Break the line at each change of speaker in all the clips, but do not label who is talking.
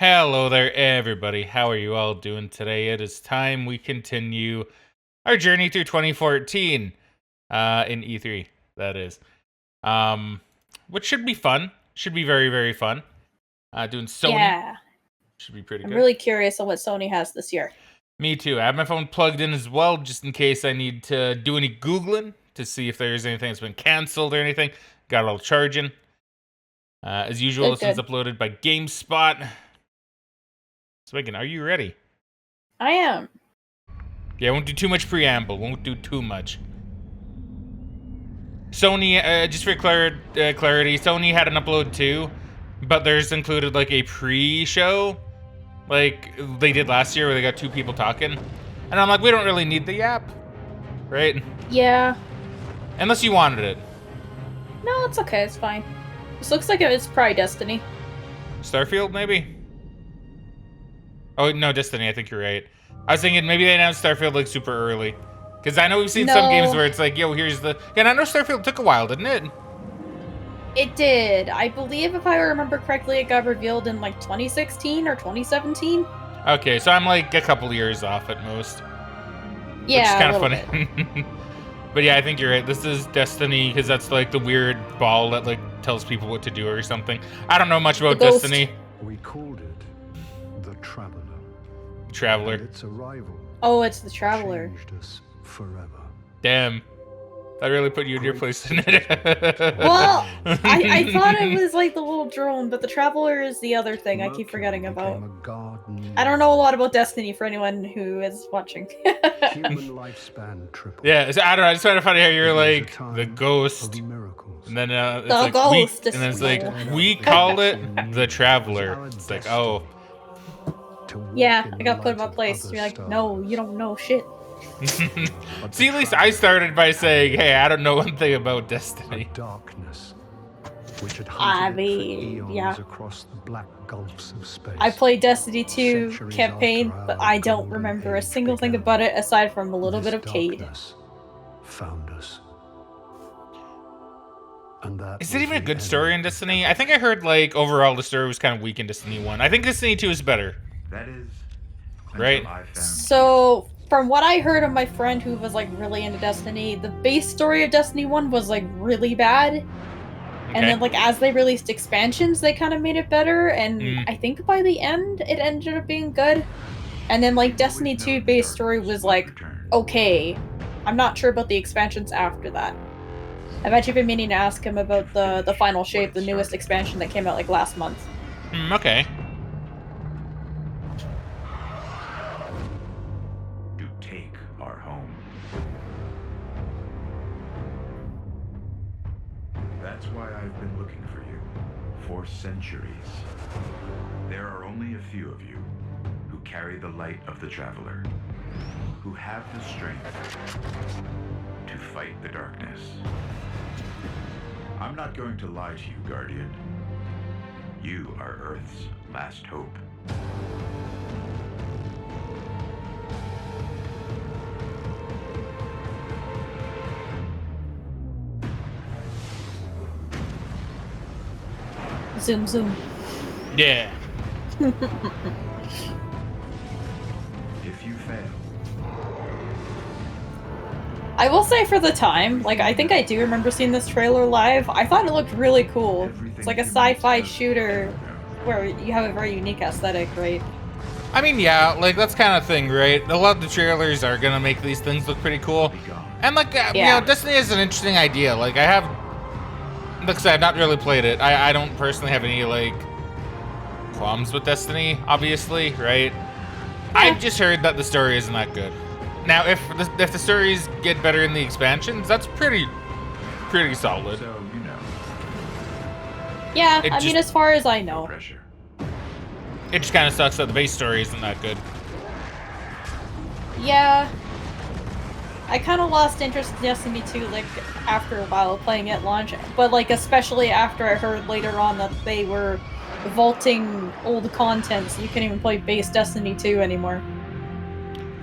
Hello there, everybody. How are you all doing today? It is time we continue our journey through 2014 in E3. That is, um, which should be fun. Should be very, very fun. Doing Sony
Yeah,
should be pretty
I'm
good.
really curious on what Sony has this year.
Me too. I have my phone plugged in as well, just in case I need to do any googling to see if there's anything that's been canceled or anything. Got it all charging. As usual,
Good,
this one's
good.
uploaded by GameSpot. So, Megan, are you ready?
I am.
Yeah, won't do too much preamble. Won't do too much. Sony, just for clarity, Sony had an upload too, but theirs included like a pre-show, like they did last year, where they got two people talking, and I'm like, we don't really need the app, right?
Yeah.
Unless you wanted it.
No, it's okay. It's fine. This looks like it's probably Destiny.
Starfield, maybe? Oh no, Destiny. I think you're right. I was thinking maybe they announced Starfield like super early. Because I know we've seen some games where it's like, yo, here's the... And I know Starfield took a while, didn't it?
It did. I believe, if I remember correctly, it got revealed in like 2016 or 2017.
Okay, so I'm like a couple years off at most.
Yeah,
Which is kind of funny. But yeah, I think you're right. This is Destiny, because that's like the weird ball that like tells people what to do or something. I don't know much about Destiny.
We called it the Traveler.
Traveler.
And its arrival.
Oh, it's the Traveler.
Changed us forever.
Damn. That really put you in your place, didn't it?
Well, I thought it was like the little drone, but the Traveler is the other thing I keep forgetting about. I don't know a lot about Destiny for anyone who is watching.
Human lifespan tripled.
Yeah, so I don't know. I just find it funny how you're like the ghost, and then it's
the
like
ghost,
and then it's like we called it the Traveler. It's like, oh.
Yeah, I got put in my place. You're like, no, you don't know shit.
See, at least I started by saying, hey, I don't know one thing about Destiny.
Darkness, which had
yeah.
across the black gulfs of space.
I played Destiny 2 campaign, but I don't remember a single thing about it aside from a little bit of Cade.
Found us. And that
is it even a good story in Destiny? I think I heard like overall the story was kind of weak in Destiny 1. I think Destiny 2 is better.
That is
right.
So from what I heard of my friend who was like really into Destiny, the base story of Destiny 1 was like really bad. Okay. And then like as they released expansions, they kind of made it better, and I think by the end it ended up being good. And then like Destiny 2 base story was like okay. I'm not sure about the expansions after that. I've actually been meaning to ask him about the Final Shape, the newest expansion that came out like last month.
Okay.
That's why I've been looking for you for centuries. There are only a few of you who carry the light of the Traveler, who have the strength to fight the darkness. I'm not going to lie to you, Guardian. You are Earth's last hope.
Zoom, zoom.
Yeah.
If you fail.
I will say for the time, like I think I do remember seeing this trailer live. I thought it looked really cool. It's like a sci-fi shooter where you have a very unique aesthetic, right?
I mean, yeah, like that's kind of thing, right? A lot of the trailers are gonna make these things look pretty cool. And like, you know, Destiny is an interesting idea. Like I have, like I said, I've not really played it. I don't personally have any like qualms with Destiny, obviously, right? Yeah. I've just heard that the story isn't that good. Now, if the stories get better in the expansions, that's pretty solid.
So, you know.
Yeah, I mean, as far as I know.
Pressure.
It just kind of sucks that the base story isn't that good.
Yeah. I kind of lost interest in Destiny 2, like, after a while of playing at launch. But, like, especially after I heard later on that they were vaulting old content, so you can't even play base Destiny 2 anymore.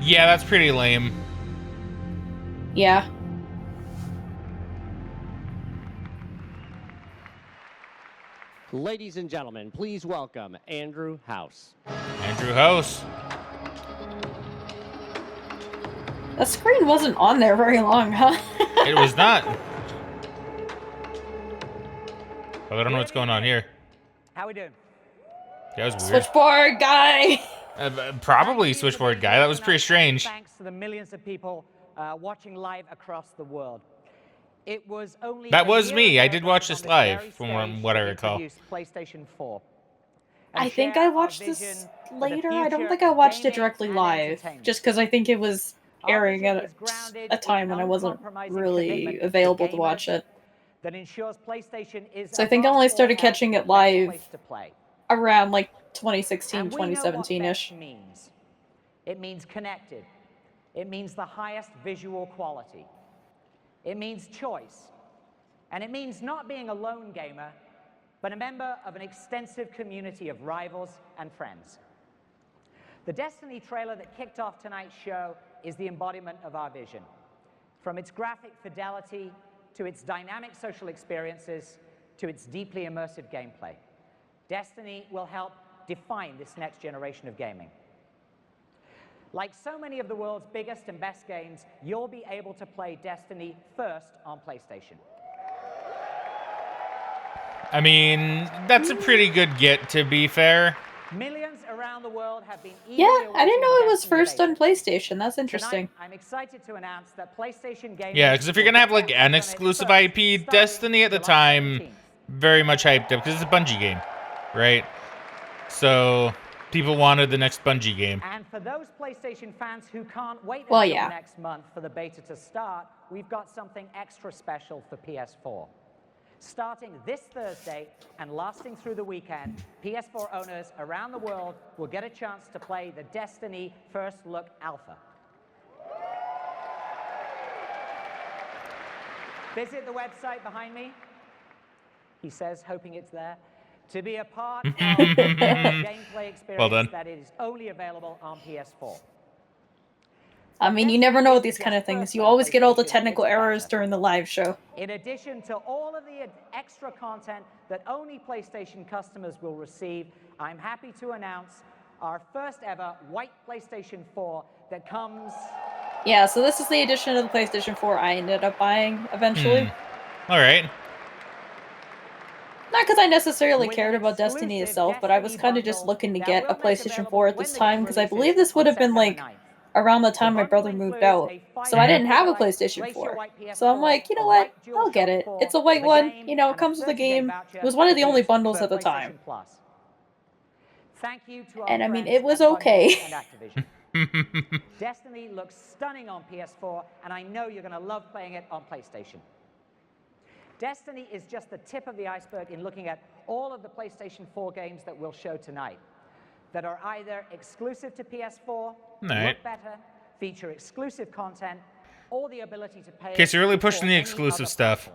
Yeah, that's pretty lame.
Yeah.
Ladies and gentlemen, please welcome Andrew House.
Andrew House.
The screen wasn't on there very long, huh?
It was not. Well, I don't know what's going on here.
How we doing?
That was weird.
Switchboard guy.
Probably switchboard guy. That was pretty strange.
Thanks to the millions of people watching live across the world. It was only
That was me. I did watch this live, from what I recall.
PlayStation 4.
I think I watched this later. I don't think I watched it directly live, just because I think it was airing at a time when I wasn't really available to watch it. So I think I only started catching it live around like 2016, 2017-ish.
It means connected. It means the highest visual quality. It means choice. And it means not being a lone gamer, but a member of an extensive community of rivals and friends. The Destiny trailer that kicked off tonight's show is the embodiment of our vision. From its graphic fidelity, to its dynamic social experiences, to its deeply immersive gameplay. Destiny will help define this next generation of gaming. Like so many of the world's biggest and best games, you'll be able to play Destiny first on PlayStation.
I mean, that's a pretty good get, to be fair.
Millions around the world have been
Yeah, I didn't know it was first on PlayStation. That's interesting.
Tonight, I'm excited to announce that PlayStation gamers
Yeah, because if you're gonna have like an exclusive IP, Destiny at the time, very much hyped up, because it's a Bungie game, right? So people wanted the next Bungie game.
And for those PlayStation fans who can't wait until next month for the beta to start, we've got something extra special for PS4. Starting this Thursday and lasting through the weekend, PS4 owners around the world will get a chance to play the Destiny First Look Alpha. Visit the website behind me, he says, hoping it's there, to be a part of a gameplay experience that is only available on PS4.
I mean, you never know with these kind of things. You always get all the technical errors during the live show.
In addition to all of the extra content that only PlayStation customers will receive, I'm happy to announce our first ever white PlayStation 4 that comes...
Yeah, so this is the edition of the PlayStation 4 I ended up buying eventually.
All right.
Not because I necessarily cared about Destiny itself, but I was kind of just looking to get a PlayStation 4 at this time, because I believe this would have been like around the time my brother moved out. So I didn't have a PlayStation 4. So I'm like, you know what? I'll get it. It's a white one. You know, it comes with a game. It was one of the only bundles at the time. And I mean, it was okay.
Destiny looks stunning on PS4, and I know you're going to love playing it on PlayStation. Destiny is just the tip of the iceberg in looking at all of the PlayStation 4 games that we'll show tonight, that are either exclusive to PS4, look better, feature exclusive content, or the ability to pay.
Okay, so you're really pushing the exclusive stuff.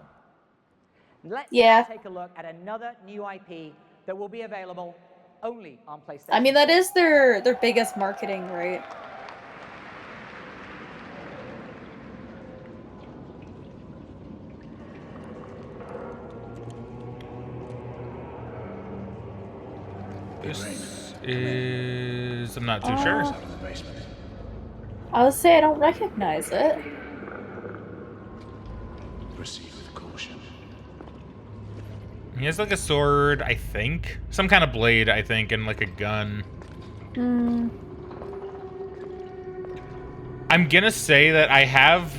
Let's take a look at another new IP that will be available only on PlayStation.
I mean, that is their biggest marketing, right?
This is... I'm not too sure.
I would say I don't recognize it.
Proceed with caution.
He has like a sword, I think. Some kind of blade, I think, and like a gun. I'm gonna say that I have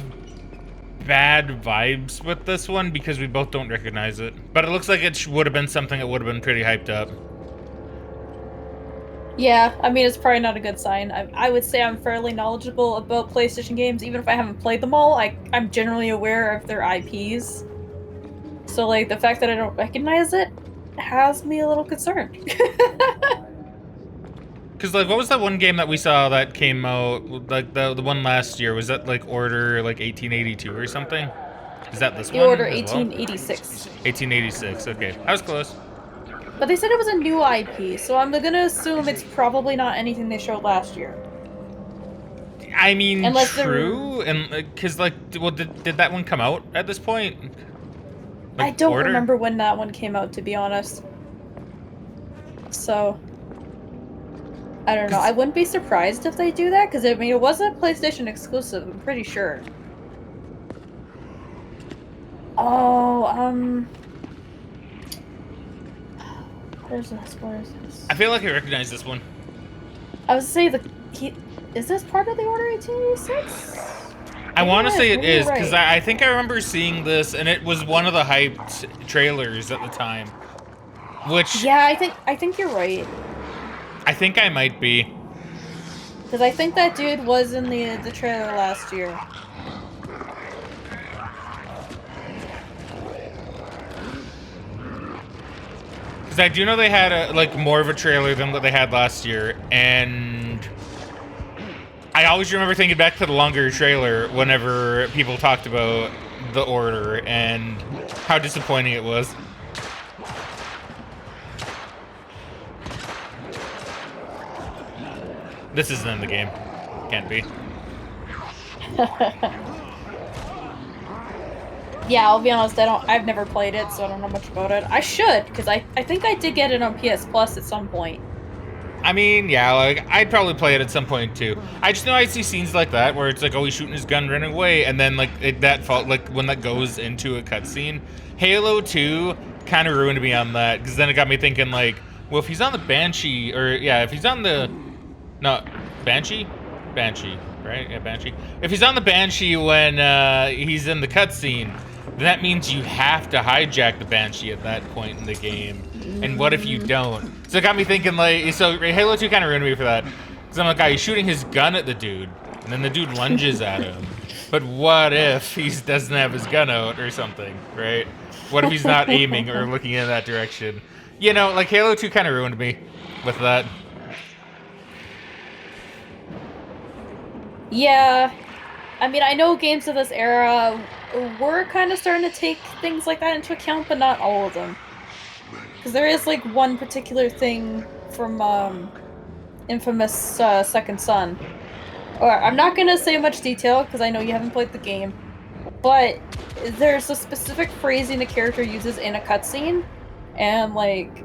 bad vibes with this one because we both don't recognize it. But it looks like it would have been something that would have been pretty hyped up.
Yeah, I mean, it's probably not a good sign. I would say I'm fairly knowledgeable about PlayStation games, even if I haven't played them all. I'm generally aware of their IPs. So, like, the fact that I don't recognize it has me a little concerned.
Because, like, what was that one game that we saw that came out, like, the one last year? Was that, like, Order, like, 1882 or something? Is that this one?
Order 1886.
1886, okay. I was close.
But they said it was a new IP, so I'm gonna assume it's probably not anything they showed last year.
I mean, true, and because like, well, did that one come out at this point?
Like, I don't remember when that one came out, to be honest. so I don't know. I wouldn't be surprised if they do that, because I mean, it was a PlayStation exclusive, I'm pretty sure. Oh, where's this? Where is this?
I feel like I recognize this one.
I was say is this part of the Order 1886?
I want to say it is, because
right.
I think I remember seeing this, and it was one of the hyped trailers at the time. Which...
Yeah, I think you're right.
I think I might be.
Because I think that dude was in the trailer last year.
Because I do know they had like more of a trailer than what they had last year, and I always remember thinking back to the longer trailer whenever people talked about the Order and how disappointing it was. This isn't in the game. Can't be.
Yeah, I'll be honest, I've never played it, so I don't know much about it. I should, because I think I did get it on PS Plus at some point.
I mean, yeah, like, I'd probably play it at some point, too. I just know I see scenes like that, where it's like, oh, he's shooting his gun, running away, and then, like, when that goes into a cutscene. Halo 2 kind of ruined me on that, because then it got me thinking, like, well, if he's on the Banshee, or, yeah, if he's on the... No, Banshee? Banshee, right? Yeah, Banshee. If he's on the Banshee when he's in the cutscene, then that means you have to hijack the Banshee at that point in the game. And what if you don't? So it got me thinking, like, so Halo 2 kind of ruined me for that. Because I'm like, he's shooting his gun at the dude, and then the dude lunges at him. But what if he doesn't have his gun out or something, right? What if he's not aiming or looking in that direction? You know, like, Halo 2 kind of ruined me with that.
Yeah, I mean, I know games of this era were kind of starting to take things like that into account, but not all of them. Because there is, like, one particular thing from, infamous Second Son. I'm not gonna say much detail, because I know you haven't played the game, but there's a specific phrasing the character uses in a cutscene, and, like,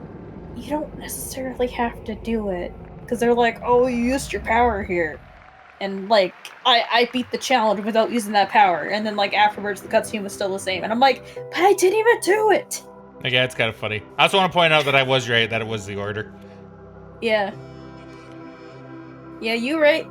you don't necessarily have to do it. Because they're like, oh, you used your power here. And, like, I beat the challenge without using that power. And then, like, afterwards, the cutscene was still the same. And I'm like, but I didn't even do it!
Yeah, it's kind of funny. I also want to point out that I was right, that it was the Order.
Yeah. Yeah, you right.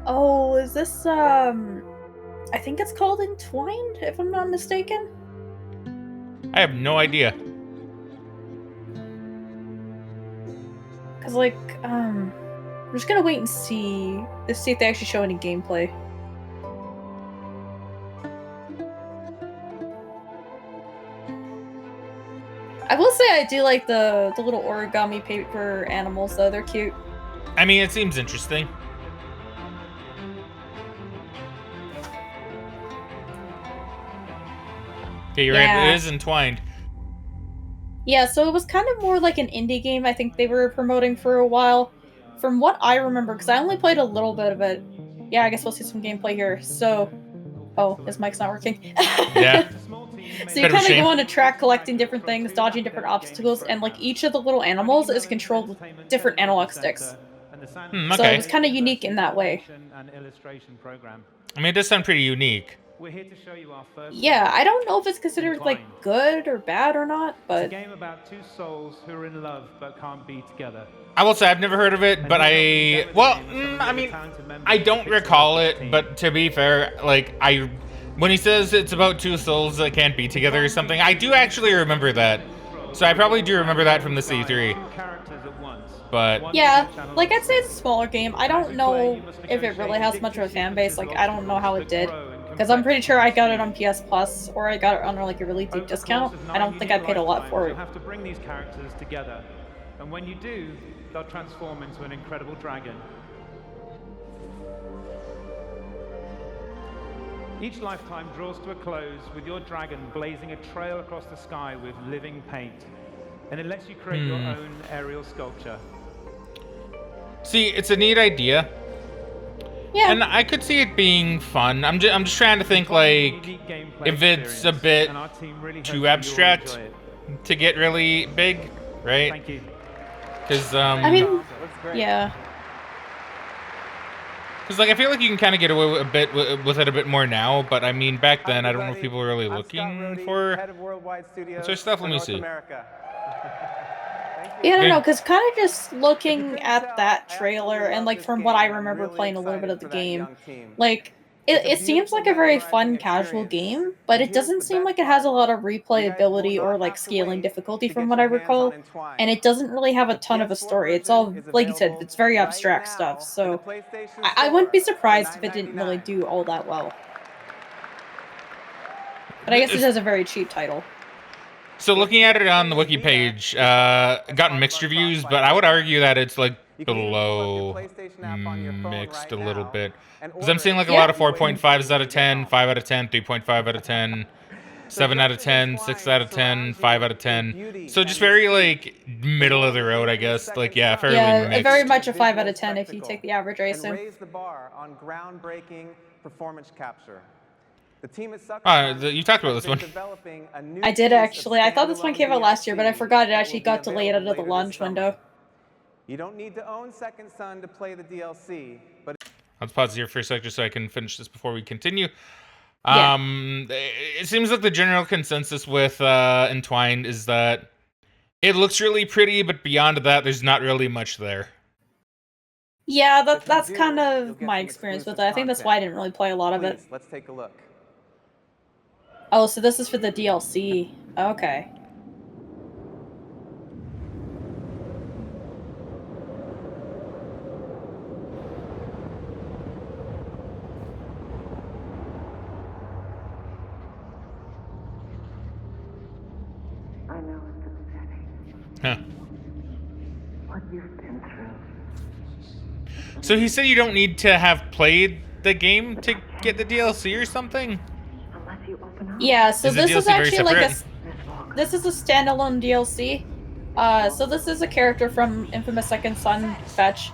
Oh, is this, I think it's called Entwined, if I'm not mistaken.
I have no idea.
Cause, like, I'm just gonna wait and see if they actually show any gameplay. I will say I do like the little origami paper animals, though. They're cute.
I mean, it seems interesting. Okay, you're right. It is Entwined.
Yeah, so it was kind of more like an indie game I think they were promoting for a while. From what I remember, because I only played a little bit of it. Yeah, I guess we'll see some gameplay here. So... Oh, his mic's not working.
Yeah.
So you kind of go on a track collecting different things, dodging different obstacles, and like each of the little animals is controlled with different analog sticks.
Okay.
So it was kind of unique in that way.
I mean, it does sound pretty unique.
We're here to show you our first.
Yeah, I don't know if it's considered like good or bad or not, but
it's a game about two souls who are in love but can't be together.
I will say I've never heard of it, but I mean, I don't recall it. But to be fair, like when he says it's about two souls that can't be together or something, I do actually remember that. So I probably do remember that from the C3. But
yeah, like I'd say it's a smaller game. I don't know if it really has much of a fan base. Like I don't know how it did. Because I'm pretty sure I got it on PS Plus, or I got it under like a really deep discount. I don't think I paid a lot for it.
You have to bring these characters together, and when you do, they'll transform into an incredible dragon. Each lifetime draws to a close with your dragon blazing a trail across the sky with living paint, and it lets you create your own aerial sculpture.
See, it's a neat idea.
Yeah.
And I could see it being fun. I'm just trying to think, like, if it's a bit too abstract to get really big, right?
Thank you.
Because,
I mean, yeah.
Because, like, I feel like you can kind of get away with it a bit more now, but I mean, back then, I don't know if people were really looking for that sort of stuff. Let me see.
Yeah, I don't know, because kind of just looking at that trailer and, like, from what I remember playing a little bit of the game, like, it seems like a very fun, casual game, but it doesn't seem like it has a lot of replayability or, like, scaling difficulty from what I recall, and it doesn't really have a ton of a story. It's all, like you said, it's very abstract stuff, so I wouldn't be surprised if it didn't really do all that well. But I guess it has a very cheap title.
So looking at it on the wiki page, gotten mixed reviews, but I would argue that it's like below mixed a little bit. Because I'm seeing like a lot of 4.5s out of 10, 5 out of 10, 3.5 out of 10, 7 out of 10, 6 out of 10, 5 out of 10. So just very like middle of the road, I guess. Like, yeah, fairly mixed.
Very much a 5 out of 10 if you take the average, I assume.
Raise the bar on groundbreaking performance capture. The team is
you talked about this one.
I did actually. I thought this one came out last year, but I forgot it actually got delayed out of the launch window.
You don't need to own Second Son to play the DLC, but
Let's pause here for a second so I can finish this before we continue.
Yeah.
It seems like the general consensus with Entwined is that it looks really pretty, but beyond that, there's not really much there.
Yeah, that's kind of my experience with it. I think that's why I didn't really play a lot of it.
Let's take a look.
Oh, so this is for the DLC. Okay.
I know it's upsetting.
Huh.
What you've been through.
So he said you don't need to have played the game to get the DLC or something?
Unless you open up.
Yeah, so
Is the
this is
DLC very
actually like
separate?
this is a standalone DLC. So this is a character from Infamous Second Son Fetch.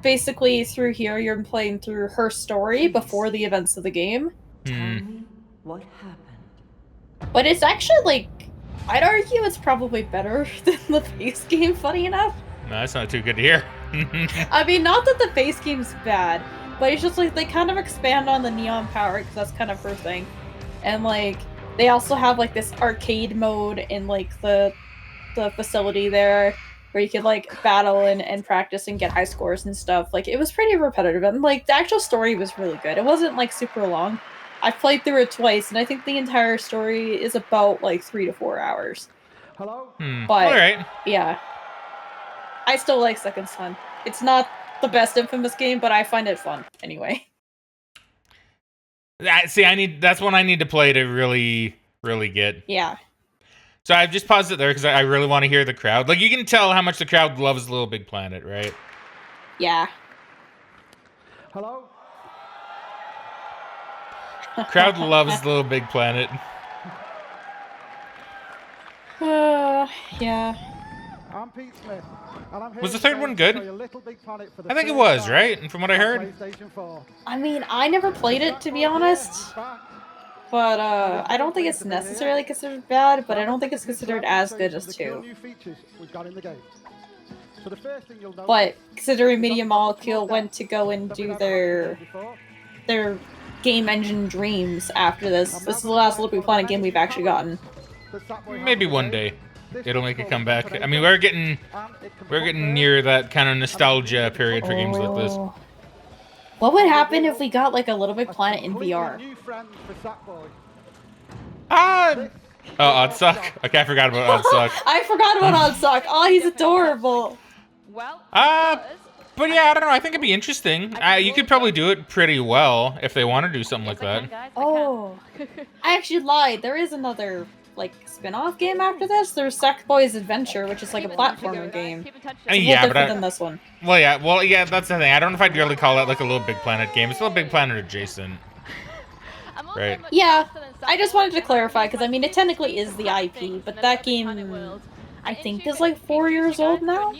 Basically, through here, you're playing through her story before the events of the game.
Tell me what happened.
But it's actually, like, I'd argue it's probably better than the base game, funny enough.
No, that's not too good to hear.
I mean, not that the base game's bad, but it's just, like, they kind of expand on the neon power, because that's kind of her thing. And, like, they also have, like, this arcade mode in, like, the facility there, where you could, like, battle and practice and get high scores and stuff. Like, it was pretty repetitive, and, like, the actual story was really good. It wasn't, like, super long. I've played through it twice, and I think the entire story is about, like, 3 to 4 hours.
Hello?
But,
alright.
yeah. I still like Second Son. It's not the best Infamous game, but I find it fun, anyway.
See, that's one I need to play to really, really get.
Yeah.
So I've just paused it there because I really want to hear the crowd. Like, you can tell how much the crowd loves Little Big Planet, right?
Yeah.
Hello?
Crowd loves Little Big Planet.
Yeah.
I'm Pete Smith, and I'm here
Was the
to
third
show
one
you
good?
Little Big Planet for the
I think it
first
was,
time
right? And from what I
on
heard.
PlayStation 4.
I mean, I never played it, to be honest. But, I don't think it's necessarily considered bad, but I don't think it's considered as good as 2. But, considering Media Molecule went to go and do their game engine dreams after this is the last Little Big Planet game we've actually gotten.
Maybe one day it'll make a comeback. I mean, we're getting near that kind of nostalgia period for games like this.
What would happen if we got, like, a Little Big Planet in VR?
Oh, Oddsock. Okay, I forgot about Oddsock.
I forgot about Oddsock. Oh, he's adorable.
Well,
but yeah, I don't know. I think it'd be interesting. You could probably do it pretty well if they want to do something like that.
Oh, I actually lied. There is another, like, spin-off game after this. There's Sackboy's Adventure, which is like a platformer game.
Yeah, but
different than this one.
Well, yeah, that's the thing. I don't know if I'd really call that like a Little Big Planet game. It's Little Big Planet adjacent. Right.
Yeah, I just wanted to clarify, because, I mean, it technically is the IP, but that game, I think, is like 4 years old now?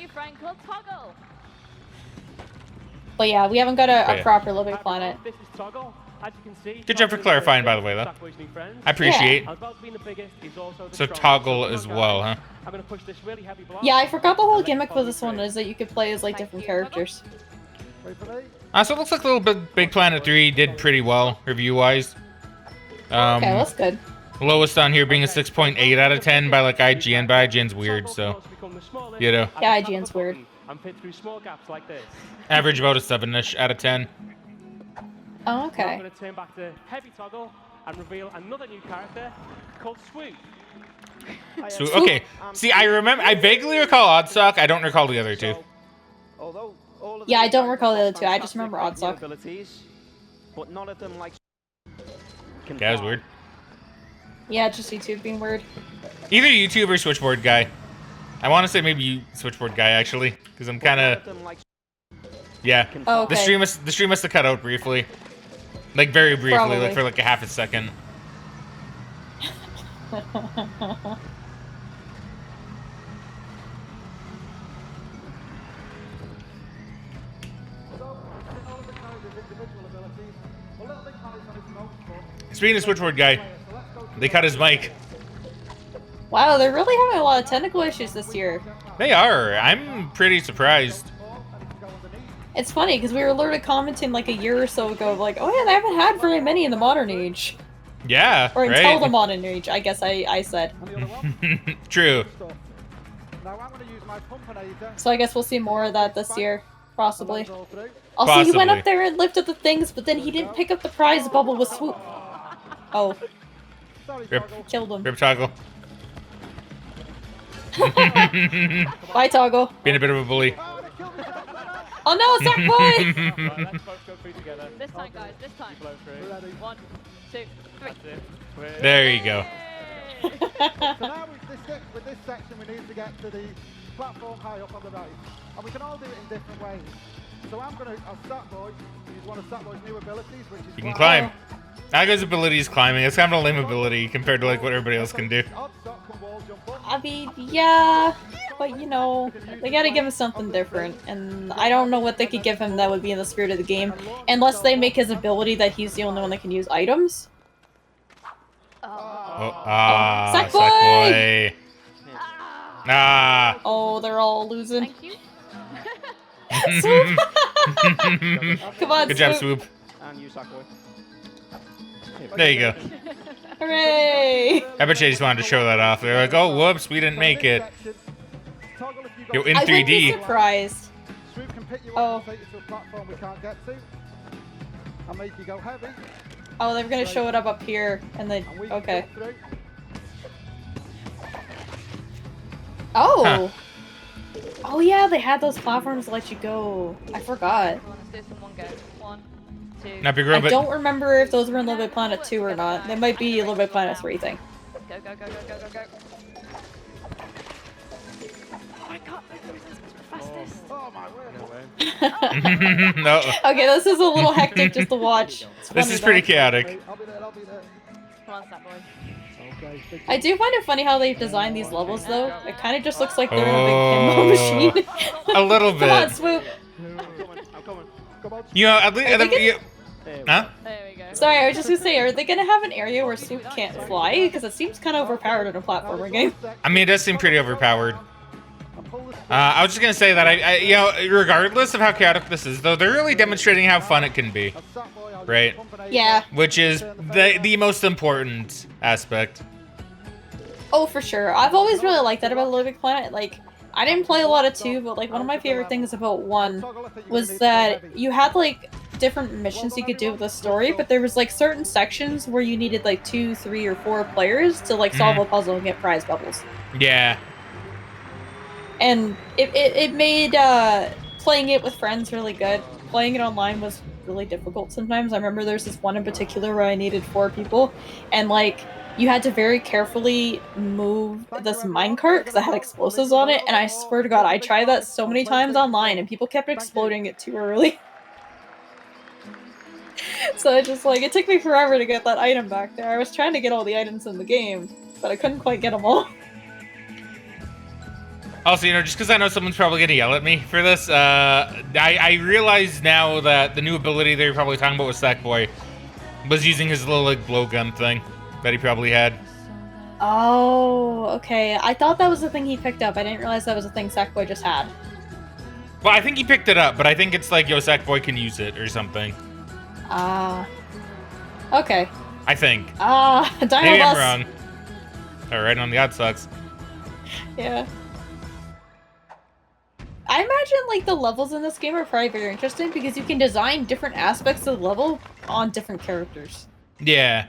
But yeah, we haven't got a
yeah.
proper living planet.
This is Toggle. As you can see,
Good job for clarifying, by the way, though.
Sackboy's new friend.
I appreciate.
As well as being the biggest, he's also the
So
strongest.
Toggle
Come
as
on,
well,
guys.
huh?
I'm gonna push this really heavy block.
Yeah, I forgot the whole
And let
gimmick
Toggle
for this one
through.
is that you could play as like different characters.
So it looks like Little Big Planet 3 did pretty well, review-wise.
Okay, that's good.
Lowest on here being a 6.8 out of 10 by like IGN, but IGN's weird, so, you know.
Yeah, IGN's weird.
And fit through small gaps like this.
Average about a 7-ish out of 10.
Oh,
I'm
okay.
going to turn back to heavy Toggle and reveal another new character called Swoop.
So, okay, see, I vaguely recall Oddsock, I don't recall the other two.
Yeah, I don't recall the other two. I just remember Oddsock.
But none of them like
Yeah, that was weird.
Yeah, just YouTube being weird.
Either YouTube or Switchboard Guy. I want to say maybe you Switchboard Guy, actually, because I'm kind of... Yeah.
Oh, okay.
The stream must have cut out briefly. Like, very briefly,
Probably.
like for like a half a second. Speaking of Switchboard Guy, they cut his mic.
Wow, they're really having a lot of technical issues this year.
They are. I'm pretty surprised.
It's funny because we were literally commenting like a year or so ago, like, oh yeah, they haven't had very many in the modern age.
Yeah,
Or until
right.
the modern age, I guess I said.
True.
So I guess we'll see more of that this year, possibly. Also,
Possibly.
he went up there and lifted the things, but then he didn't pick up the prize bubble with Swoop. Oh.
Rip.
Killed him.
Rip Toggle.
Bye, Toggle.
Being a bit of a bully.
Oh no, Sackboy!
Right, let's both go through together.
This time, guys, this time.
Blow through.
1, 2, 3.
That's it. We're-
There you go.
So now with this section we need to get to the platform high up on the right. And we can all do it in different ways. So I'll Sackboy use one of Sackboy's new abilities, which is
You can climb. Aga's ability is climbing. It's kind of a lame ability compared to like what everybody else can do.
I mean, yeah, but you know, they gotta give him something different, and I don't know what they could give him that would be in the spirit of the game, unless they make his ability that he's the only one that can use items.
Sackboy! Ah.
Oh, they're all losing.
Thank you.
Swoop! Come on,
Good job,
Swoop.
Swoop.
And you, Sackboy.
There you go.
Hooray!
I bet you just wanted to show that off. They're like, oh, whoops, we didn't make it. Yo, in
I wouldn't be
3D.
surprised.
Swoop can pick you
Oh.
up and take you to a platform we can't get to. And make you go heavy.
Oh, they're gonna show it up here, and then
And we can
okay.
get through.
Oh.
Huh.
Oh yeah, they had those platforms to let you go. I forgot.
Let's do this in one go. 1, 2.
Not big
I
robot.
don't remember if those were in Little Big Planet 2 or not. They might be a Little Big Planet 3 thing.
Go, go, go, go, go, go, go. Oh my god, fastest.
Oh my word.
No.
Okay, this is a little hectic just to watch. It's
This
funny,
is pretty
though.
chaotic.
I'll be there, I'll be there.
Come on, Sackboy.
Okay,
I do find it funny how they've designed these levels, though. It kind of just looks like they're in a big pinball machine.
A little
Come on,
bit.
Swoop.
I'm coming.
come on.
You know, at least.
Are they gonna-
Huh?
There we go.
Sorry, I was just gonna say, are they gonna have an area where Swoop can't fly? Because it seems kind of overpowered in a platformer game.
I mean, it does seem pretty overpowered. I was just gonna say that you know, regardless of how chaotic this is, though, they're really demonstrating how fun it can be, right?
Yeah.
Which is the most important aspect.
Oh, for sure. I've always really liked that about Little Big Planet. Like, I didn't play a lot of 2, but like one of my favorite things about 1 was that you had like different missions you could do with the story, but there was like certain sections where you needed like 2, 3, or 4 players to like solve a puzzle and get prize bubbles.
Yeah.
And it made playing it with friends really good. Playing it online was really difficult sometimes. I remember there's this one in particular where I needed 4 people, and like you had to very carefully move this minecart because it had explosives on it, and I swear to God, I tried that so many times online and people kept exploding it too early. So it just like, it took me forever to get that item back there. I was trying to get all the items in the game, but I couldn't quite get them all.
Also, just because I know someone's probably gonna yell at me for this, I realize now that the new ability they were probably talking about with Sackboy was using his little like blowgun thing that he probably had.
Oh, okay. I thought that was the thing he picked up. I didn't realize that was a thing Sackboy just had.
Well, I think he picked it up, but I think it's like, yo, Sackboy can use it or something.
Okay.
I think.
Dino
Maybe
Bus.
I'm wrong. All right, on the odd sucks.
Yeah. I imagine, like, the levels in this game are probably very interesting because you can design different aspects of the level on different characters.
Yeah.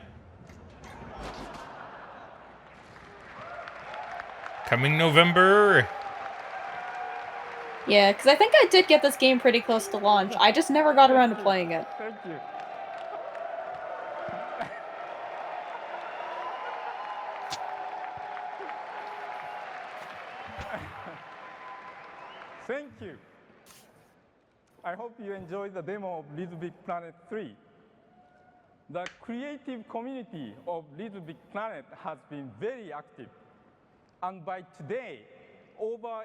Coming November.
Yeah, because I think I did get this game pretty close to launch. I just never got around to playing it.
Thank you. Thank you. I hope you enjoyed the demo of Little Big Planet 3. The creative community of Little Big Planet has been very active. And by today, over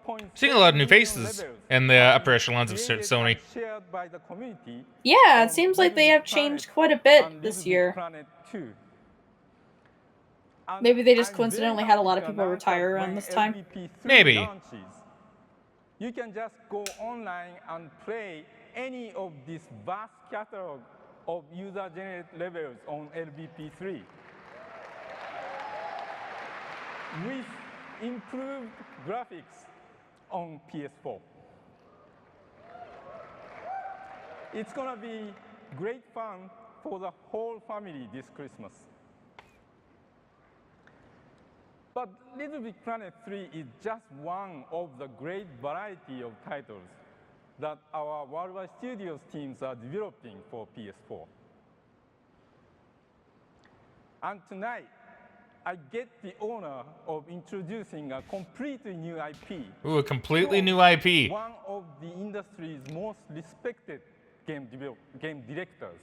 8.7
Seeing a lot of new faces
million
in the upper echelons of Sony.
shared by the community.
Yeah, it seems like they have changed quite a bit this year. Maybe they just coincidentally had a lot of people retire around this time.
Maybe.
You can just go online and play any of this vast catalog of user-generated levels on LBP3 with improved graphics on PS4. It's gonna be great fun for the whole family this Christmas. But Little Big Planet 3 is just one of the great variety of titles that our Worldwide Studios teams are developing for PS4. And tonight, I get the honor of introducing a completely new IP.
Ooh, a completely new IP.
One of the industry's most respected game directors.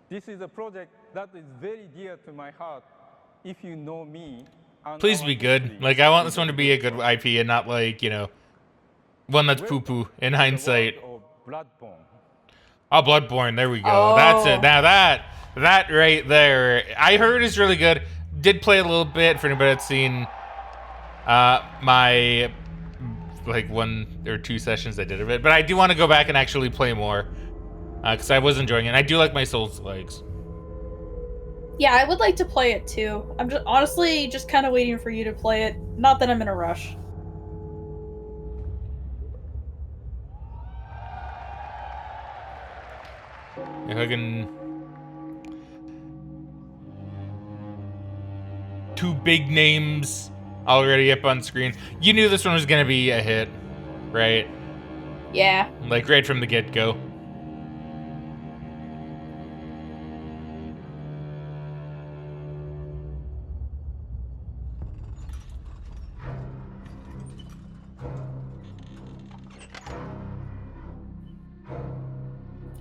This is a project that is very dear to my heart. If you know me, and
Please
our
be good.
history,
Like, I want this one to be a good IP and not like, one that's poo-poo in hindsight.
the world of Bloodborne.
Oh, Bloodborne. There we go.
Oh.
That's it. Now that right there, I heard is really good. Did play a little bit for anybody that's seen my like 1 or 2 sessions I did of it. But I do want to go back and actually play more because I was enjoying it. And I do like my Souls-likes.
Yeah, I would like to play it too. I'm just honestly just kind of waiting for you to play it. Not that I'm in a rush.
If I can... 2 big names already up on screen. You knew this one was gonna be a hit, right?
Yeah.
Like right from the get-go.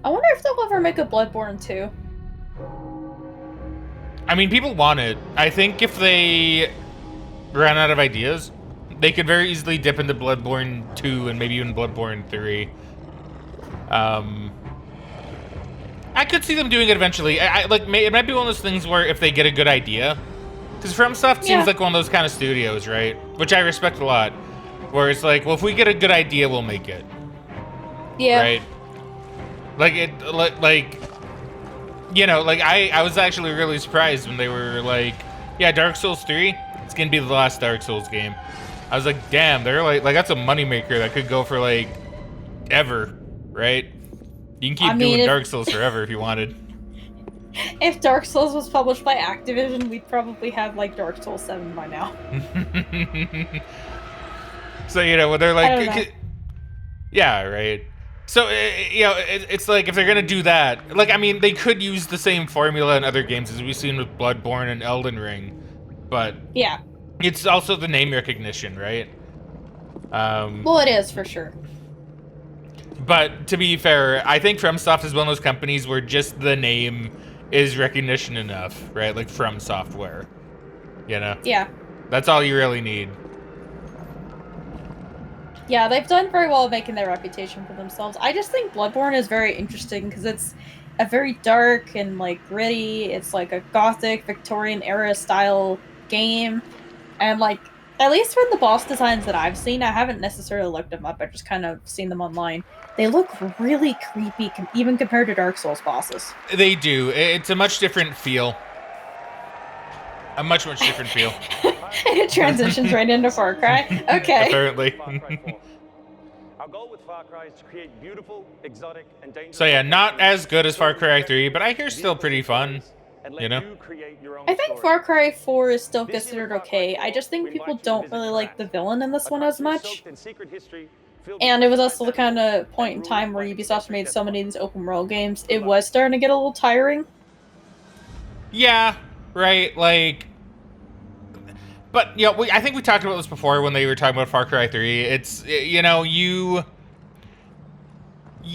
I wonder if they'll ever make a Bloodborne 2.
I mean, people want it. I think if they ran out of ideas, they could very easily dip into Bloodborne 2 and maybe even Bloodborne 3. I could see them doing it eventually. It might be one of those things where if they get a good idea, because FromSoft seems like one of those kind of studios, right? Which I respect a lot. Where it's like, well, if we get a good idea, we'll make it.
Yeah.
Right. I was actually really surprised when they were like, yeah, Dark Souls 3, it's gonna be the last Dark Souls game. I was like, damn, they're like that's a moneymaker that could go for like ever, right? You can keep doing Dark Souls forever if you wanted.
If Dark Souls was published by Activision, we'd probably have like Dark Souls 7 by now.
So when they're like, yeah, right. So, it's like, if they're going to do that, like, I mean, they could use the same formula in other games as we've seen with Bloodborne and Elden Ring, but...
Yeah.
It's also the name recognition, right?
Well, it is, for sure.
But, to be fair, I think FromSoft is one of those companies where just the name is recognition enough, right? Like, From Software,
Yeah.
That's all you really need.
Yeah, they've done very well making their reputation for themselves. I just think Bloodborne is very interesting because it's a very dark and like gritty. It's like a gothic Victorian era style game, and like at least from the boss designs that I've seen, I haven't necessarily looked them up. I've just kind of seen them online. They look really creepy, even compared to Dark Souls bosses.
They do. It's a much different feel. A much different feel.
It transitions right into Far Cry. Okay.
Apparently.
Our goal with Far Cry is to create beautiful, exotic, and dangerous.
So yeah, not as good as Far Cry 3, but I hear still pretty fun. You know?
I think Far Cry 4 is still considered okay. I just think people don't really like the villain in this one as much. And it was also the kind of point in time where Ubisoft made so many of these open world games, it was starting to get a little tiring.
Yeah, right, like... But, you know, I think we talked about this before when they were talking about Far Cry 3. It's, you know, you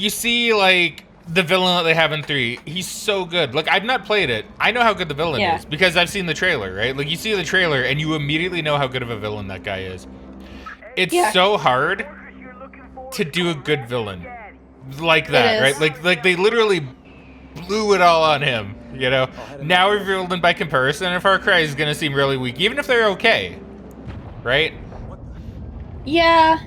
see, like, the villain that they have in 3. He's so good. Like, I've not played it. I know how good the villain is because I've seen the trailer, right? Like, you see the trailer and you immediately know how good of a villain that guy is. It's so hard to do a good villain like that, right? Like they literally blew it all on him, you know? Now revealed by comparison, and Far Cry is going to seem really weak, even if they're okay, right?
Yeah.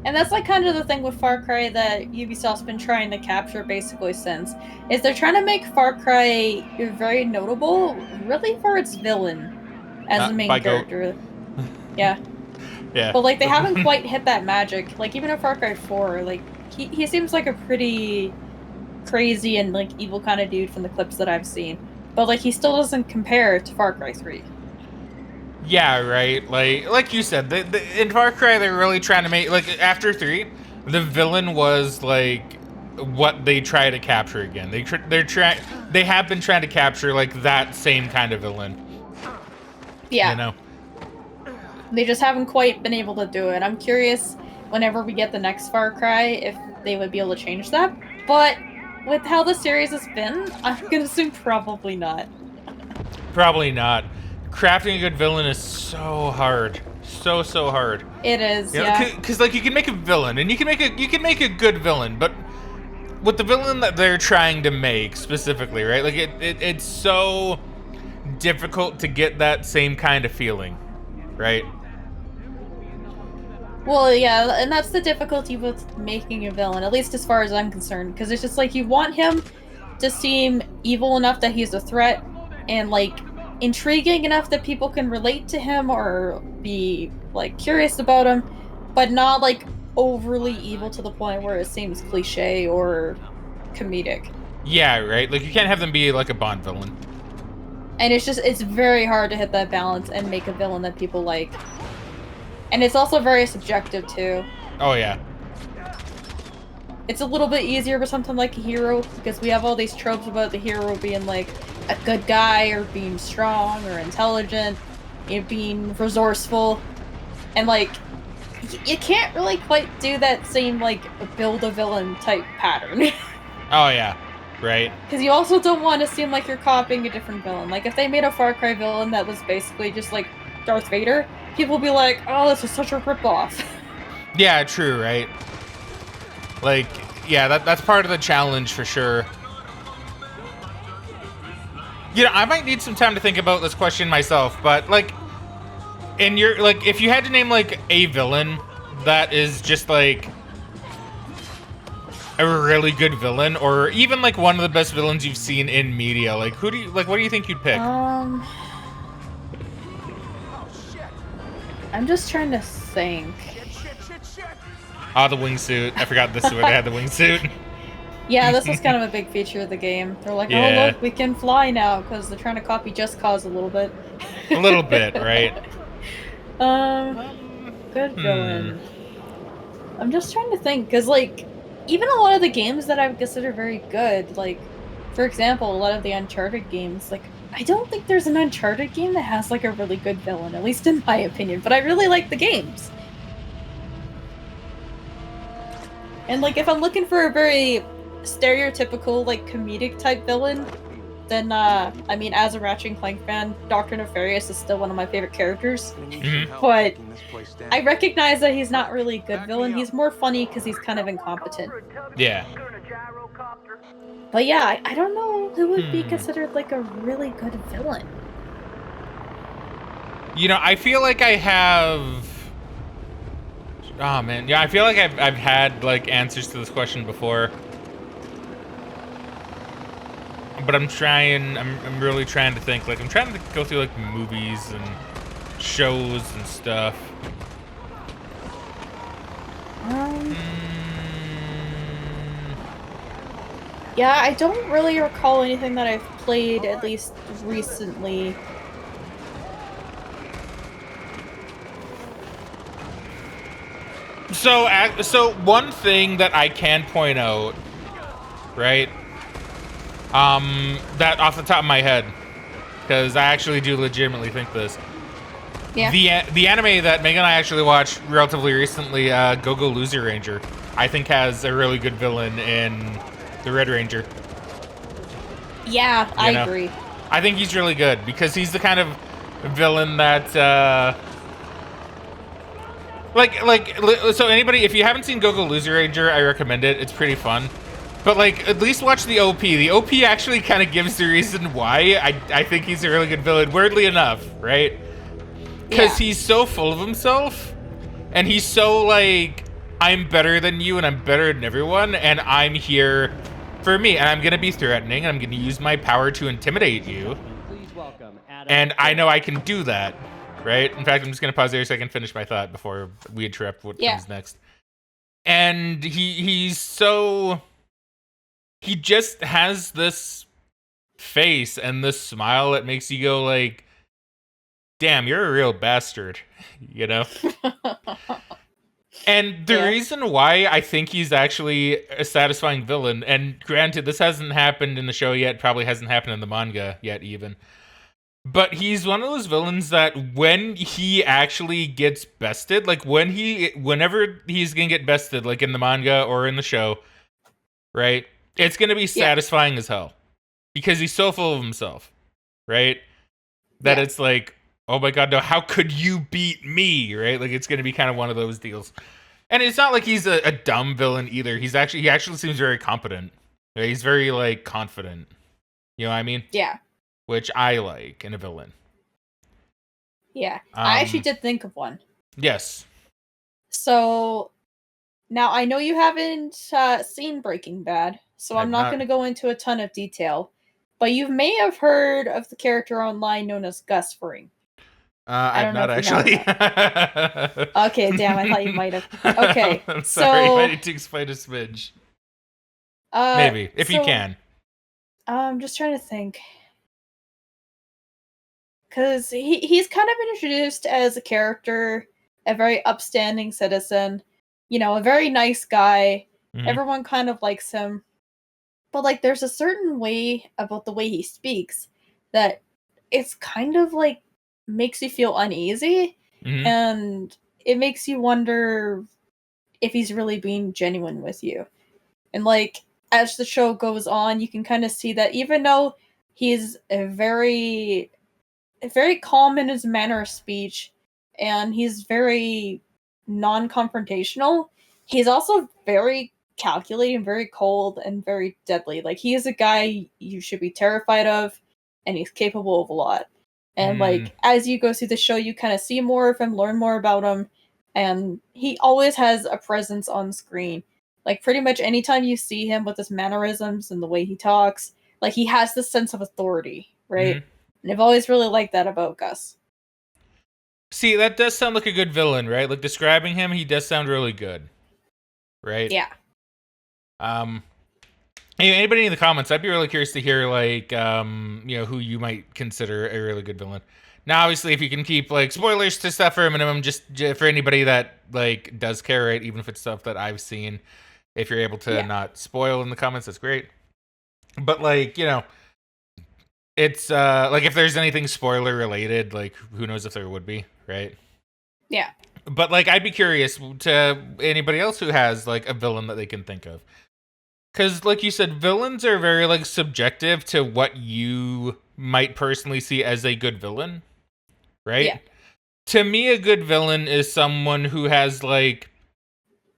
And that's like kind of the thing with Far Cry that Ubisoft's been trying to capture basically since, is they're trying to make Far Cry very notable, really for its villain as the main character. Yeah.
Yeah.
But like they haven't quite hit that magic. Like even in Far Cry 4, like he seems like a pretty crazy and like evil kind of dude from the clips that I've seen. But like he still doesn't compare to Far Cry 3.
Yeah, right. Like you said, in Far Cry they're really trying to make, like, after 3, the villain was like what they try to capture again. They have been trying to capture like that same kind of villain.
Yeah.
You know.
They just haven't quite been able to do it. I'm curious whenever we get the next Far Cry if they would be able to change that. But with how the series has been, I'm gonna assume probably not.
Probably not. Crafting a good villain is so hard, so hard.
It is,
you know,
yeah.
Because like you can make a villain, and you can make a good villain, but with the villain that they're trying to make specifically, right? Like it's so difficult to get that same kind of feeling, right?
Well, yeah, and that's the difficulty with making a villain, at least as far as I'm concerned, because it's just like you want him to seem evil enough that he's a threat, and like intriguing enough that people can relate to him or be like curious about him, but not like overly evil to the point where it seems cliche or comedic.
Yeah, right. Like you can't have them be like a Bond villain.
And it's very hard to hit that balance and make a villain that people like. And it's also very subjective too.
Oh yeah.
It's a little bit easier for something like a hero because we have all these tropes about the hero being like a good guy or being strong or intelligent, being resourceful, and like you can't really quite do that same like build a villain type pattern.
Oh yeah, right.
Because you also don't want to seem like you're copying a different villain. Like if they made a Far Cry villain that was basically just like Darth Vader, people would be like, "Oh, this is such a ripoff."
Yeah, true, right? Like, yeah, that's part of the challenge for sure. You know, I might need some time to think about this question myself, but like, in your like, if you had to name like a villain that is just like a really good villain, or even like one of the best villains you've seen in media, like what do you think you'd pick?
I'm just trying to think.
Ah, the wingsuit. I forgot this one. I had the wingsuit.
Yeah, this was kind of a big feature of the game. They're like,
yeah.
Oh look, we can fly now, because they're trying to copy Just Cause a little bit.
A little bit, right?
Good villain. I'm just trying to think, because like, even a lot of the games that I would consider very good, like, for example, a lot of the Uncharted games, like, I don't think there's an Uncharted game that has like a really good villain, at least in my opinion, but I really like the games. And like, if I'm looking for a very stereotypical, like, comedic type villain, then I mean, as a Ratchet and Clank fan, Dr. Nefarious is still one of my favorite characters. But I recognize that he's not really a good villain. He's more funny because he's kind of incompetent.
Yeah.
But yeah, I don't know who would be considered like a really good villain.
You know, I feel like I have. Oh man, yeah, I feel like I've had like answers to this question before, but I'm really trying to think. Like, I'm trying to go through like movies and shows and stuff.
Yeah, I don't really recall anything that I've played, at least recently.
So one thing that I can point out, right? That off the top of my head, because I actually do legitimately think this.
Yeah.
The anime that Megan and I actually watched relatively recently, Go-Go Loser Ranger, I think has a really good villain in the Red Ranger.
Yeah, I agree.
I think he's really good because he's the kind of villain that, so anybody, if you haven't seen Go-Go Loser Ranger, I recommend it. It's pretty fun. But, like, at least watch the OP. The OP actually kind of gives the reason why I think he's a really good villain, weirdly enough, right? Because he's so full of himself, and he's so, like, I'm better than you, and I'm better than everyone, and I'm here for me, and I'm going to be threatening, and I'm going to use my power to intimidate you. And I know I can do that. Right? In fact, I'm just going to pause there so I can finish my thought before we interrupt what comes next. And he just has this face and this smile that makes you go like, damn, you're a real bastard, you know? And the reason why I think he's actually a satisfying villain, and granted, this hasn't happened in the show yet, probably hasn't happened in the manga yet even, but he's one of those villains that when he actually gets bested, like whenever he's gonna get bested, like in the manga or in the show, right? It's gonna be satisfying as hell because he's so full of himself, right? That it's like, oh my god, no, how could you beat me, right? Like it's gonna be kind of one of those deals. And it's not like he's a dumb villain either. He actually seems very competent. Right? He's very like confident. You know what I mean?
Yeah.
Which I like in a villain.
Yeah. I actually did think of one.
Yes.
So, now I know you haven't seen Breaking Bad, so I'm not going to go into a ton of detail, but you may have heard of the character online known as Gus Fring.
I've not actually.
Okay, damn, I thought you might have. Okay,
I'm sorry, I need to explain a smidge. Maybe, if you can.
I'm just trying to think. Because he's kind of been introduced as a character, a very upstanding citizen, you know, a very nice guy. Mm-hmm. Everyone kind of likes him. But, like, there's a certain way about the way he speaks that it's kind of, like, makes you feel uneasy. Mm-hmm. And it makes you wonder if he's really being genuine with you. And, like, as the show goes on, you can kind of see that even though he's very calm in his manner of speech, and he's very non-confrontational, he's also very calculating, very cold, and very deadly. Like, he is a guy you should be terrified of, and he's capable of a lot. And, like, as you go through the show, you kind of see more of him, learn more about him, and he always has a presence on screen. Like, pretty much anytime you see him with his mannerisms and the way he talks, like, he has this sense of authority, right? Mm-hmm. And I've always really liked that about Gus.
See, that does sound like a good villain, right? Like, describing him, he does sound really good. Right?
Yeah.
Anybody in the comments, I'd be really curious to hear, like, who you might consider a really good villain. Now, obviously, if you can keep, like, spoilers to stuff for a minimum, just for anybody that, like, does care, right? Even if it's stuff that I've seen, if you're able to not spoil in the comments, that's great. But, like, you know, it's, like, if there's anything spoiler related, like, who knows if there would be, right?
Yeah.
But, like, I'd be curious to anybody else who has, like, a villain that they can think of. Because, like you said, villains are very, like, subjective to what you might personally see as a good villain, right?
Yeah.
To me, a good villain is someone who has, like,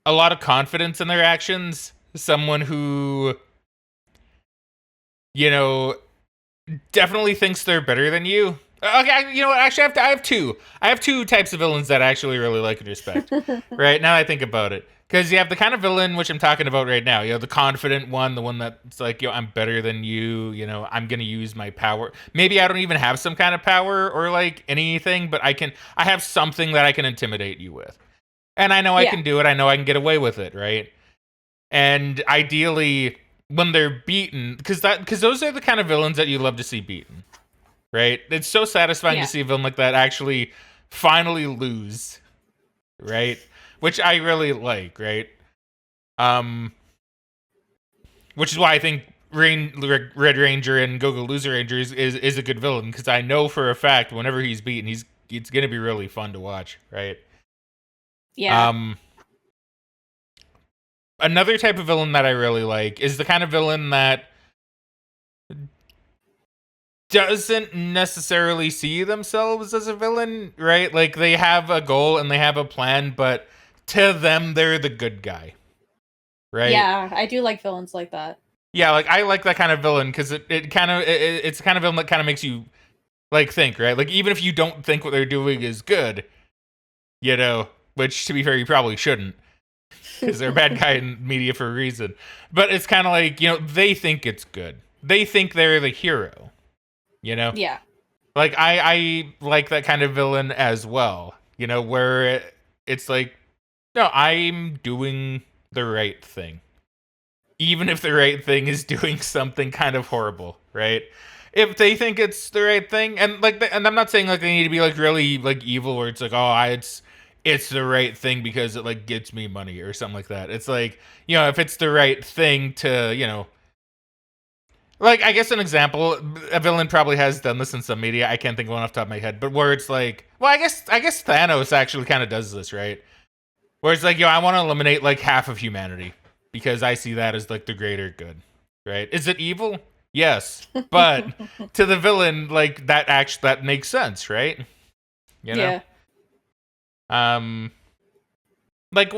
a lot of confidence in their actions. Someone who, you know, definitely thinks they're better than you. Okay, you know what? Actually, I have two. I have two types of villains that I actually really like and respect. Right now, I think about it. Because you have the kind of villain which I'm talking about right now. You know, the confident one, the one that's like, yo, I'm better than you. You know, I'm gonna use my power. Maybe I don't even have some kind of power or like anything, but I have something that I can intimidate you with, and I know I can do it. I know I can get away with it, right? And ideally, when they're beaten, because those are the kind of villains that you love to see beaten, right? It's so satisfying to see a villain like that actually finally lose, right? Which I really like, right? Which is why I think Red Ranger and Go-Go Loser Ranger is a good villain, because I know for a fact whenever he's beaten, it's gonna be really fun to watch, right?
Yeah.
Another type of villain that I really like is the kind of villain that doesn't necessarily see themselves as a villain, right? Like, they have a goal and they have a plan, but to them, they're the good guy, right?
Yeah, I do like villains like that.
Yeah, like, I like that kind of villain because it's the kind of villain that kind of makes you, like, think, right? Like, even if you don't think what they're doing is good, you know, which, to be fair, you probably shouldn't, because they're a bad guy in media for a reason. But it's kind of like, you know, they think it's good. They think they're the hero, you know?
Yeah.
Like, I like that kind of villain as well, you know, where it's like, no, I'm doing the right thing. Even if the right thing is doing something kind of horrible, right? If they think it's the right thing, and like, and I'm not saying like they need to be like really like evil, where it's like, oh, it's the right thing because it like gets me money or something like that. It's like, you know, if it's the right thing to, you know, like, I guess an example, a villain probably has done this in some media. I can't think of one off the top of my head, but where it's like, well, I guess Thanos actually kind of does this, right? Where it's like, yo, I want to eliminate like half of humanity because I see that as like the greater good, right? Is it evil? Yes, but to the villain, like, that makes sense, right? You know?
Yeah.
Like,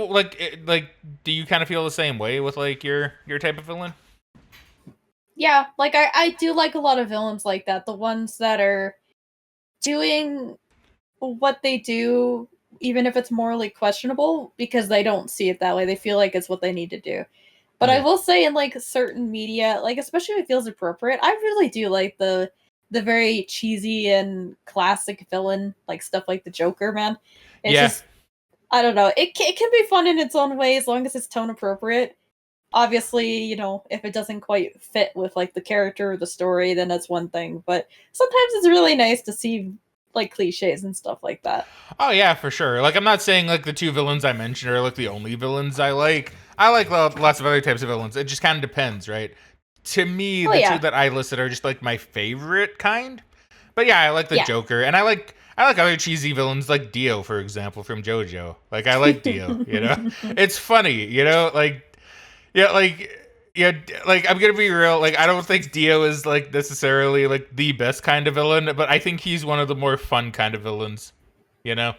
do you kind of feel the same way with like your type of villain?
Yeah, like I do like a lot of villains like that. The ones that are doing what they do, even if it's morally questionable, because they don't see it that way. They feel like it's what they need to do. But I will say, in like certain media, like especially if it feels appropriate, I really do like the very cheesy and classic villain, like stuff like the Joker, man. It's just, I don't know. It can be fun in its own way as long as it's tone appropriate. Obviously, you know, if it doesn't quite fit with like the character or the story, then that's one thing. But sometimes it's really nice to see like cliches and stuff like that.
Oh yeah, for sure. Like, I'm not saying like the two villains I mentioned are like the only villains I like. I like lots of other types of villains. It just kind of depends, right? To me, the two that I listed are just like my favorite kind. But yeah, I like the Joker, and I like other cheesy villains like Dio, for example, from JoJo. Like, I like Dio, you know? It's funny, you know? Like, yeah, like, I'm gonna be real, like, I don't think Dio is, like, necessarily, like, the best kind of villain, but I think he's one of the more fun kind of villains, you know?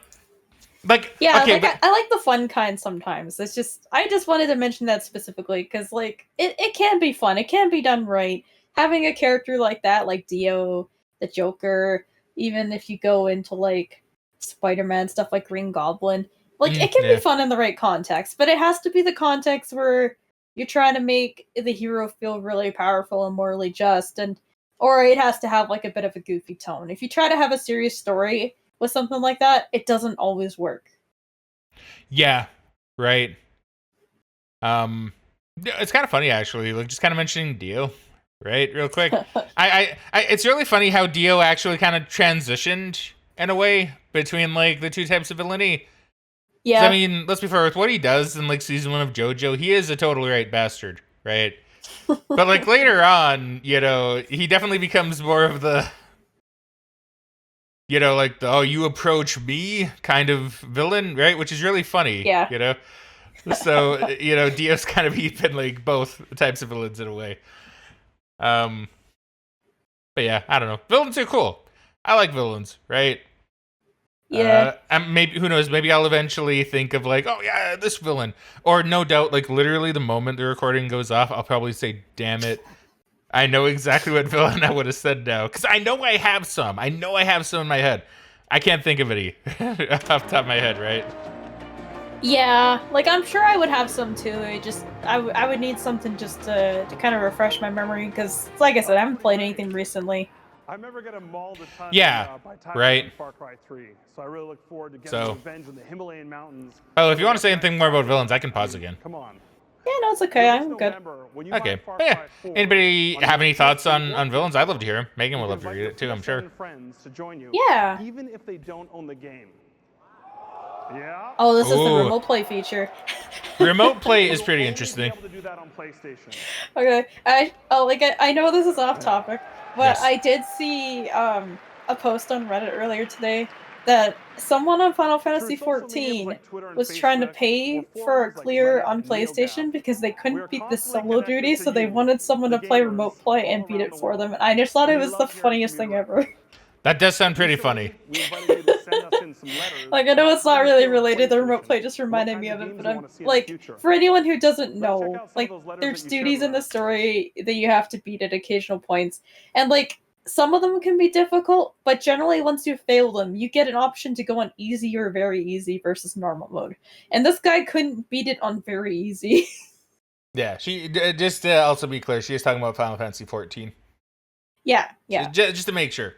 Like,
yeah,
okay,
like,
but
I like the fun kind sometimes. It's just, I just wanted to mention that specifically, because, like, it can be fun, it can be done right. Having a character like that, like Dio, the Joker, even if you go into, like, Spider-Man, stuff like Green Goblin, like, it can be fun in the right context, but it has to be the context where you're trying to make the hero feel really powerful and morally just, or it has to have like a bit of a goofy tone. If you try to have a serious story with something like that, it doesn't always work.
Yeah, right. It's kind of funny actually, like, just kind of mentioning Dio, right? Real quick, I it's really funny how Dio actually kind of transitioned in a way between like the two types of villainy.
Yeah.
I mean, let's be fair, with what he does in like season 1 of JoJo, he is a totally right bastard, right? But like later on, you know, he definitely becomes more of the, you know, like the, oh, you approach me kind of villain, right? Which is really funny,
yeah,
you know? So, you know, Dio's kind of been like both types of villains in a way. But yeah, I don't know. Villains are cool. I like villains, right?
Yeah.
And maybe, who knows, maybe I'll eventually think of like, oh yeah, this villain. Or no doubt, like literally the moment the recording goes off, I'll probably say, damn it. I know exactly what villain I would have said now. Because I know I have some. I know I have some in my head. I can't think of any off the top of my head, right?
Yeah, like I'm sure I would have some too. I would need something just to kind of refresh my memory because, like I said, I haven't played anything recently.
I remember getting mauled a ton by Thailand
right.
in Far Cry 3, so I really look forward to getting revenge in the Himalayan mountains.
Oh, if you want to say anything more about villains, I can pause again.
Come on.
Yeah, no, it's okay. I'm good.
Okay. But yeah. Anybody have any thoughts on villains? I'd love to hear them. Megan would love to read it too, I'm sure.
Yeah.
Even if they don't own the game. Yeah.
Oh, this is the remote play feature.
Remote play is pretty interesting.
Okay. I know this is off topic, but
Yes.
I did see a post on Reddit earlier today that someone on Final Fantasy XIV was trying to pay for a clear on PlayStation because they couldn't beat the solo duty, so they wanted someone to play remote play and beat it for them. And I just thought it was the funniest thing ever.
That does sound pretty funny.
Like, I know it's not really related, the remote play just reminded me of it, but I'm, like, for anyone who doesn't know, like, there's duties in the story that you have to beat at occasional points, and, like, some of them can be difficult, but generally once you fail them, you get an option to go on easy or very easy versus normal mode. And this guy couldn't beat it on very easy.
Yeah, she, just to also be clear, she is talking about Final Fantasy XIV.
Yeah.
Just to make sure.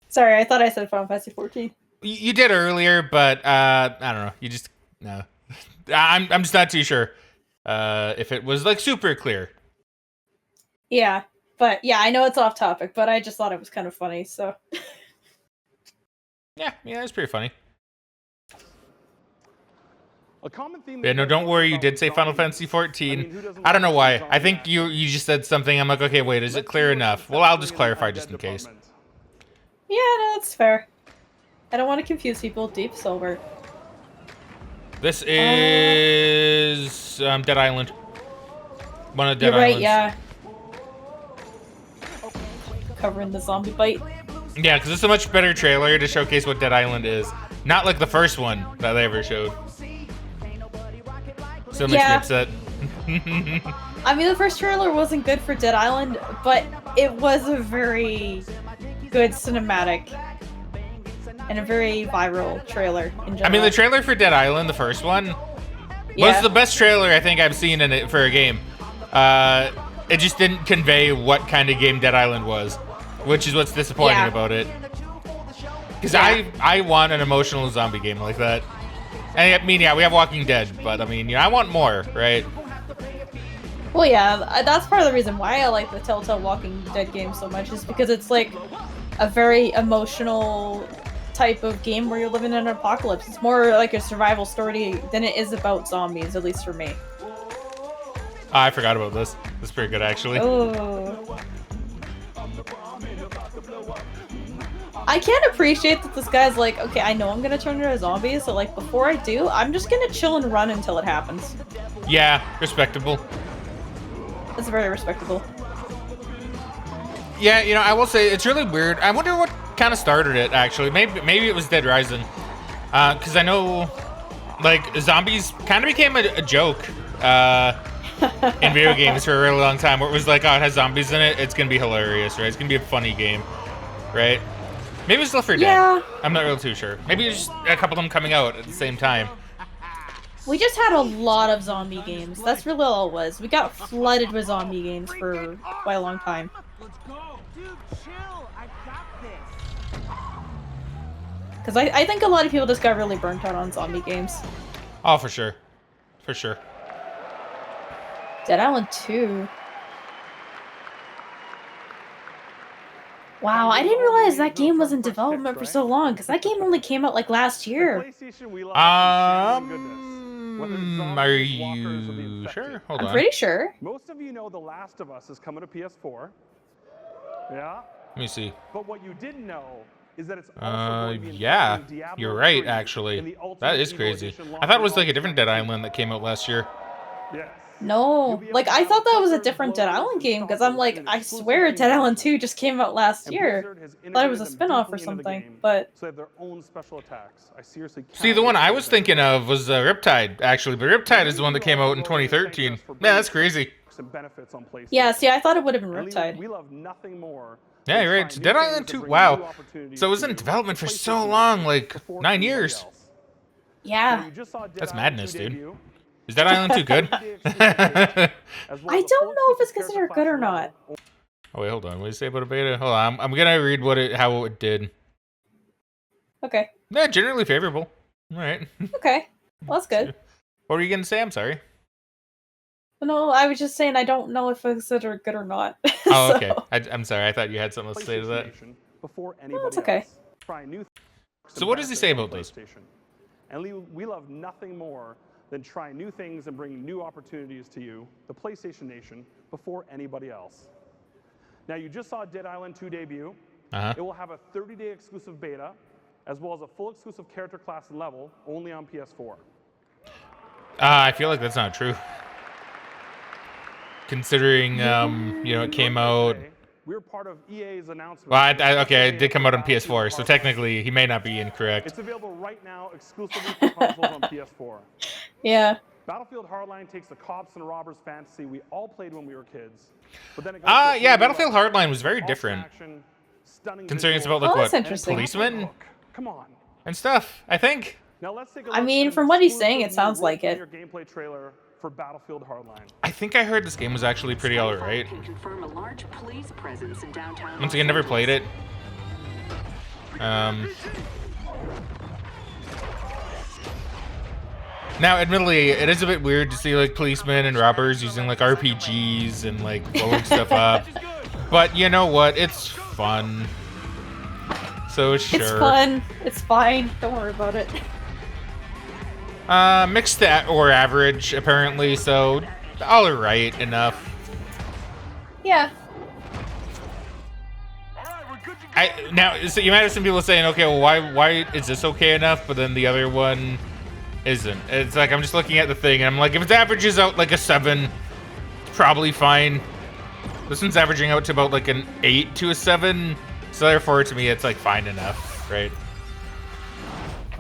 Sorry, I thought I said Final Fantasy XIV.
You did earlier, but I don't know. You just no. I'm just not too sure if it was like super clear.
Yeah, but yeah, I know it's off topic, but I just thought it was kind of funny. So
yeah, it's pretty funny.
A common theme.
Yeah, no, don't worry. You did say Final Fantasy XIV. I don't know why. I think you just said something. I'm like, okay, wait, is it clear enough? Well, I'll just clarify just in case.
yeah, no, that's fair. I don't want to confuse people. Deep Silver.
This is Dead Island. One of Dead Islands.
You're right, yeah. Covering the zombie bite.
Yeah, because it's a much better trailer to showcase what Dead Island is. Not like the first one that they ever showed. So it makes me upset.
I mean, the first trailer wasn't good for Dead Island, but it was a very good cinematic and a very viral trailer in general.
I mean, the trailer for Dead Island, the first one, was the best trailer I think I've seen in it for a game. It just didn't convey what kind of game Dead Island was, which is what's disappointing about it. Because I want an emotional zombie game like that. And I mean, yeah, we have Walking Dead, but I mean, I want more, right?
Well, yeah, that's part of the reason why I like the Telltale Walking Dead game so much, is because it's like a very emotional type of game where you're living in an apocalypse. It's more like a survival story than it is about zombies, at least for me.
Oh, I forgot about this. It's pretty good, actually.
Oh. I can't appreciate that this guy's like, okay, I know I'm gonna turn into a zombie, so like before I do, I'm just gonna chill and run until it happens.
Yeah, respectable.
It's very respectable.
Yeah, I will say it's really weird. I wonder what kind of started it, actually. Maybe it was Dead Rising. Because I know, like, zombies kind of became a joke in video games for a really long time, where it was like, oh, it has zombies in it, it's gonna be hilarious, right? It's gonna be a funny game, right? Maybe it's Left 4 Dead.
Yeah.
I'm not really too sure. Maybe it's just a couple of them coming out at the same time.
We just had a lot of zombie games. That's really all it was. We got flooded with zombie games for quite a long time. Because I think a lot of people just got really burnt out on zombie games.
Oh, for sure. For sure.
Dead Island 2. Wow, I didn't realize that game was in development for so long, because that game only came out like last year.
Are you sure? Hold on.
I'm pretty sure.
Most of you know The Last of Us is coming to PS4. Yeah.
Let me see.
But what you didn't know is that it's also going to be
yeah,
introducing Diablo
you're right,
3
actually.
in the Ultimate
That is
Evo
crazy.
Edition
I thought it was
launching
like a different
August
Dead
19th.
Island that came out last year.
Yes.
No, like I thought that was a different Dead Island game because I'm like, I swear Dead Island 2 just came out last year. Thought it was a spin-off or something, but
so they have their own special attacks. I seriously
See, the one I was thinking of was Riptide, actually, but Riptide is the one that came out in 2013. Man, that's crazy.
Some benefits on PlayStation.
yeah, see, I thought it would have been
And
Riptide.
we love nothing more.
Yeah, you're right. Dead Island 2, wow. So it was in development for so long, like 9 years.
Yeah.
That's madness, dude. Is Dead Island 2 good?
I don't know if it's considered good or not.
Oh wait, hold on. What did you say about a beta? Hold on. I'm gonna read how it did.
Okay.
Yeah, generally favorable. All right.
Okay. Well, that's good.
What were you gonna say? I'm sorry.
No, I was just saying I don't know if it's considered good or not.
Oh,
So-
okay. I'm sorry. I thought you had something to say to that.
Before
No, it's okay.
else. Try new
So what does he say about those?
And we love nothing more than trying new things and bringing new opportunities to you, the PlayStation Nation, before anybody else. Now, you just saw Dead Island 2 debut. It will have a 30-day exclusive beta, as well as a full exclusive character class and level, only on PS4.
I feel like that's not true. Considering, you know, it came out.
We're part of EA's announcement.
Well, okay, it did come out on PS4, so technically he may not be incorrect.
It's available right now exclusively for consoles on PS4.
Yeah.
Battlefield Hardline takes the cops and robbers fantasy we all played when we were kids. But then it goes to
Yeah, Battlefield Hardline was very different.
action, stunning
Considering it's
visuals,
about, like,
Oh, that's
what,
interesting.
policemen
Come on.
and stuff, I think.
Now let's take a
I
look
mean,
at
from
an
what he's saying, it
exclusive
sounds like it.
multiplayer gameplay trailer for Battlefield Hardline.
I think I heard this game was actually pretty alright. Once again, never played it. Now, admittedly, it is a bit weird to see like policemen and robbers using like RPGs and like blowing stuff up. But you know what? It's fun. So sure.
It's fun. It's fine. Don't worry about it.
Mixed or average, apparently, so all right enough.
Yeah.
So you might have some people saying, okay, well, why is this okay enough, but then the other one isn't? It's like I'm just looking at the thing, and I'm like, if it averages out like a 7, it's probably fine. This one's averaging out to about like an 8 to a 7, so therefore to me it's like fine enough, right?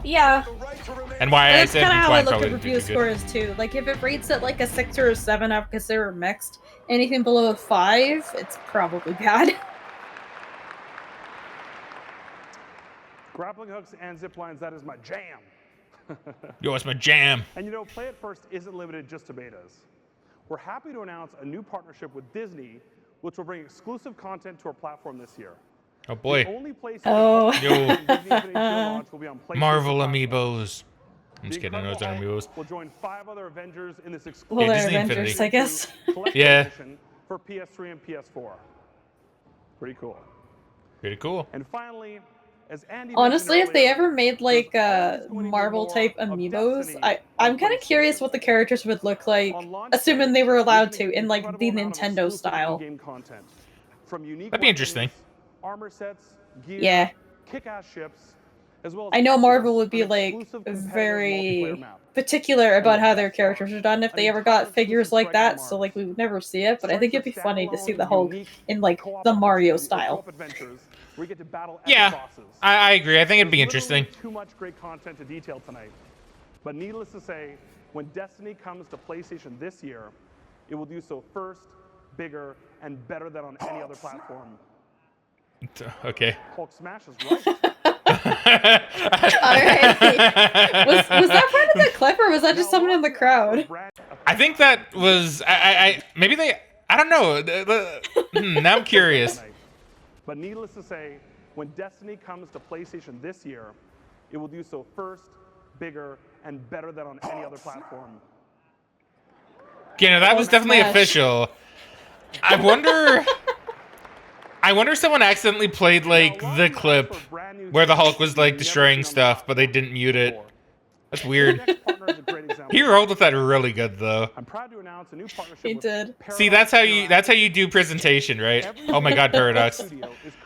Yeah.
And why
That's
I said
kind of how I look
probably
at review
did good.
scores too. Like if it rates at like a 6 or a 7, I would consider it mixed. Anything below a 5, it's probably bad.
Grappling hooks and zip lines, that is my jam.
Yo, it's my jam.
And you know, Play It First isn't limited just to betas. We're happy to announce a new partnership with Disney, which will bring exclusive content to our platform this year.
Oh boy.
The only place
Oh.
Yo.
Disney Infinity launch will be on PlayStation
Marvel
platform.
amiibos. I'm just
The
kidding, I know it's not
Incredible
amiibos.
Hulk will join 5 other Avengers in this
Well,
exclusive
they're
Disney
Avengers,
Infinity.
I guess.
collector's
Yeah.
edition for PS3 and PS4. Pretty cool.
Pretty cool.
And finally, as Andy
Honestly, if
mentioned
they
earlier,
ever made like
there's always going to be
Marvel
more
type
of
amiibos,
Destiny
I'm
on
kind of curious
PlayStation.
what the characters would look like,
On launch
assuming
day,
they were allowed
we're
to,
gonna
in
get
like
an
the
incredible amount of
Nintendo
exclusive
style.
in-game content. From unique
That'd be interesting.
weapons, armor sets, gear,
Yeah.
kick-ass ships, as well as
I know
Exodus,
Marvel would be
an
like
exclusive competitive
very
multiplayer map.
particular about
And
how
the
their
best part,
characters are done if
an
they ever
entire
got figures
exclusive
like that,
Fraggin
so like we would never see it, but I
Starts
think it'd be
with
funny to see
standalone,
the Hulk
unique
in like
co-op
the Mario
opportunities or
style.
co-op adventures where you get to battle epic
Yeah,
bosses.
I agree. I think it'd be
There's literally
interesting.
Too much great content to detail tonight. But needless to say, when Destiny comes to PlayStation this year, it will do so first, bigger, and better than on any other platform.
Okay.
Hulk smash is right.
Alright. Was that part of the clip or was that just someone in the crowd?
I think that was maybe they I don't know. Now I'm curious.
But needless to say, when Destiny comes to PlayStation this year, it will do so first, bigger, and better than on any other platform.
Okay, now that was definitely
Smash.
official. I wonder if someone accidentally played like the clip where the Hulk was like destroying stuff, but they didn't mute it. That's weird.
Next partner is a great example. family.
He rolled with that really good though.
I'm proud to announce a new partnership
He
with
did.
See, that's how you do presentation, right? Oh my God, Paradox.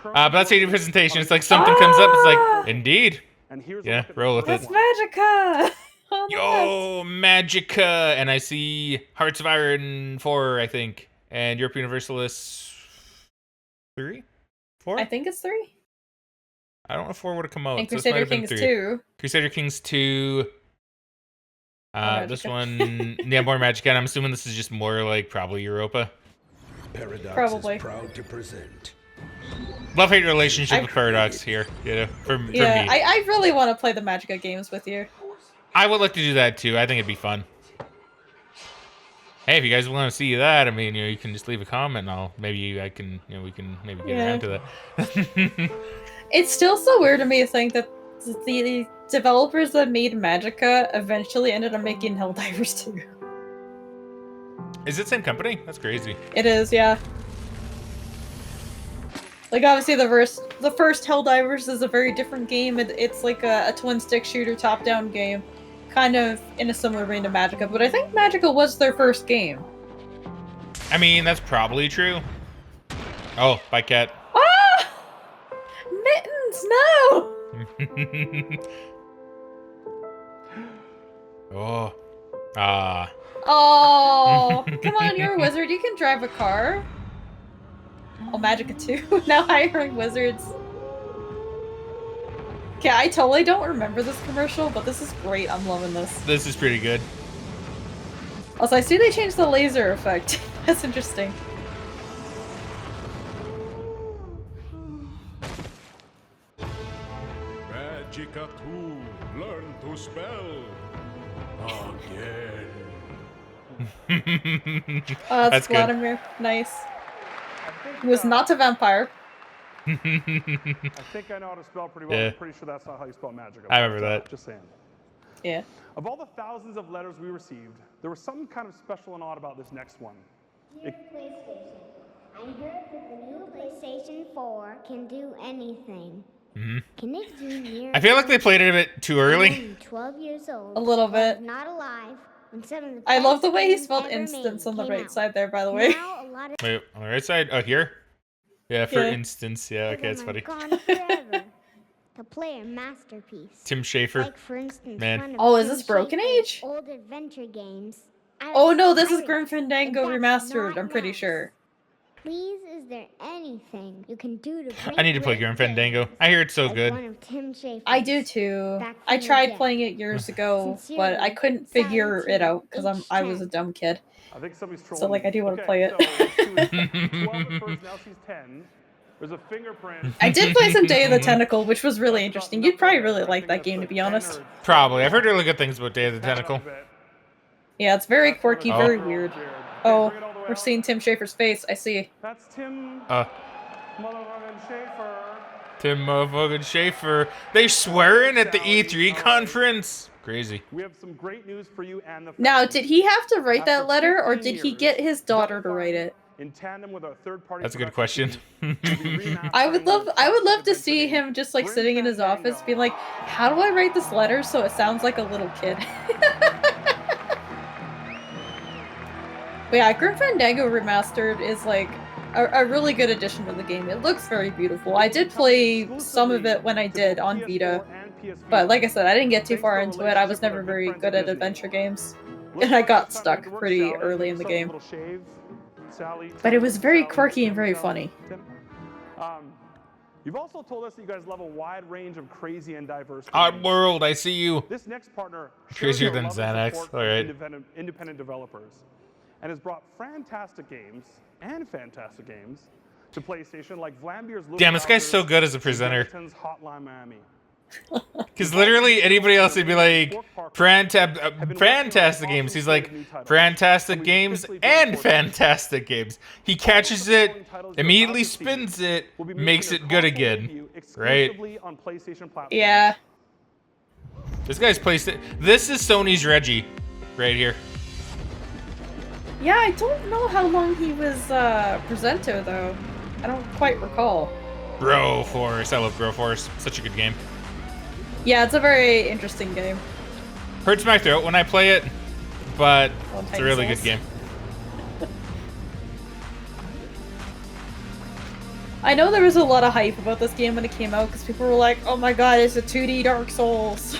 But that's how you do presentation. It's like something comes up. It's like, indeed.
And here's
Yeah, roll with
That's
it.
Magica. Oh,
Yo, Magica, and I see Hearts of Iron 4, I think, and Europe Universalis 3, 4.
I think it's 3.
I don't know if 4 would have come out.
And
So this might
Crusader
have been
Kings
3.
2.
Crusader Kings 2. This
Magica.
one, yeah, more Magica. And I'm assuming this is just more like probably Europa.
Paradox
Probably.
is proud to present.
Love-hate relationship with Paradox here, you know, for me.
I really want to play the Magica games with you.
I would like to do that too. I think it'd be fun. Hey, if you guys want to see that, I mean, you can just leave a comment, and maybe I can, we can maybe get around to that.
It's still so weird to me to think that the developers that made Magica eventually ended up making Helldivers too.
Is it same company? That's crazy.
It is, yeah. Like, obviously, the first Helldivers is a very different game. It's like a twin-stick shooter top-down game. Kind of in a similar vein to Magica, but I think Magica was their first game.
I mean, that's probably true. Oh, bye, cat.
Ah! Mittens, no!
Oh.
Oh, come on, you're a wizard. You can drive a car. Oh, Magica 2. Now hiring wizards. Okay, I totally don't remember this commercial, but this is great. I'm loving this.
This is pretty good.
Also, I see they changed the laser effect. That's interesting.
Magica 2, learn to spell again.
Oh,
That's good.
Vladimir. Nice. He was not a vampire.
I think I know how to spell pretty well.
Yeah.
I'm pretty sure that's not how you spell Magica.
I remember that.
Just saying.
Yeah.
Of all the thousands of letters we received, there was something kind of special and odd about this next one.
Dear PlayStation, I heard that the new PlayStation 4 can do anything. Can it do near?
I feel like they played it a bit too early.
I'm 12 years old.
A little bit.
Not alive. When some of the
I love the
best
way he
games
spelled
ever
instance
made
on the
came
right
out.
side there, by the way.
Now a lot of
Wait, on the right side? Oh, here? Yeah, for
Yeah.
instance. Yeah, okay, that's funny.
gone forever to play a masterpiece.
Tim Schafer.
Like, for instance,
Man.
one of
Oh, is
Tim
this Broken
Schafer's
Age?
Old adventure games.
Oh no, this is
Pirates,
Grim Fandango
and that's
remastered,
not
I'm pretty
nice.
sure.
Please, is there anything you can do to bring
I need to play Grim Fandango. I hear it's so
like
good.
one of Tim Schafer's
I do too.
back
I
in the
tried
day.
playing it years ago, but I
Sincerely,
couldn't figure it out because I was a
H10.
dumb kid.
I think somebody's trolling.
So, like, I do wanna
Okay,
play it.
So she was 12 at first, now she's 10. There's a fingerprint.
I did play some Day of the Tentacle, which was really interesting. You'd probably really like that game, to be honest.
Probably. I've heard really good things about Day of the Tentacle.
Yeah, it's very quirky,
Oh.
very weird. Oh, we're seeing Tim Schafer's face. I see.
That's Tim motherfucking Schafer.
Tim motherfucking Schafer. They swearing at the E3 conference. Crazy.
We have some great news for you and the
Now,
fans.
did he have to write that
After
letter, or
15
did he
years,
get his daughter to write it?
In tandem with our third-party
That's a good
production
question.
team, we'll be
I would
remastering
love to see him just like sitting in his office, being like, "How do I write this letter so it sounds like a little kid?" But yeah, Grim Fandango Remastered is like a really good addition to the game. It looks very beautiful. I did play some of it when I did on Vita, but like I said, I didn't get too far into it. I was never very good at adventure games, and I got stuck pretty early in the game. But it was very quirky and very funny.
You've also told us that you guys love a wide range of crazy and diverse games.
Oddworld, I see you.
This next partner
Crazier
shares your
than
love and
Xanax.
support
All
for
right.
independent developers, and has brought fantastic games to PlayStation, like Vlambeer's Little
Damn, this guy's so
Wowzers
good as a
and
presenter.
Denton's Hotline Miami.
Because literally anybody else would be like, fantastic games. He's like, fantastic games and fantastic games. He catches it, immediately spins it, makes it good again. Right?
On PlayStation platforms.
Yeah.
This guy's placed it. This is Sony's Reggie right here.
Yeah, I don't know how long he was presenter though. I don't quite recall.
Broforce. I love Broforce. Such a good game.
Yeah, it's a very interesting game.
Hurts my throat when I play it. but
Oh,
it's a
Titan
really
Souls.
good game.
I know there was a lot of hype about this game when it came out because people were like, "Oh my god, it's a 2D Dark Souls,"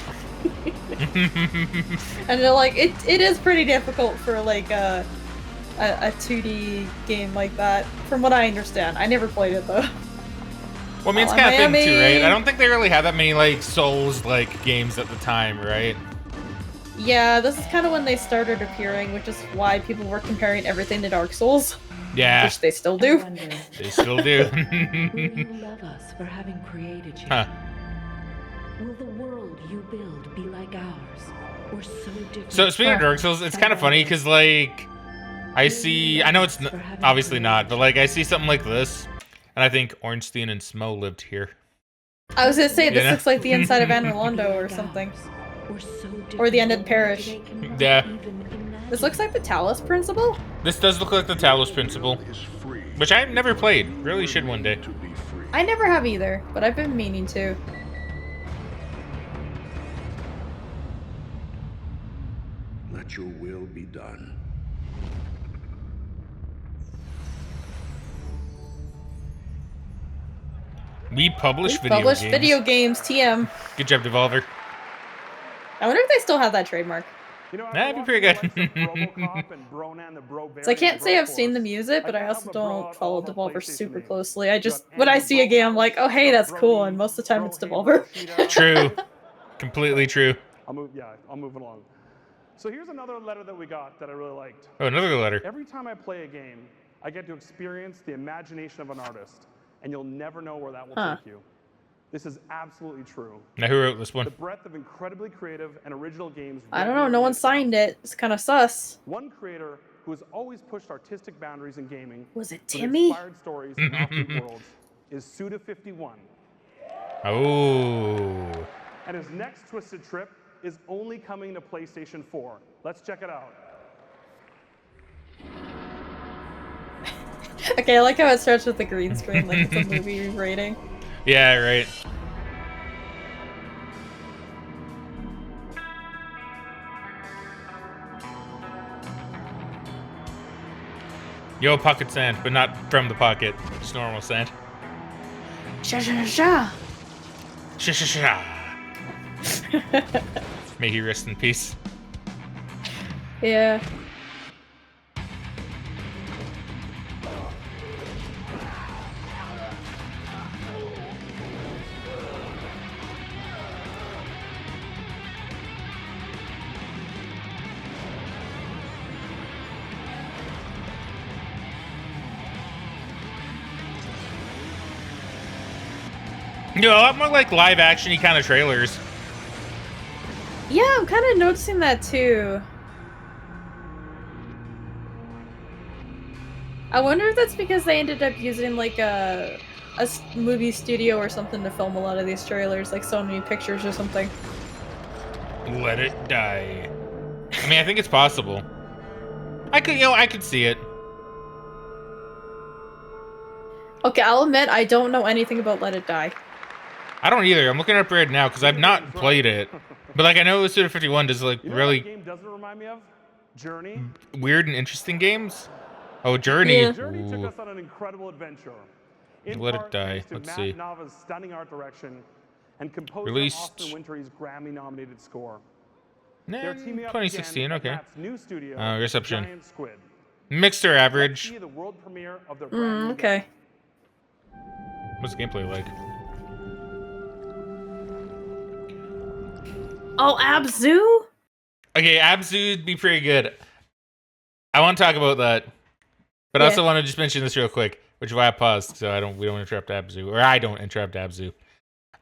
and they're like, "It is pretty difficult for like a 2D game like that." From what I understand, I never played it though.
Well, I mean, it's kind of thing too, right? I don't think they really had that many like Souls-like games at the time, right?
Yeah, this is kind of when they started appearing, which is why people were comparing everything to Dark Souls.
Yeah.
Which they still do.
They still do.
Will you love us for having created you?
Huh.
Will the world you build be like ours, or so different?
So speaking of Dark Souls, it's kind of funny because like I know it's obviously not, but like I see something like this, and I think Ornstein and Smo lived here.
I was gonna say this
know?
looks like the inside of Anne Rolando or something, or the Ended Parish.
Yeah.
This looks like the Talos Principle.
This does look like the Talos Principle, which I've never played. Really should one day.
I never have either, but I've been meaning to.
Let your will be done.
We publish
video games. TM.
Good job, Devolver.
I wonder if they still have that trademark.
You know,
that'd be pretty good.
So I can't say I've seen them use it, but I also don't follow Devolver super closely. I just, when I see a game, I'm like, oh hey, that's cool, and most of the time it's Devolver.
True. Completely true.
I'll move it along. So here's another letter that we got that I really liked.
Oh, another letter.
Every time I play a game, I get to experience the imagination of an artist, and you'll never know where that will take you. This is absolutely true.
Now, who wrote this one?
The breadth of incredibly creative and original games.
I don't know, no one signed it. It's kind of sus.
One creator who has always pushed artistic boundaries in gaming.
Was it
with
Timmy?
Inspired stories and offbeat worlds is Suda51.
Oh.
And his next twisted trip is only coming to PlayStation 4. Let's check it out.
Okay, I like how it starts with the green screen, like it's a movie rating.
Yeah, right. Yo, pocket sand, but not from the pocket. Just normal sand.
Sha sha sha.
Sha sha sha. May he rest in peace.
Yeah.
You know, a lot more like live action-y kind of trailers.
Yeah, I'm kind of noticing that too. I wonder if that's because they ended up using like a movie studio or something to film a lot of these trailers, like Sony Pictures or something.
Let it die. I mean, I think it's possible. I could see it.
Okay, I'll admit I don't know anything about Let It Die.
I don't either. I'm looking it up right now because I've not played it. But like I know Suda51 does like really
What game doesn't remind me of? Journey.
weird and interesting games. Oh, Journey.
Yeah.
Journey took
Ooh.
us on an incredible adventure. In
Let It
part
Die.
thanks to
Let's
Matt
see.
Nava's stunning art direction and composer
Released-
Austin Wintory's Grammy-nominated score.
Nah,
They're teaming up
2016,
again at
okay.
Matt's new studio,
Reception.
Giant Squid.
Mixed or average.
See the world premiere of their brand new
Okay.
What's the gameplay like?
Oh, Abzu?
Okay, Abzu'd be pretty good. I want to talk about that. But I also want to just mention this real quick, which is why I paused, so we don't interrupt Abzu. Or I don't interrupt Abzu.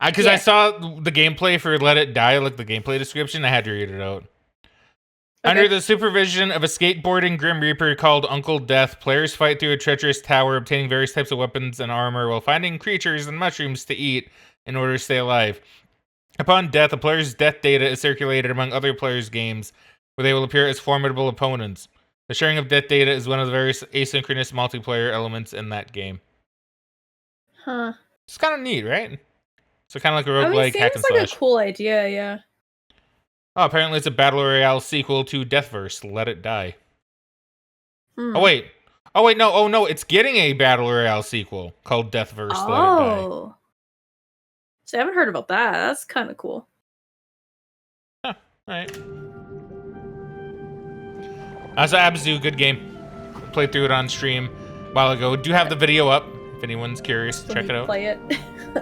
Because I saw the gameplay for Let It Die, like the gameplay description, I had to read it out.
Okay.
Under the supervision of a skateboarding Grim Reaper called Uncle Death, players fight through a treacherous tower, obtaining various types of weapons and armor while finding creatures and mushrooms to eat in order to stay alive. Upon death, a player's death data is circulated among other players' games, where they will appear as formidable opponents. The sharing of death data is one of the various asynchronous multiplayer elements in that game.
Huh.
It's kind of neat, right? So kind of like a
I mean,
roguelike hack and
seems like
slash.
a cool idea, yeah.
Oh, apparently it's a Battle Royale sequel to Deathverse, Let It Die. Oh, wait. Oh, wait, no. Oh, no, it's getting a Battle Royale sequel called Deathverse, Let It Die.
Oh. So I haven't heard about that. That's kind of cool.
Huh, alright. So Abzu, good game. Played through it on stream a while ago. Do have the video up if anyone's curious. Check it out.
Play it.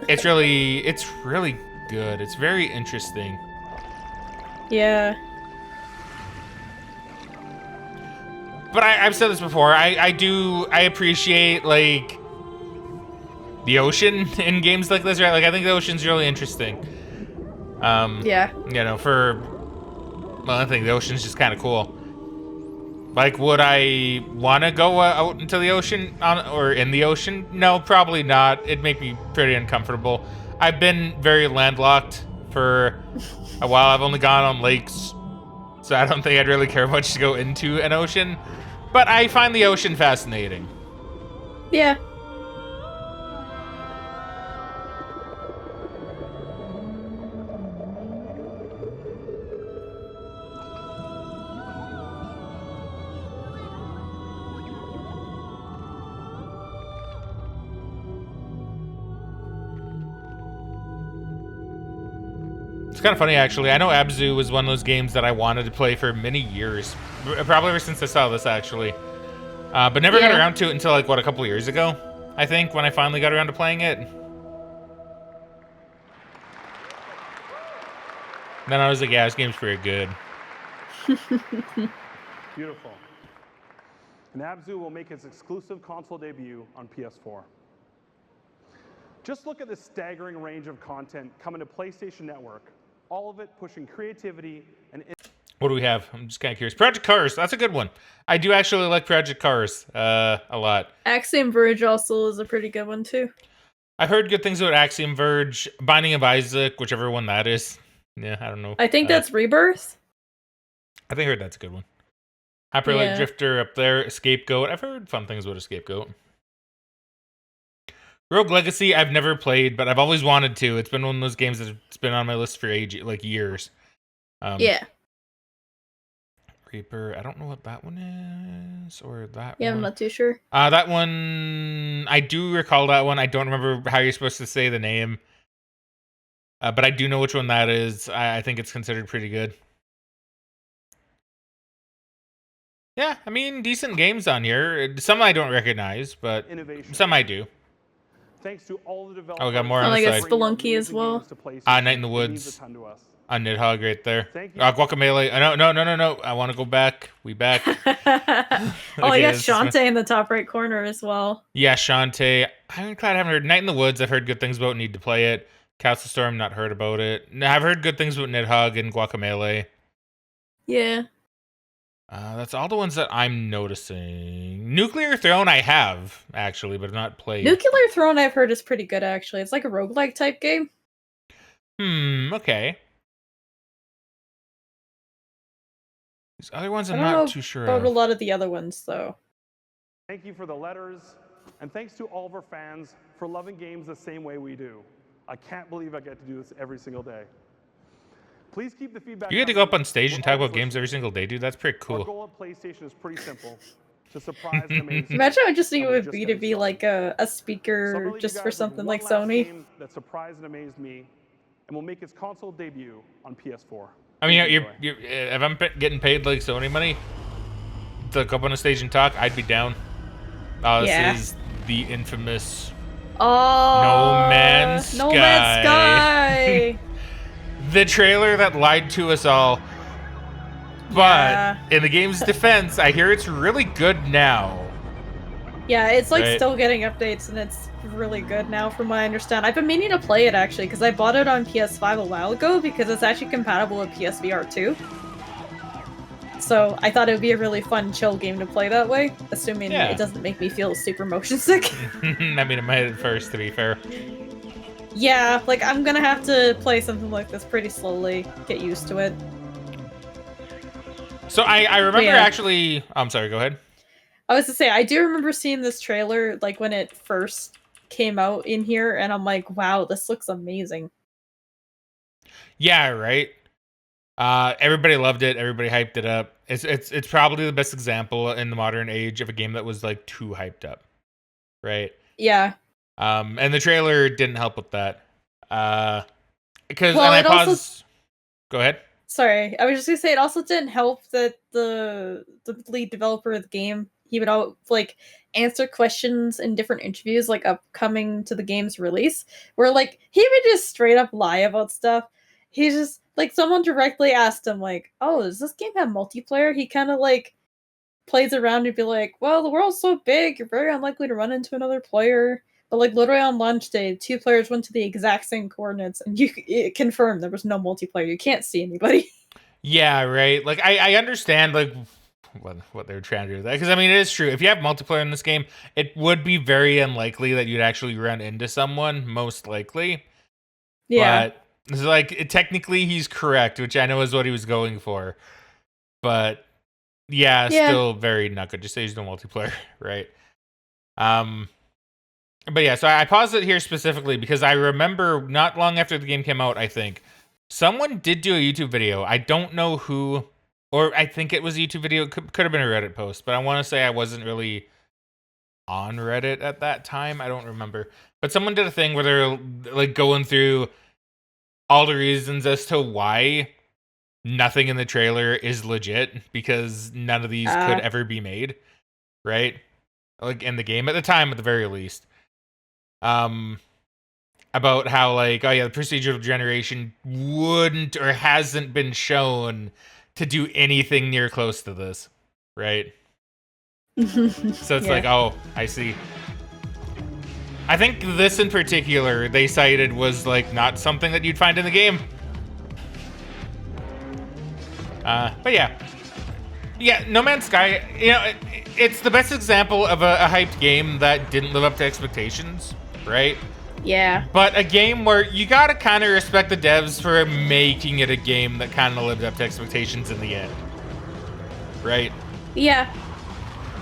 It's really good. It's very interesting.
Yeah.
But I've said this before. I appreciate like the ocean in games like this, right? Like I think the ocean's really interesting.
Yeah.
You know, I think the ocean's just kind of cool. Like, would I want to go out into the ocean or in the ocean? No, probably not. It'd make me pretty uncomfortable. I've been very landlocked for a while. I've only gone on lakes, so I don't think I'd really care much to go into an ocean. But I find the ocean fascinating.
Yeah.
It's kind of funny, actually. I know Abzu was one of those games that I wanted to play for many years. Probably ever since I saw this, actually. But never got around to it until, like, what, a couple of years ago? I think, when I finally got around to playing it. Then I was like, yeah, this game's pretty good.
Beautiful. And Abzu will make its exclusive console debut on PS4. Just look at the staggering range of content coming to PlayStation Network. All of it pushing creativity and...
What do we have? I'm just kind of curious. Project Cars. That's a good one. I do actually like Project Cars a lot.
Axiom Verge also is a pretty good one, too.
I've heard good things about Axiom Verge. Binding of Isaac, whichever one that is. Yeah, I don't know.
I think that's Rebirth.
I think I heard that's a good one. Hyperlight Drifter up there. Scapegoat. I've heard fun things about a Scapegoat. Rogue Legacy, I've never played, but I've always wanted to. It's been one of those games that's been on my list for years.
Yeah.
Reaper, I don't know what that one is, or that
Yeah,
one.
I'm not too sure.
That one, I do recall that one. I don't remember how you're supposed to say the name. But I do know which one that is. I think it's considered pretty good. Yeah, I mean, decent games on here. Some I don't recognize, but some I do.
Thanks to all the developers.
Oh, we got more on the side.
Spelunky as well.
Night in the Woods. On Nidhogg right there. Guacamelee. No. I want to go back. We back.
Oh, I got Shantae in the top right corner as well.
Yeah, Shantae. I'm glad I haven't heard Night in the Woods. I've heard good things about. Need to play it. Castle Storm. Not heard about it. I've heard good things about Nidhogg and Guacamelee.
Yeah.
That's all the ones that I'm noticing. Nuclear Throne I have, actually, but not played.
Nuclear Throne I've heard is pretty good, actually. It's like a roguelike type game.
Okay. These other ones I'm
I don't
not
know
too sure
about
of.
a lot of the other ones, though.
Thank you for the letters, and thanks to all of our fans for loving games the same way we do. I can't believe I get to do this every single day. Please keep the feedback.
You get to go up on stage and talk about games every single day, dude. That's pretty cool.
Our goal at PlayStation is pretty simple: to surprise and amaze.
Imagine how interesting it would be to be like a speaker just for something like Sony.
That surprised and amazed me, and will make its console debut on PS4.
I mean, if I'm getting paid like Sony money to go up on a stage and talk, I'd be down. This is the infamous No Man's Sky.
No Man's Sky.
The trailer that lied to us all. But in the game's defense, I hear it's really good now.
Yeah, it's like still getting updates, and it's really good now from what I understand. I've been meaning to play it, actually, because I bought it on PS5 a while ago, because it's actually compatible with PSVR 2. So I thought it would be a really fun, chill game to play that way, assuming it doesn't make me feel super motion sick.
I mean, it might at first, to be fair.
Yeah, like, I'm gonna have to play something like this pretty slowly, get used to it.
So I remember actually... I'm sorry, go ahead.
I was to say, I do remember seeing this trailer, like, when it first came out in here, and I'm like, wow, this looks amazing.
Yeah, right? Everybody loved it. Everybody hyped it up. It's probably the best example in the modern age of a game that was like too hyped up, right?
Yeah.
And the trailer didn't help with that. Because
Well,
and I
it also-
paused. Go ahead.
Sorry, I was just gonna say it also didn't help that the lead developer of the game, he would all like answer questions in different interviews like upcoming to the game's release, where like he would just straight up lie about stuff. He's just like someone directly asked him like, "Oh, does this game have multiplayer?" He kind of like plays around and be like, "Well, the world's so big, you're very unlikely to run into another player." But like literally on launch day, 2 players went to the exact same coordinates, and it confirmed there was no multiplayer. You can't see anybody.
Yeah, right. Like I understand like what they're trying to do with that, because I mean it is true. If you have multiplayer in this game, it would be very unlikely that you'd actually run into someone. Most likely.
Yeah.
But it's like technically he's correct, which I know is what he was going for. But yeah, still very not good. Just say there's no multiplayer, right? But yeah, so I paused it here specifically because I remember not long after the game came out, I think, someone did do a YouTube video. I don't know who, or I think it was a YouTube video. It could have been a Reddit post, but I want to say I wasn't really on Reddit at that time. I don't remember. But someone did a thing where they're like going through all the reasons as to why nothing in the trailer is legit, because none of these could ever be made, right? Like in the game at the time, at the very least. About how like, oh yeah, the procedural generation wouldn't or hasn't been shown to do anything near close to this, right? So it's like, oh, I see. I think this in particular they cited was like not something that you'd find in the game. But yeah, No Man's Sky, you know, it's the best example of a hyped game that didn't live up to expectations, right?
Yeah.
But a game where you gotta kind of respect the devs for making it a game that kind of lived up to expectations in the end, right?
Yeah.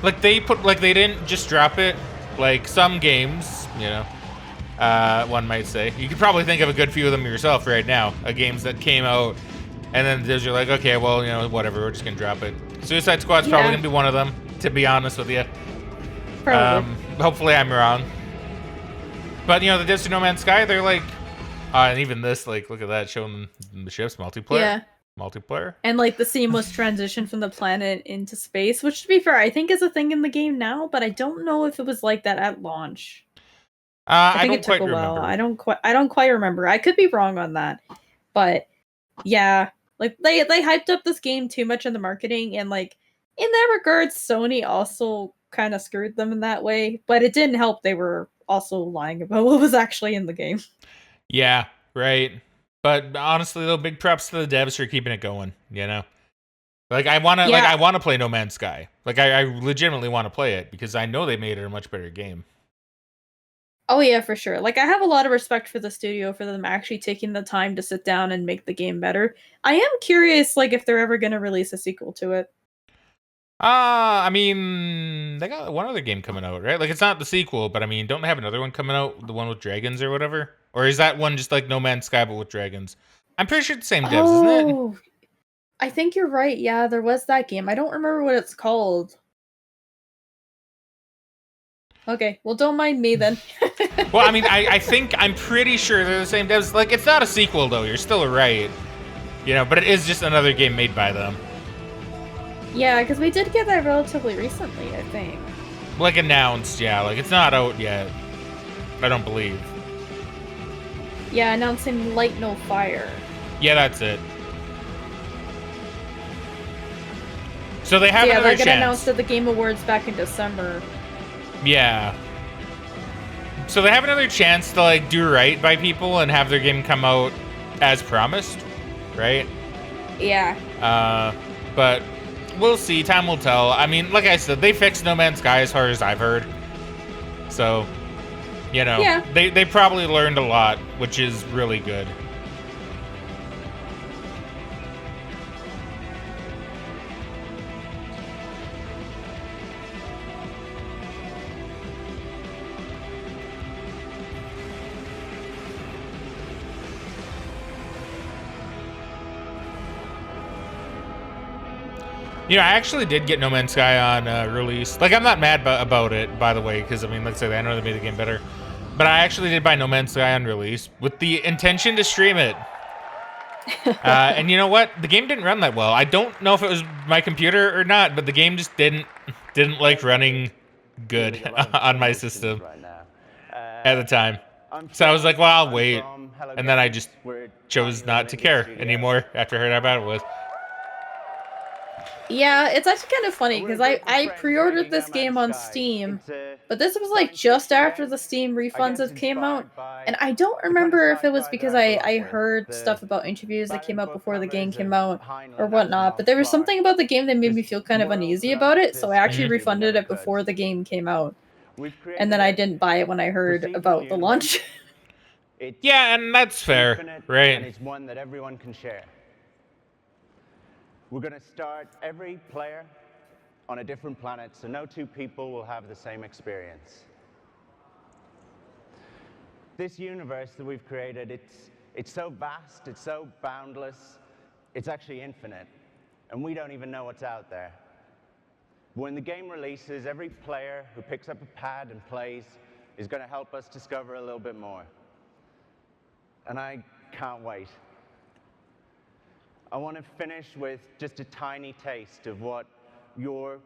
Like they didn't just drop it like some games, you know. One might say you could probably think of a good few of them yourself right now. Games that came out, and then you're like, okay, well, you know, whatever, we're just gonna drop it. Suicide Squad's probably gonna be one of them, to be honest with you.
Probably.
Hopefully I'm wrong. But, you know, the devs of No Man's Sky, they're like, and even this, like, look at that, showing the ships, multiplayer.
Yeah.
Multiplayer.
And, like, the seamless transition from the planet into space, which, to be fair, I think is a thing in the game now, but I don't know if it was like that at launch. I think it took a while. I don't quite remember. I could be wrong on that. But, yeah. Like, they hyped up this game too much in the marketing, and, like, in that regard, Sony also kind of screwed them in that way, but it didn't help they were also lying about what was actually in the game.
Yeah, right. But honestly, though, big props to the devs for keeping it going, you know? Like, I want to play No Man's Sky. Like, I legitimately want to play it because I know they made it a much better game.
Oh, yeah, for sure. Like, I have a lot of respect for the studio for them actually taking the time to sit down and make the game better. I am curious, like, if they're ever going to release a sequel to it.
I mean, they got one other game coming out, right? Like, it's not the sequel, but I mean, don't they have another one coming out? The one with dragons or whatever? Or is that one just like No Man's Sky, but with dragons? I'm pretty sure it's the same devs, isn't it?
I think you're right. Yeah, there was that game. I don't remember what it's called. Okay, well, don't mind me then.
Well, I mean, I'm pretty sure they're the same devs. Like, it's not a sequel, though. You're still right. You know, but it is just another game made by them.
Yeah, because we did get that relatively recently, I think.
Like, announced, yeah. Like, it's not out yet. I don't believe.
Yeah, announcing Light No Fire.
Yeah, that's it. So they have another chance.
Yeah, that got announced at the Game Awards back in December.
Yeah. So they have another chance to, like, do right by people and have their game come out as promised, right?
Yeah.
But we'll see. Time will tell. I mean, like I said, they fixed No Man's Sky as far as I've heard. So, you know, they probably learned a lot, which is really good. You know, I actually did get No Man's Sky on release. Like, I'm not mad about it, by the way, because, I mean, like I said, I know they made the game better. But I actually did buy No Man's Sky on release with the intention to stream it. And you know what? The game didn't run that well. I don't know if it was my computer or not, but the game just didn't like running good on my system at the time. So I was like, well, I'll wait. And then I just chose not to care anymore after I heard how bad it was.
Yeah, it's actually kind of funny because I pre-ordered this game on Steam, but this was like just after the Steam refunds had came out, and I don't remember if it was because I heard stuff about interviews that came out before the game came out or whatnot, but there was something about the game that made me feel kind of uneasy about it, so I actually refunded it before the game came out, and then I didn't buy it when I heard about the launch.
Yeah, and that's fair, right?
And it's one that everyone can share. We're going to start every player on a different planet, so no two people will have the same experience. This universe that we've created, it's so vast, it's so boundless, it's actually infinite, and we don't even know what's out there. When the game releases, every player who picks up a pad and plays is going to help us discover a little bit more. And I can't wait. I want to finish with just a tiny taste of what your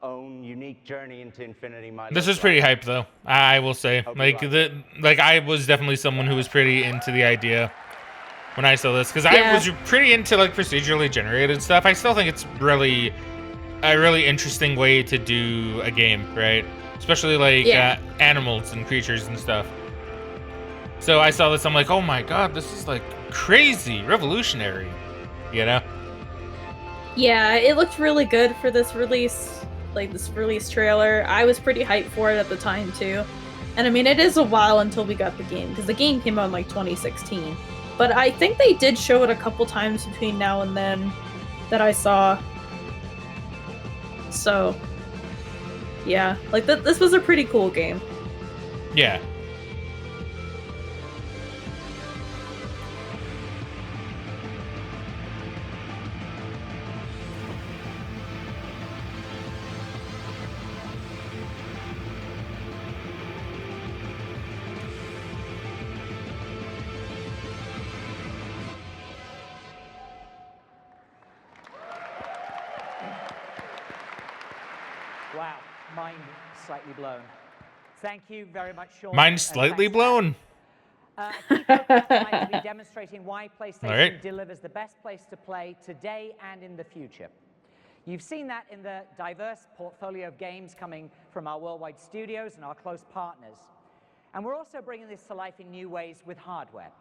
own unique journey into infinity might
This
look
is pretty
like.
hype, though. I will say, like I was definitely someone who was pretty into the idea when I saw this, because I was pretty into like procedurally generated stuff. I still think it's really a really interesting way to do a game, right? Especially like animals and creatures and stuff. So I saw this, I'm like, oh my god, this is like crazy, revolutionary, you know?
Yeah, it looked really good for this release, like this release trailer. I was pretty hyped for it at the time too. And I mean, it is a while until we got the game, because the game came out in like 2016. But I think they did show it a couple times between now and then that I saw. So, yeah, like this was a pretty cool game.
Yeah.
Wow, mind slightly blown. Thank you very much, Sean.
Mind slightly blown.
A key focus tonight will be demonstrating why PlayStation
right.
delivers the best place to play today and in the future. You've seen that in the diverse portfolio of games coming from our worldwide studios and our close partners. And we're also bringing this to life in new ways with hardware.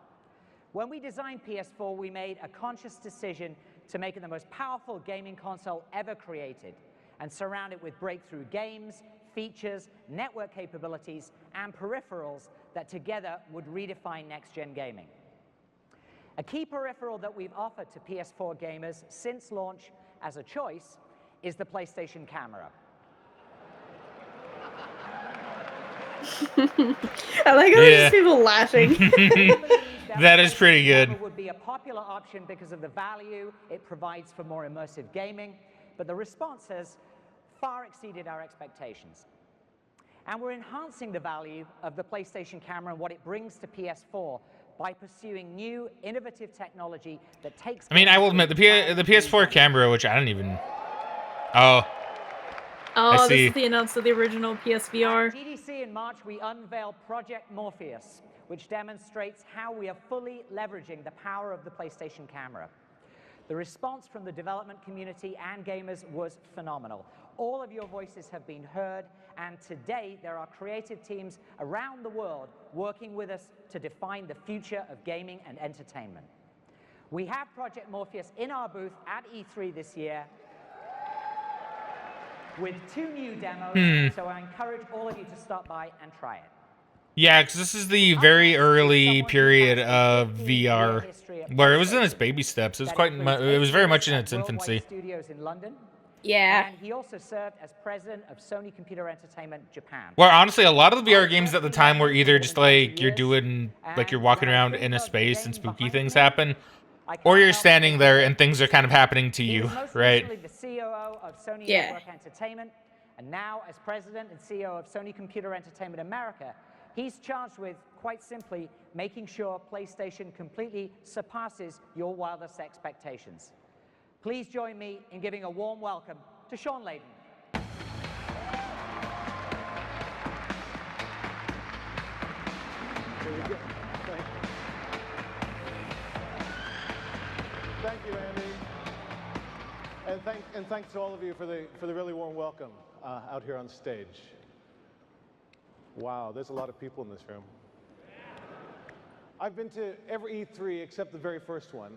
When we designed PS4, we made a conscious decision to make it the most powerful gaming console ever created, and surround it with breakthrough games, features, network capabilities, and peripherals that together would redefine next-gen gaming. A key peripheral that we've offered to PS4 gamers since launch as a choice is the PlayStation Camera.
I like how there's people laughing.
That is pretty good.
It would be a popular option because of the value it provides for more immersive gaming, but the response has far exceeded our expectations. And we're enhancing the value of the PlayStation Camera and what it brings to PS4 by pursuing new, innovative technology that takes...
I mean, I will admit, the PS4 camera, which I don't even... Oh,
this is the announcement of the original PSVR.
At GDC in March, we unveiled Project Morpheus, which demonstrates how we are fully leveraging the power of the PlayStation Camera. The response from the development community and gamers was phenomenal. All of your voices have been heard, and today there are creative teams around the world working with us to define the future of gaming and entertainment. We have Project Morpheus in our booth at E3 this year with 2 new demos, so I encourage all of you to stop by and try it.
yeah, because this is the very early period of VR, where it was in its baby steps. It was it was very much in its infancy.
Studios in London.
Yeah.
And he also served as president of Sony Computer Entertainment Japan.
Where honestly, a lot of the VR games at the time were either just like you're doing, like you're walking around in a space and spooky things happen, or you're standing there and things are kind of happening to you, right?
He was most recently the COO of Sony
Yeah.
Network Entertainment, and now as president and CEO of Sony Computer Entertainment America, he's charged with, quite simply, making sure PlayStation completely surpasses your wildest expectations. Please join me in giving a warm welcome to Sean Layden.
Thank you, Andy. And thanks to all of you for the really warm welcome out here on stage. Wow, there's a lot of people in this room. I've been to every E3 except the very first one.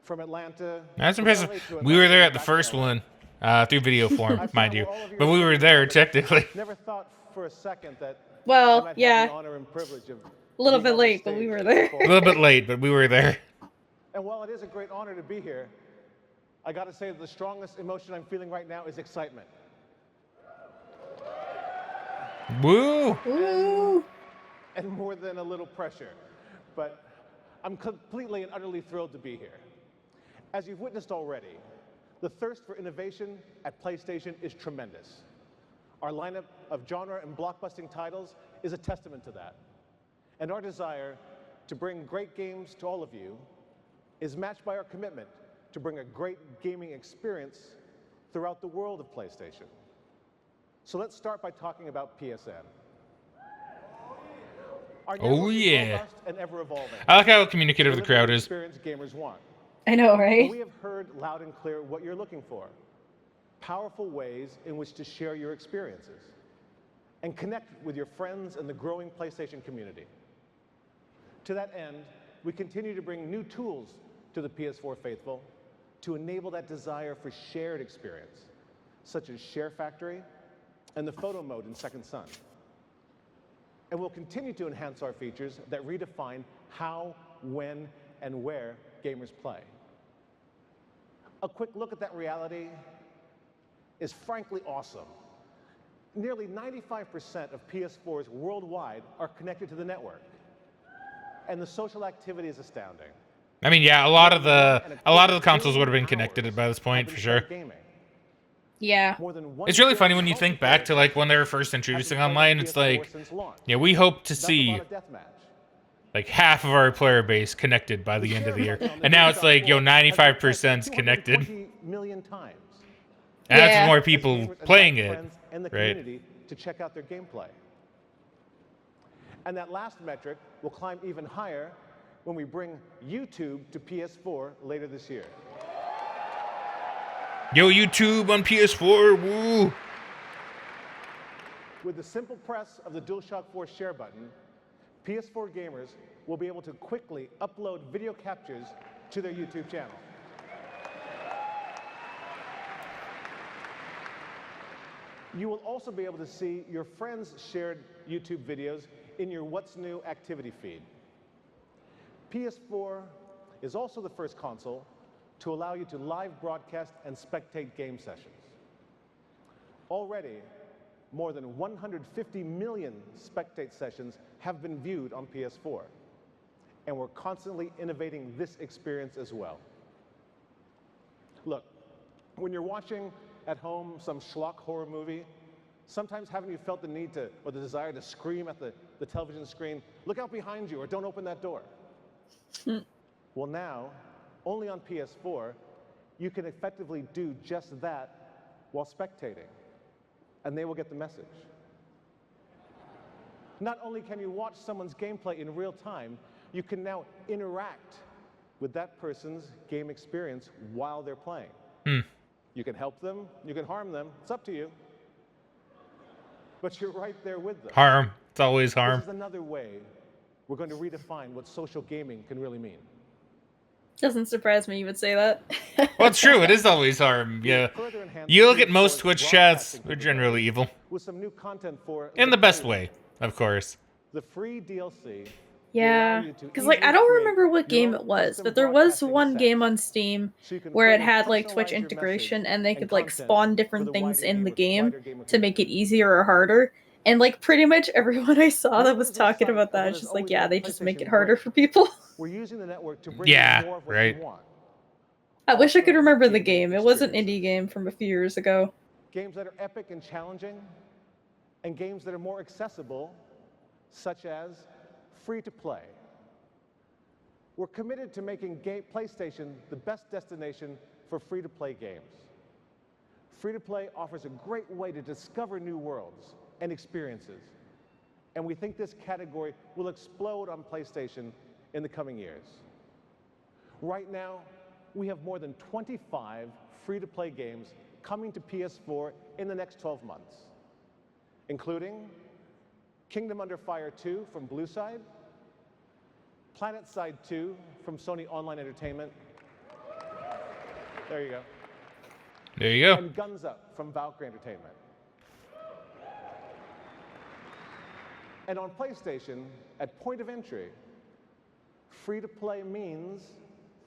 From Atlanta.
That's impressive. We were there at the first one, through video form, mind you. But we were there, technically.
Never thought for a second that
Well,
I might
yeah.
have the honor and privilege of
A little
being
bit
on the
late, but we
stage
were there.
A little bit late, but we were there.
And while it is a great honor to be here, I got to say that the strongest emotion I'm feeling right now is excitement.
Woo!
Woo!
And more than a little pressure. But I'm completely and utterly thrilled to be here. As you've witnessed already, the thirst for innovation at PlayStation is tremendous. Our lineup of genre and blockbusting titles is a testament to that. And our desire to bring great games to all of you is matched by our commitment to bring a great gaming experience throughout the world of PlayStation. So let's start by talking about PSN. Our network is robust and ever evolving.
I like how communicative the crowd is.
Experience gamers want.
I know, right?
And we have heard loud and clear what you're looking for. Powerful ways in which to share your experiences and connect with your friends and the growing PlayStation community. To that end, we continue to bring new tools to the PS4 faithful to enable that desire for shared experience, such as Share Factory and the photo mode in Second Son. And we'll continue to enhance our features that redefine how, when, and where gamers play. A quick look at that reality is frankly awesome. Nearly 95% of PS4s worldwide are connected to the network. And the social activity is astounding.
I mean, yeah, a lot of the consoles would have been connected by this point, for sure.
Yeah.
It's really funny when you think back to like when they were first introducing online. It's like, yeah, we hope to see like half of our player base connected by the end of the year, and now it's like, yo, 95%'s connected.
Million times.
And that's more people playing it,
and the
right?
community to check out their gameplay. And that last metric will climb even higher when we bring YouTube to PS4 later this year.
Yo, YouTube on PS4, woo!
With the simple press of the DualShock 4 share button, PS4 gamers will be able to quickly upload video captures to their YouTube channel. You will also be able to see your friends' shared YouTube videos in your What's New activity feed. PS4 is also the first console to allow you to live broadcast and spectate game sessions. Already, more than 150 million spectate sessions have been viewed on PS4, and we're constantly innovating this experience as well. Look, when you're watching at home some schlock horror movie, sometimes haven't you felt the need to, or the desire to scream at the television screen, look out behind you or don't open that door? Well now, only on PS4, you can effectively do just that while spectating, and they will get the message. Not only can you watch someone's gameplay in real time, you can now interact with that person's game experience while they're playing. You can help them, you can harm them, it's up to you. But you're right there with them.
Harm. It's always harm.
This is another way we're going to redefine what social gaming can really mean.
Doesn't surprise me you would say that.
Well, it's true. It is always harm. Yeah. You look at most Twitch chats, they're generally evil.
With some new content for
In the best way, of course.
The free DLC.
Yeah, because like I don't remember what game it was, but there was one game on Steam where it had like Twitch integration and they could like spawn different things in the game to make it easier or harder. And like pretty much everyone I saw that was talking about that is just like, yeah, they just make it harder for people.
We're using the network to bring you more of what you want.
I wish I could remember the game. It was an indie game from a few years ago.
Games that are epic and challenging, and games that are more accessible, such as free-to-play. We're committed to making PlayStation the best destination for free-to-play games. Free-to-play offers a great way to discover new worlds and experiences, and we think this category will explode on PlayStation in the coming years. Right now, we have more than 25 free-to-play games coming to PS4 in the next 12 months, including Kingdom Under Fire 2 from Blue Side, PlanetSide 2 from Sony Online Entertainment. There you go.
There you go.
And Guns Up from Valkyrie Entertainment. And on PlayStation, at point of entry, free-to-play means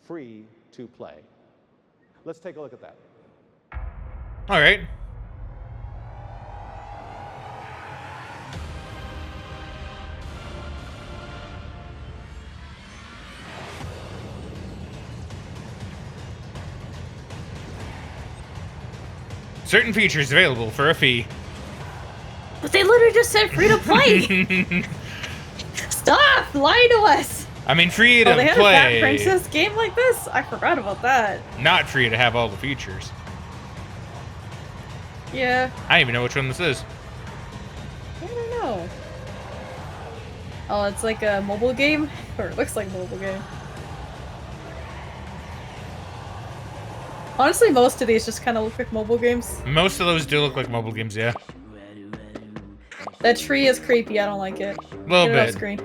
free to play. Let's take a look at that.
All right. Certain features available for a fee.
But they literally just said free to play. Stop lying to us.
I mean, free to
they had
play.
a Fat Princess game like this? I forgot about that.
Not free to have all the features.
Yeah.
I don't even know which one this is.
I don't know. Oh, it's like a mobile game? Or it looks like a mobile game. Honestly, most of these just kind of look like mobile games.
Most of those do look like mobile games, yeah.
That tree is creepy. I don't like it.
Little
Get it off
bit.
screen.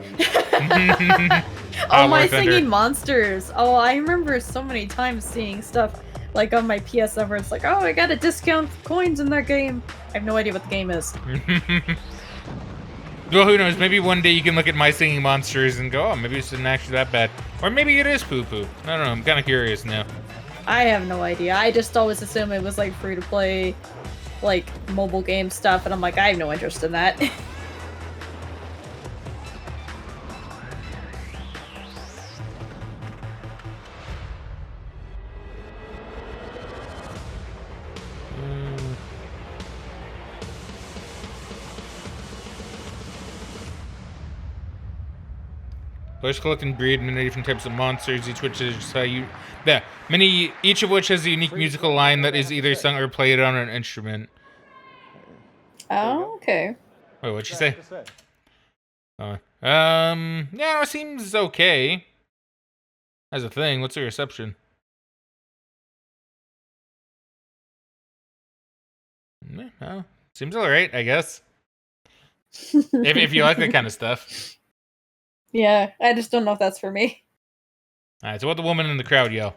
Oh, my
War Thunder.
singing monsters. Oh, I remember so many times seeing stuff like on my PSN where it's like, oh, I got a discount coins in that game. I have no idea what the game is.
Well, who knows? Maybe one day you can look at My Singing Monsters and go, oh, maybe it's not actually that bad. Or maybe it is poo-poo. I don't know. I'm kind of curious now.
I have no idea. I just always assume it was like free to play, like mobile game stuff, and I'm like, I have no interest in that.
Players collect and breed many different types of monsters, each which is how you each of which has a unique musical line that is either sung or played on an instrument.
Oh, okay.
Wait, what'd she say? Yeah, it seems okay. As a thing, what's the reception? Seems alright, I guess. if you like that kind of stuff.
Yeah, I just don't know if that's for me.
Alright, so what the woman in the crowd yell?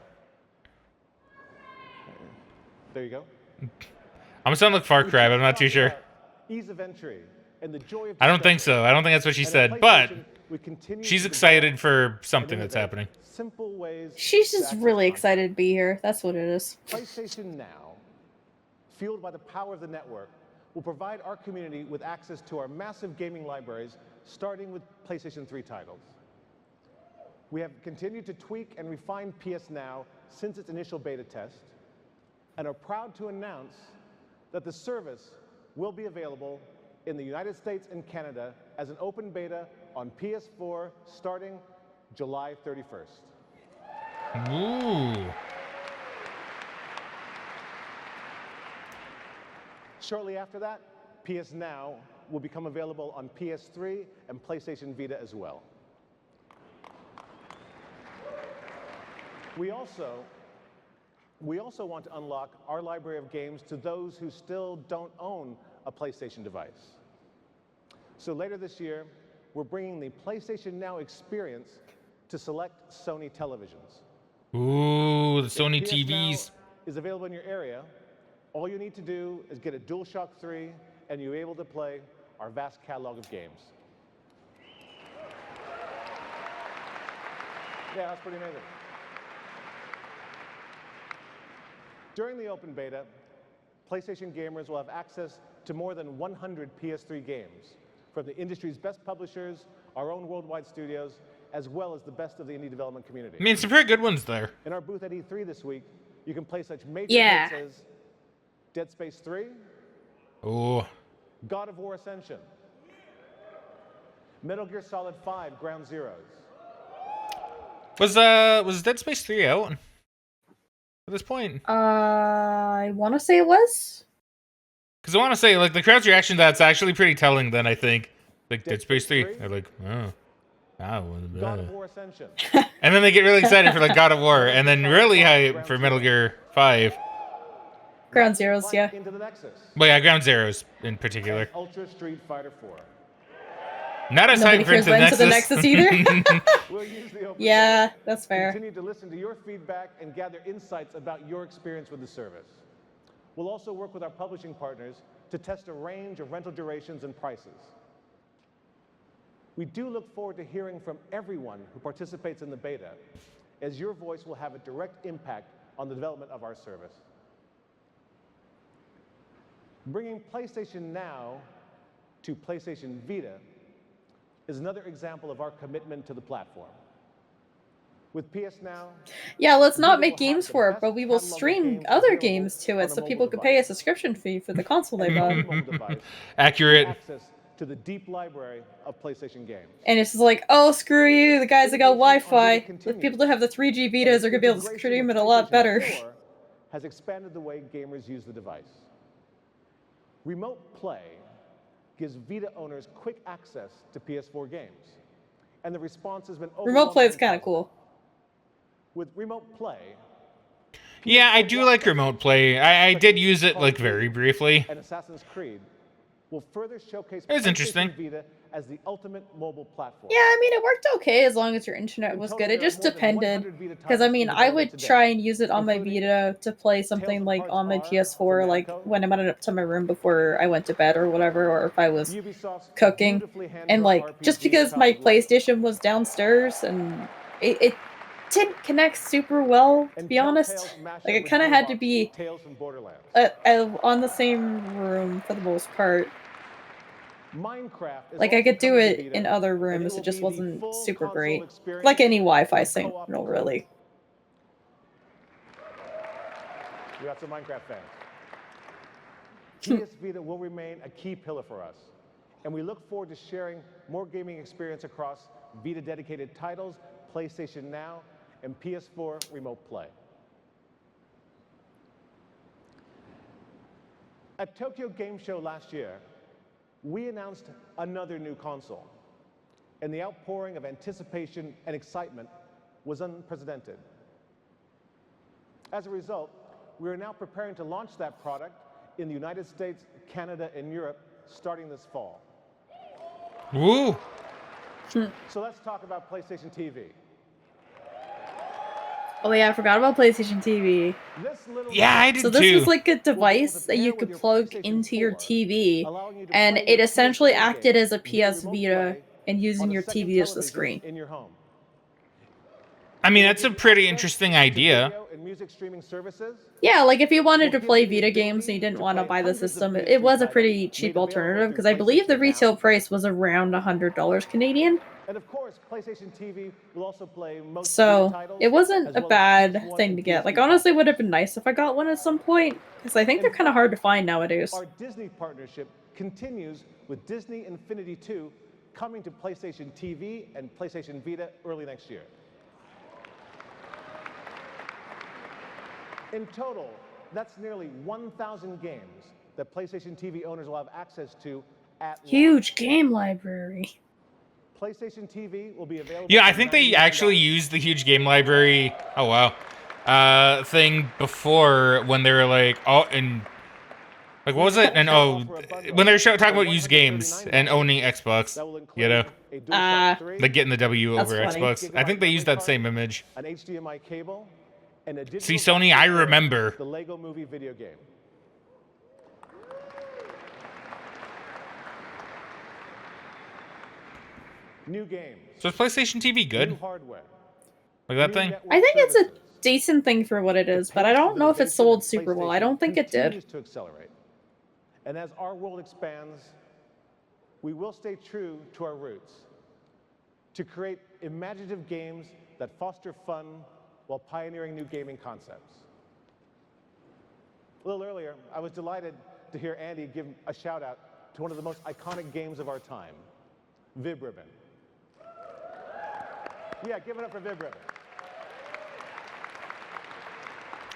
There you go.
I'm sounding like Far Cry, but I'm not too sure.
Ease of entry and the joy of
I don't think so. I don't think that's what she said, but she's excited for something that's happening.
Simple ways.
She's just really excited to be here. That's what it is.
PlayStation Now, fueled by the power of the network, will provide our community with access to our massive gaming libraries, starting with PlayStation 3 titles. We have continued to tweak and refine PS Now since its initial beta test, and are proud to announce that the service will be available in the United States and Canada as an open beta on PS4 starting July 31st.
Ooh.
Shortly after that, PS Now will become available on PS3 and PlayStation Vita as well. We also want to unlock our library of games to those who still don't own a PlayStation device. So later this year, we're bringing the PlayStation Now experience to select Sony televisions.
Ooh, the Sony
If PS
TVs.
Now is available in your area. All you need to do is get a DualShock 3 and you're able to play our vast catalog of games. Yeah, that's pretty amazing. During the open beta, PlayStation gamers will have access to more than 100 PS3 games from the industry's best publishers, our own worldwide studios, as well as the best of the indie development community.
I mean, some pretty good ones there.
In our booth at E3 this week, you can play such major
Yeah.
hits as Dead Space 3,
Ooh.
God of War Ascension, Metal Gear Solid 5 Ground Zeroes.
Was Dead Space 3 out at this point?
I want to say it was.
Because I want to say, like, the crowd's reaction to that's actually pretty telling then, I think. Like, Dead Space 3. They're like, oh.
God of War Ascension.
And then they get really excited for, like, God of War. And then really hype for Metal Gear 5.
Ground Zeroes, yeah.
Into the Nexus.
Well, yeah, Ground Zeroes in particular.
And Ultra Street Fighter 4.
Not as hype for Into the Nexus.
either.
We'll use the open
Yeah, that's fair.
Continue to listen to your feedback and gather insights about your experience with the service. We'll also work with our publishing partners to test a range of rental durations and prices. We do look forward to hearing from everyone who participates in the beta, as your voice will have a direct impact on the development of our service. Bringing PlayStation Now to PlayStation Vita is another example of our commitment to the platform. With PS Now,
Yeah, let's not make games for it, but we will stream other games to it so people can pay a subscription fee for the console they bought.
Accurate.
Access to the deep library of PlayStation games.
And it's just like, oh, screw you, the guys that got Wi-Fi. The people that have the 3G Vitas are going to be able to stream it a lot better.
Has expanded the way gamers use the device. Remote Play gives Vita owners quick access to PS4 games. And the response has been
Remote Play is kind of cool.
With Remote Play,
Yeah, I do like Remote Play. I did use it, like, very briefly.
and Assassin's Creed will further showcase
It was interesting.
PlayStation Vita as the ultimate mobile platform.
Yeah, I mean, it worked okay as long as your internet was good. It just depended. Because, I mean, I would try and use it on my Vita to play something, like, on my PS4, like, when I went up to my room before I went to bed or whatever, or if I was cooking. And, like, just because my PlayStation was downstairs and it didn't connect super well, to be honest. Like, it kind of had to be on the same room for the most part.
Minecraft is
Like, I could do it in other rooms, it just wasn't super great. Like any Wi-Fi signal, really.
We got some Minecraft fans. PS Vita will remain a key pillar for us, and we look forward to sharing more gaming experience across Vita-dedicated titles, PlayStation Now, and PS4 Remote Play. At Tokyo Game Show last year, we announced another new console, and the outpouring of anticipation and excitement was unprecedented. As a result, we are now preparing to launch that product in the United States, Canada, and Europe starting this fall.
Woo!
So let's talk about PlayStation TV.
Oh yeah, I forgot about PlayStation TV.
Yeah, I did
So this
too.
was like a device that you could plug into your TV, and it essentially acted as a PS Vita and using your TV as the screen.
In your home.
I mean, that's a pretty interesting idea.
And music streaming services.
Yeah, like if you wanted to play Vita games and you didn't want to buy the system, it was a pretty cheap alternative because I believe the retail price was around $100 Canadian.
And of course, PlayStation TV will also play most
So
titles,
it wasn't
as
a
well as
bad
PS1
thing to
and
get. Like
PS2
honestly, it would have been nice if I got one at some point because I think they're kind of hard to find nowadays.
Our Disney partnership continues with Disney Infinity 2 coming to PlayStation TV and PlayStation Vita early next year. In total, that's nearly 1,000 games that PlayStation TV owners will have access to at
Huge game library.
PlayStation TV will be available.
Yeah, I think they actually used the huge game library. Oh wow, thing before when they were like, oh, and like what was it? And oh, when they were talking about used games and owning Xbox, you know, like getting the W over Xbox. I think they used that same image.
An HDMI cable and a digital
See, Sony, I remember.
the Lego Movie video game. New games.
So is PlayStation TV good?
New hardware.
Like that thing?
I think it's a decent thing for what it is, but I don't know if it sold super well. I don't think it did.
Continues to accelerate. And as our world expands, we will stay true to our roots, to create imaginative games that foster fun while pioneering new gaming concepts. A little earlier, I was delighted to hear Andy give a shout out to one of the most iconic games of our time, Vib Ribbon. Yeah, give it up for Vib Ribbon.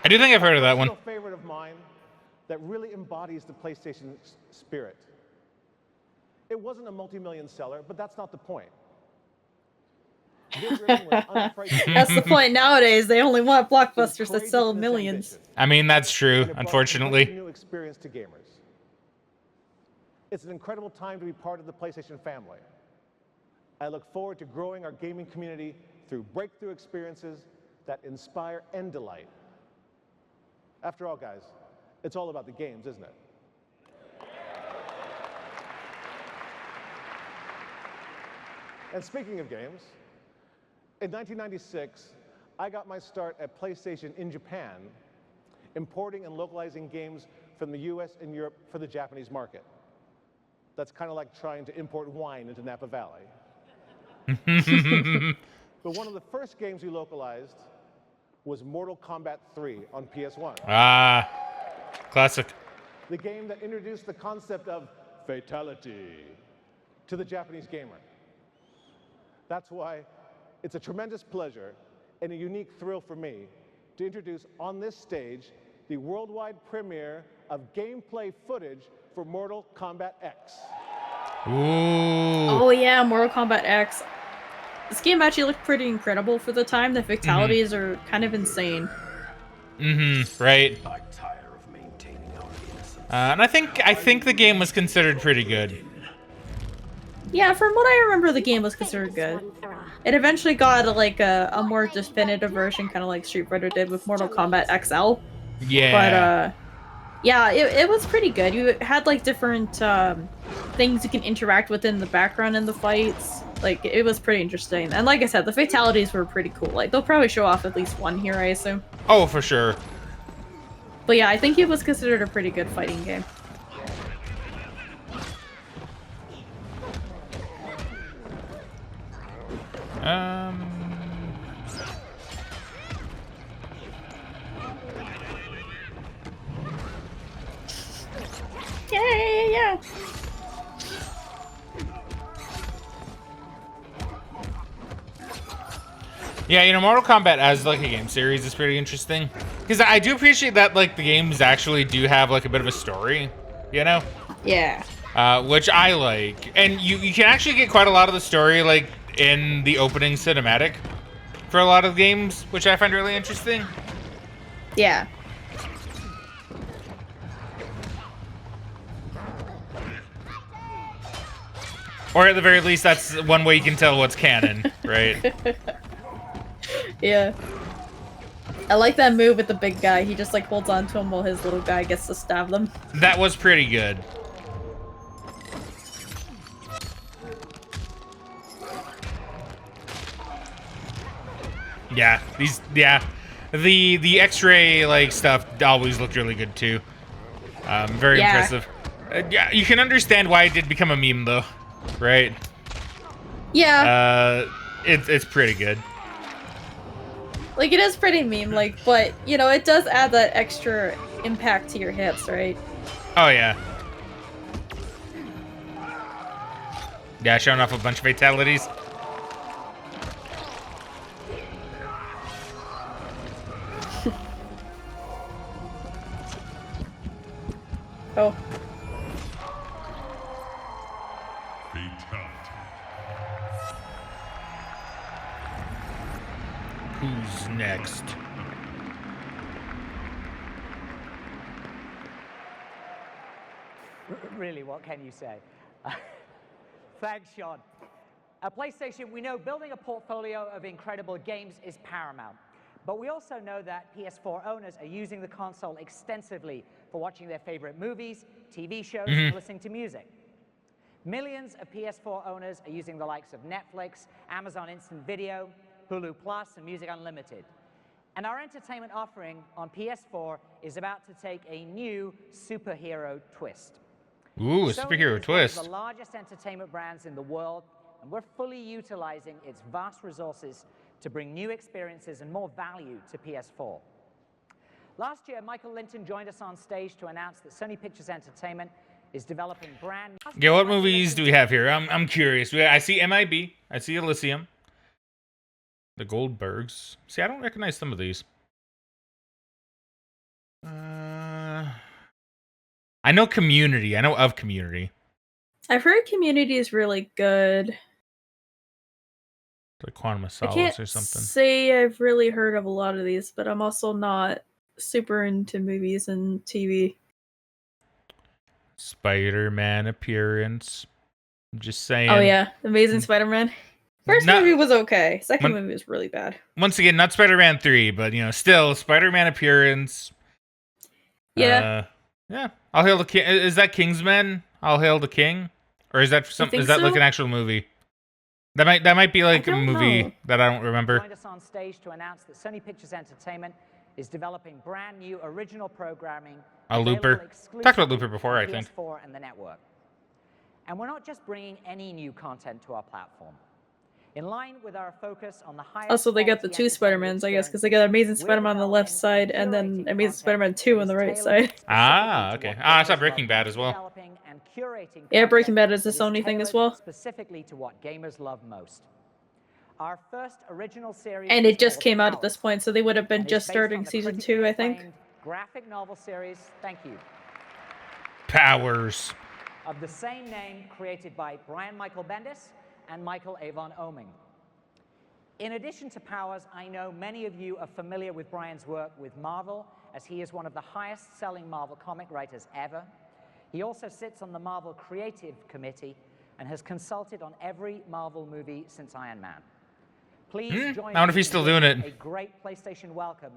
I do think I've heard of that one.
A favorite of mine that really embodies the PlayStation spirit. It wasn't a multi-million seller, but that's not the point.
That's the point nowadays. They only want blockbusters that sell millions.
I mean, that's true, unfortunately.
New experience to gamers. It's an incredible time to be part of the PlayStation family. I look forward to growing our gaming community through breakthrough experiences that inspire and delight. After all, guys, it's all about the games, isn't it? And speaking of games, in 1996, I got my start at PlayStation in Japan, importing and localizing games from the US and Europe for the Japanese market. That's kind of like trying to import wine into Napa Valley. But one of the first games we localized was Mortal Kombat 3 on PS1.
Ah, classic.
The game that introduced the concept of fatality to the Japanese gamer. That's why it's a tremendous pleasure and a unique thrill for me to introduce on this stage the worldwide premiere of gameplay footage for Mortal Kombat X.
Ooh.
Oh yeah, Mortal Kombat X. This game actually looked pretty incredible for the time. The fatalities are kind of insane.
Right. And I think the game was considered pretty good.
Yeah, from what I remember, the game was considered good. It eventually got like a more definitive version, kind of like Street Fighter did with Mortal Kombat XL.
Yeah.
But yeah, it was pretty good. You had like different things you can interact with in the background in the fights. Like it was pretty interesting. And like I said, the fatalities were pretty cool. Like they'll probably show off at least one here, I assume.
Oh, for sure.
But yeah, I think it was considered a pretty good fighting game. Yeah.
Yeah, you know, Mortal Kombat as like a game series is pretty interesting. Because I do appreciate that like the games actually do have like a bit of a story, you know?
Yeah.
Which I like. And you can actually get quite a lot of the story like in the opening cinematic for a lot of games, which I find really interesting.
Yeah.
Or at the very least, that's one way you can tell what's canon, right?
Yeah. I like that move with the big guy. He just like holds on to him while his little guy gets to stab them.
That was pretty good. Yeah, the X-ray like stuff always looked really good too. Very impressive. Yeah, you can understand why it did become a meme though, right?
Yeah.
It's pretty good.
Like it is pretty meme-like, but you know it does add that extra impact to your hits, right?
Oh yeah. Yeah, showing off a bunch of fatalities.
Oh.
Who's next?
Really, what can you say? Thanks, Sean. At PlayStation, we know building a portfolio of incredible games is paramount. But we also know that PS4 owners are using the console extensively for watching their favorite movies, TV shows, and listening to music. Millions of PS4 owners are using the likes of Netflix, Amazon Instant Video, Hulu Plus, and Music Unlimited. And our entertainment offering on PS4 is about to take a new superhero twist.
Ooh, a
Sony
superhero
is one of
twist.
the largest entertainment brands in the world, and we're fully utilizing its vast resources to bring new experiences and more value to PS4. Last year, Michael Linton joined us on stage to announce that Sony Pictures Entertainment is developing brand.
Yeah, what movies do we have here? I'm curious. I see MIB. I see Elysium. The Goldbergs. See, I don't recognize some of these. I know Community. I know of Community.
I've heard Community is really good.
Like Quantum of
I
Solace
can't
or something.
say I've really heard of a lot of these, but I'm also not super into movies and TV.
Spider-Man appearance. I'm just saying.
Oh yeah, Amazing Spider-Man. First movie was okay. Second movie was really bad.
Once again, not Spider-Man 3, but still Spider-Man appearance.
Yeah.
Yeah. I'll Hail the King. Is that Kingsman? I'll Hail the King? Or is that like an actual movie? That might be like a movie that I don't remember.
Joined us on stage to announce that Sony Pictures Entertainment is developing brand new original programming.
Looper. Talked about Looper before, I think.
PS4 and the network. And we're not just bringing any new content to our platform. In line with our focus on the highest.
Also, they got the two Spider-Mans, I guess, because they got Amazing Spider-Man on the left side and then Amazing Spider-Man 2 on the right side.
Ah, okay. I saw Breaking Bad as well.
Yeah, Breaking Bad is a Sony thing as well.
Specifically to what gamers love most. Our first original series.
And it just came out at this point, so they would have been just starting season 2, I think.
Graphic novel series. Thank you.
Powers.
Of the same name, created by Brian Michael Bendis and Michael Avon Oeming. In addition to Powers, I know many of you are familiar with Brian's work with Marvel, as he is one of the highest-selling Marvel comic writers ever. He also sits on the Marvel Creative Committee and has consulted on every Marvel movie since Iron Man. Please join me.
I wonder if he's still doing it.
A great PlayStation welcome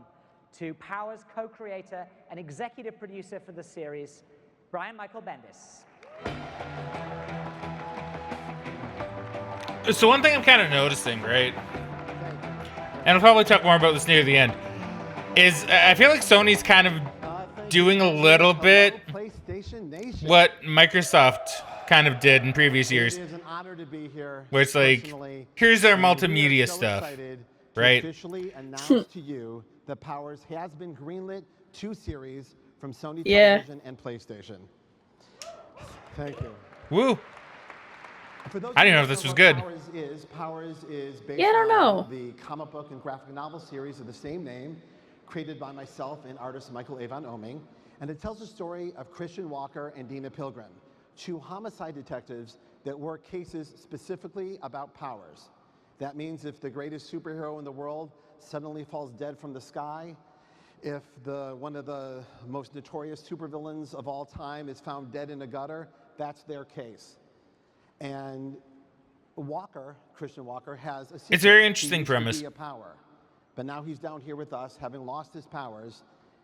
to Powers co-creator and executive producer for the series, Brian Michael Bendis.
So one thing I'm kind of noticing, right? And I'll probably talk more about this near the end. Is I feel like Sony's kind of doing a little bit what Microsoft kind of did in previous years.
It is an honor to be here.
Where it's like, here's our multimedia stuff, right?
Officially announce to you that Powers has been greenlit 2 series from Sony Television and PlayStation. Thank you.
Woo. I didn't know if this was good.
Powers is based
on
the comic book and graphic novel series of the same name, created by myself and artist Michael Avon Oeming, and it tells the story of Christian Walker and Dina Pilgrim, 2 homicide detectives that work cases specifically about powers. That means if the greatest superhero in the world suddenly falls dead from the sky, if one of the most notorious supervillains of all time is found dead in a gutter, that's their case. And Christian Walker, has a secret.
It's a very interesting
He used to
premise.
be a power, but now he's down here with us, having lost his powers,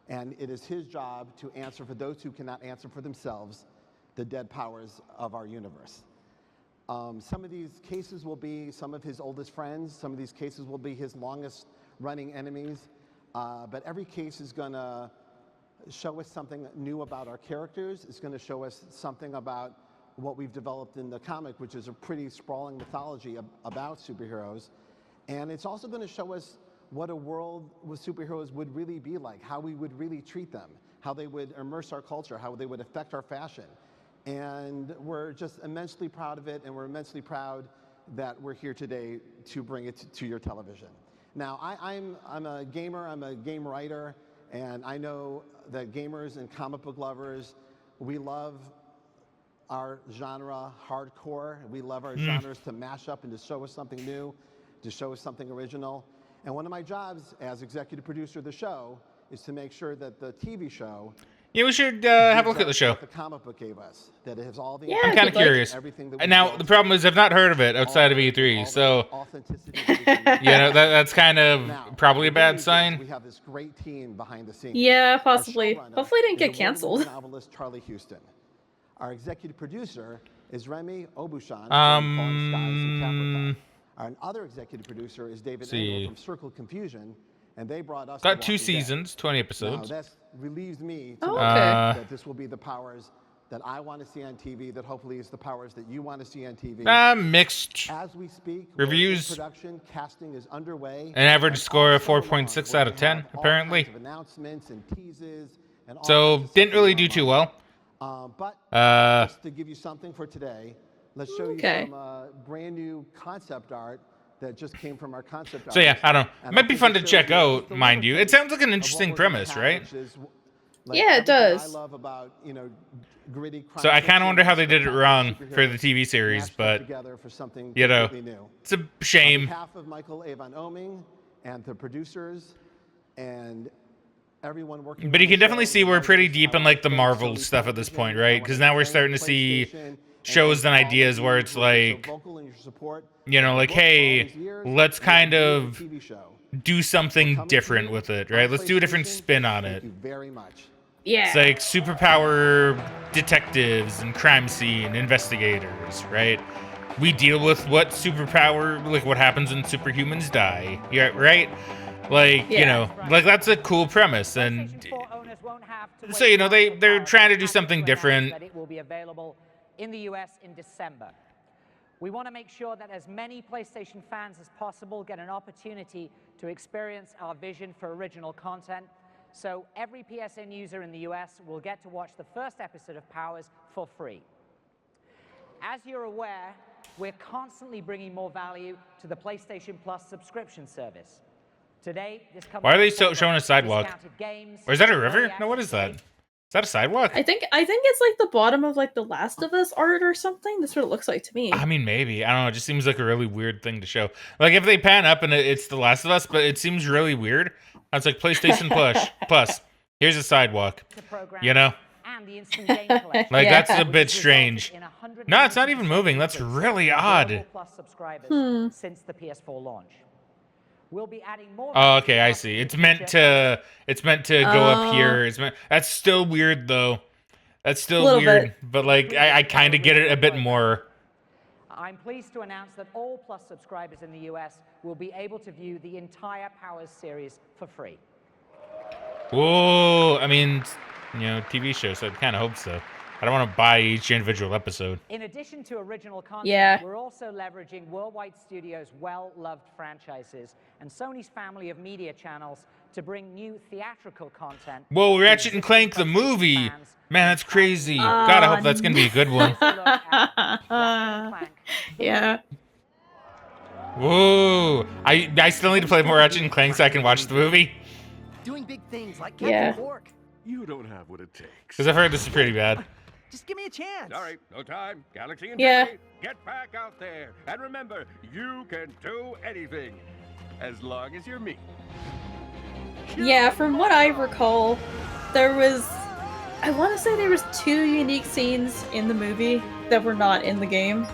and it is his job to answer for those who cannot answer for themselves, the dead powers of our universe. Some of these cases will be some of his oldest friends. Some of these cases will be his longest running enemies. But every case is going to show us something new about our characters. It's going to show us something about what we've developed in the comic, which is a pretty sprawling mythology about superheroes. And it's also going to show us what a world with superheroes would really be like, how we would really treat them, how they would immerse our culture, how they would affect our fashion. And we're just immensely proud of it, and we're immensely proud that we're here today to bring it to your television. Now, I'm a gamer, I'm a game writer, and I know that gamers and comic book lovers, we love our genre hardcore. We love our genres to mash up and to show us something new, to show us something original. And one of my jobs as executive producer of the show is to make sure that the TV show.
Yeah, we should have a look at the show.
What the comic book gave us, that it has all the.
I'm kind of curious. And now the problem is I've not heard of it outside of E3, so that's kind of probably a bad sign.
We have this great team behind the scenes.
Yeah, possibly. Hopefully, it didn't get canceled.
Novelist Charlie Houston. Our executive producer is Remy Obushan from Falling Skies and Capricorn. Our other executive producer is David Engel from Circle Confusion, and they brought us.
Got 2 seasons, 20 episodes.
Now, that relieves me to know that this will be the Powers that I want to see on TV, that hopefully is the powers that you want to see on TV.
Mixed
As we speak,
reviews.
Production casting is underway.
An average score of 4.6 out of 10, apparently.
Announcements and teases and all
So
kinds of
didn't
stuff
really
going
do too
on.
well.
But just to give you something for today, let's show you some brand new concept art that just came from our concept art.
So yeah, I don't know. It might be fun to check out, mind you. It sounds like an interesting premise, right?
Yeah, it does.
I love about, gritty crime
So I kind of wonder how they
fiction,
did it wrong for the TV series,
mashed
but
together for something
you know,
completely new.
it's a shame.
On behalf of Michael Avon Oming and the producers and everyone working.
But you can definitely see we're pretty deep in like the Marvel stuff at this point, right? Because now we're starting to see shows and ideas where it's like, like, hey, let's kind of do something different with it, right? Let's do a different spin on it.
Very much.
Yeah.
It's like superpower detectives and crime scene investigators, right? We deal with what superpower, like what happens when superhumans die, yeah, right? Like, like that's a cool premise. And so, they're trying to do something different.
That it will be available in the US in December. We want to make sure that as many PlayStation fans as possible get an opportunity to experience our vision for original content. So every PSN user in the US will get to watch the first episode of Powers for free. As you're aware, we're constantly bringing more value to the PlayStation Plus subscription service. Today, this comes
Why are they showing a sidewalk? Or is that a river? No, what is that? Is that a sidewalk?
I think it's like the bottom of like the Last of Us art or something. That's what it looks like to me.
I mean, maybe. I don't know. It just seems like a really weird thing to show. Like if they pan up and it's The Last of Us, but it seems really weird. It's like PlayStation Plus. Here's a sidewalk. Like that's a bit strange. No, it's not even moving. That's really odd.
Since the PS4 launch. We'll be adding more.
Oh, okay, I see. It's meant to go up here. That's still weird though. That's still weird, but like I kind of get it a bit more.
I'm pleased to announce that all Plus subscribers in the US will be able to view the entire Powers series for free.
Whoa, I mean, TV show, so I kind of hope so. I don't want to buy each individual episode.
In addition to original content, we're also leveraging Worldwide Studios' well-loved franchises and Sony's family of media channels to bring new theatrical content.
Whoa, Ratchet and Clank the movie. Man, that's crazy. God, I hope that's going to be a good one.
Yeah.
Whoa. I still need to play more Ratchet and Clank so I can watch the movie.
Doing big things like Captain Quark.
You don't have what it takes.
Because I've heard this is pretty bad.
Just give me a chance.
Sorry, no time. Galaxy and
Yeah.
Get back out there. And remember, you can do anything. As long as you're me.
Yeah, from what I recall, I want to say there was 2 unique scenes in the movie that were not in the game.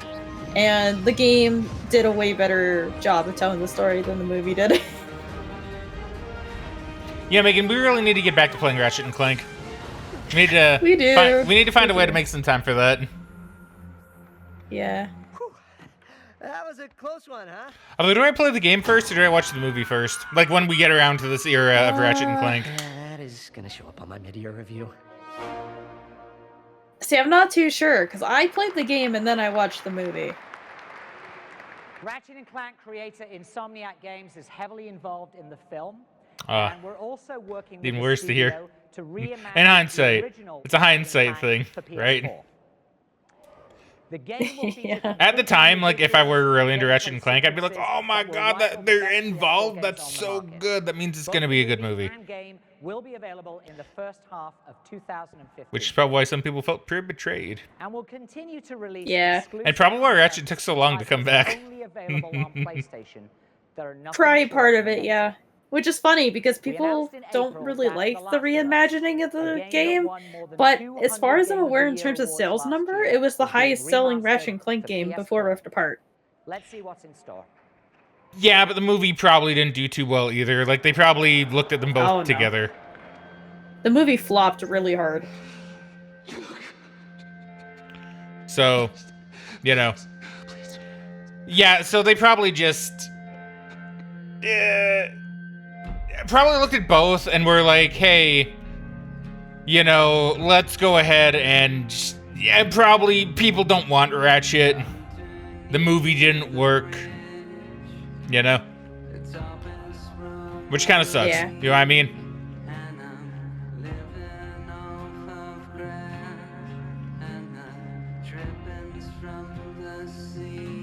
And the game did a way better job of telling the story than the movie did.
Yeah, Megan, we really need to get back to playing Ratchet and Clank. We need to.
We do.
We need to find a way to make some time for that.
Yeah.
That was a close one, huh?
Although, do I play the game first or do I watch the movie first? Like when we get around to this era of Ratchet and Clank.
That is gonna show up on my mid-year review.
See, I'm not too sure because I played the game and then I watched the movie.
Ratchet and Clank creator Insomniac Games is heavily involved in the film.
And
we're also working with
even
the
worse to hear.
studio to reimagine
In hindsight,
the original
it's a hindsight thing,
for PS4.
right?
The game will feature
At the time, like if I were really into Ratchet and Clank, I'd be like, "Oh my god, that they're involved. That's so good. That means it's gonna be a good movie."
Game will be available in the first half of 2015.
Which is probably why some people felt pretty betrayed.
And we'll continue to release
And probably why Ratchet took so long to come back.
only available on PlayStation. There are nothing
Probably
short
part
of
of it, yeah. Which is funny because people don't really like the reimagining of the game, but as far as I'm aware in terms of sales number, it was the highest selling Ratchet and Clank game before Rift Apart.
Let's see what's in store.
Yeah, but the movie probably didn't do too well either. Like they probably looked at them both
Oh, no.
together.
The movie flopped really hard.
So, yeah, so they probably just probably looked at both and were like, hey, let's go ahead and yeah, probably people don't want Ratchet. The movie didn't work. You know? Which kind of sucks.
Yeah.
You know what I mean?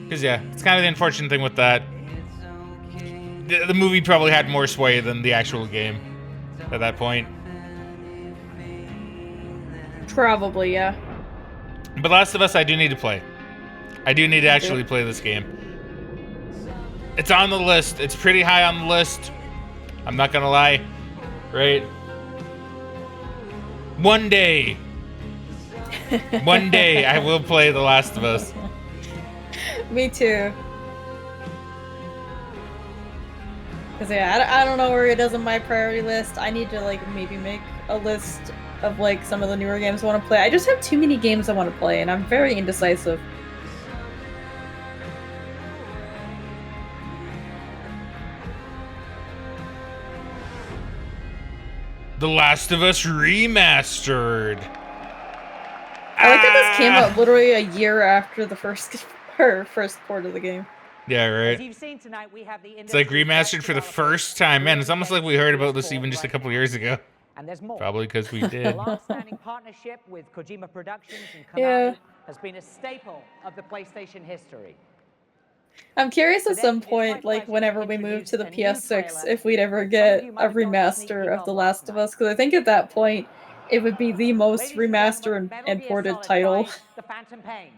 Because, yeah, it's kind of the unfortunate thing with that. The movie probably had more sway than the actual game at that point.
Probably, yeah.
But Last of Us, I do need to play. I do need to actually play this game. It's on the list. It's pretty high on the list. I'm not gonna lie. Right? One day I will play The Last of Us.
Me too. Cause yeah, I don't know where it is on my priority list. I need to like maybe make a list of like some of the newer games I want to play. I just have too many games I want to play, and I'm very indecisive.
The Last of Us Remastered.
I like that this came out literally a year after the first port of the game.
Yeah, right.
As you've seen tonight, we have the
It's like remastered for the first time. Man, it's almost like we heard about this even just a couple years ago.
And there's more.
Probably because we
The
did.
long-standing partnership with Kojima Productions and Konami
Yeah.
has been a staple of the PlayStation history.
I'm curious at some point, like whenever we move to the PS6, if we'd ever get a remaster of The Last of Us, because I think at that point it would be the most remastered and ported title.
The Phantom Pain.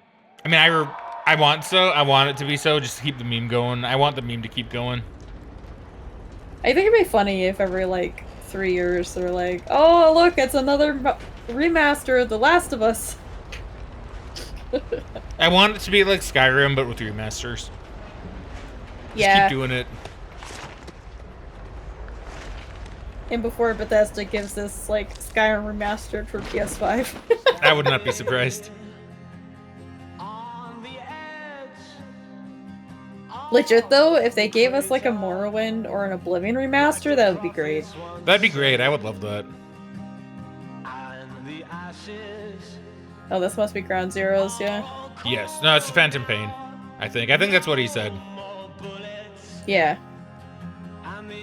I mean, I want it to be so, just to keep the meme going. I want the meme to keep going.
I think it'd be funny if every like 3 years they're like, oh look, it's another remaster of The Last of Us.
I want it to be like Skyrim, but with remasters. Just keep doing it.
And before Bethesda gives this like Skyrim remastered for PS5.
I would not be surprised.
Legit though, if they gave us like a Morrowind or an Oblivion remaster, that would be great.
That'd be great. I would love that.
Oh, this must be Ground Zeroes, yeah.
Yes. No, it's the Phantom Pain. I think that's what he said.
Yeah.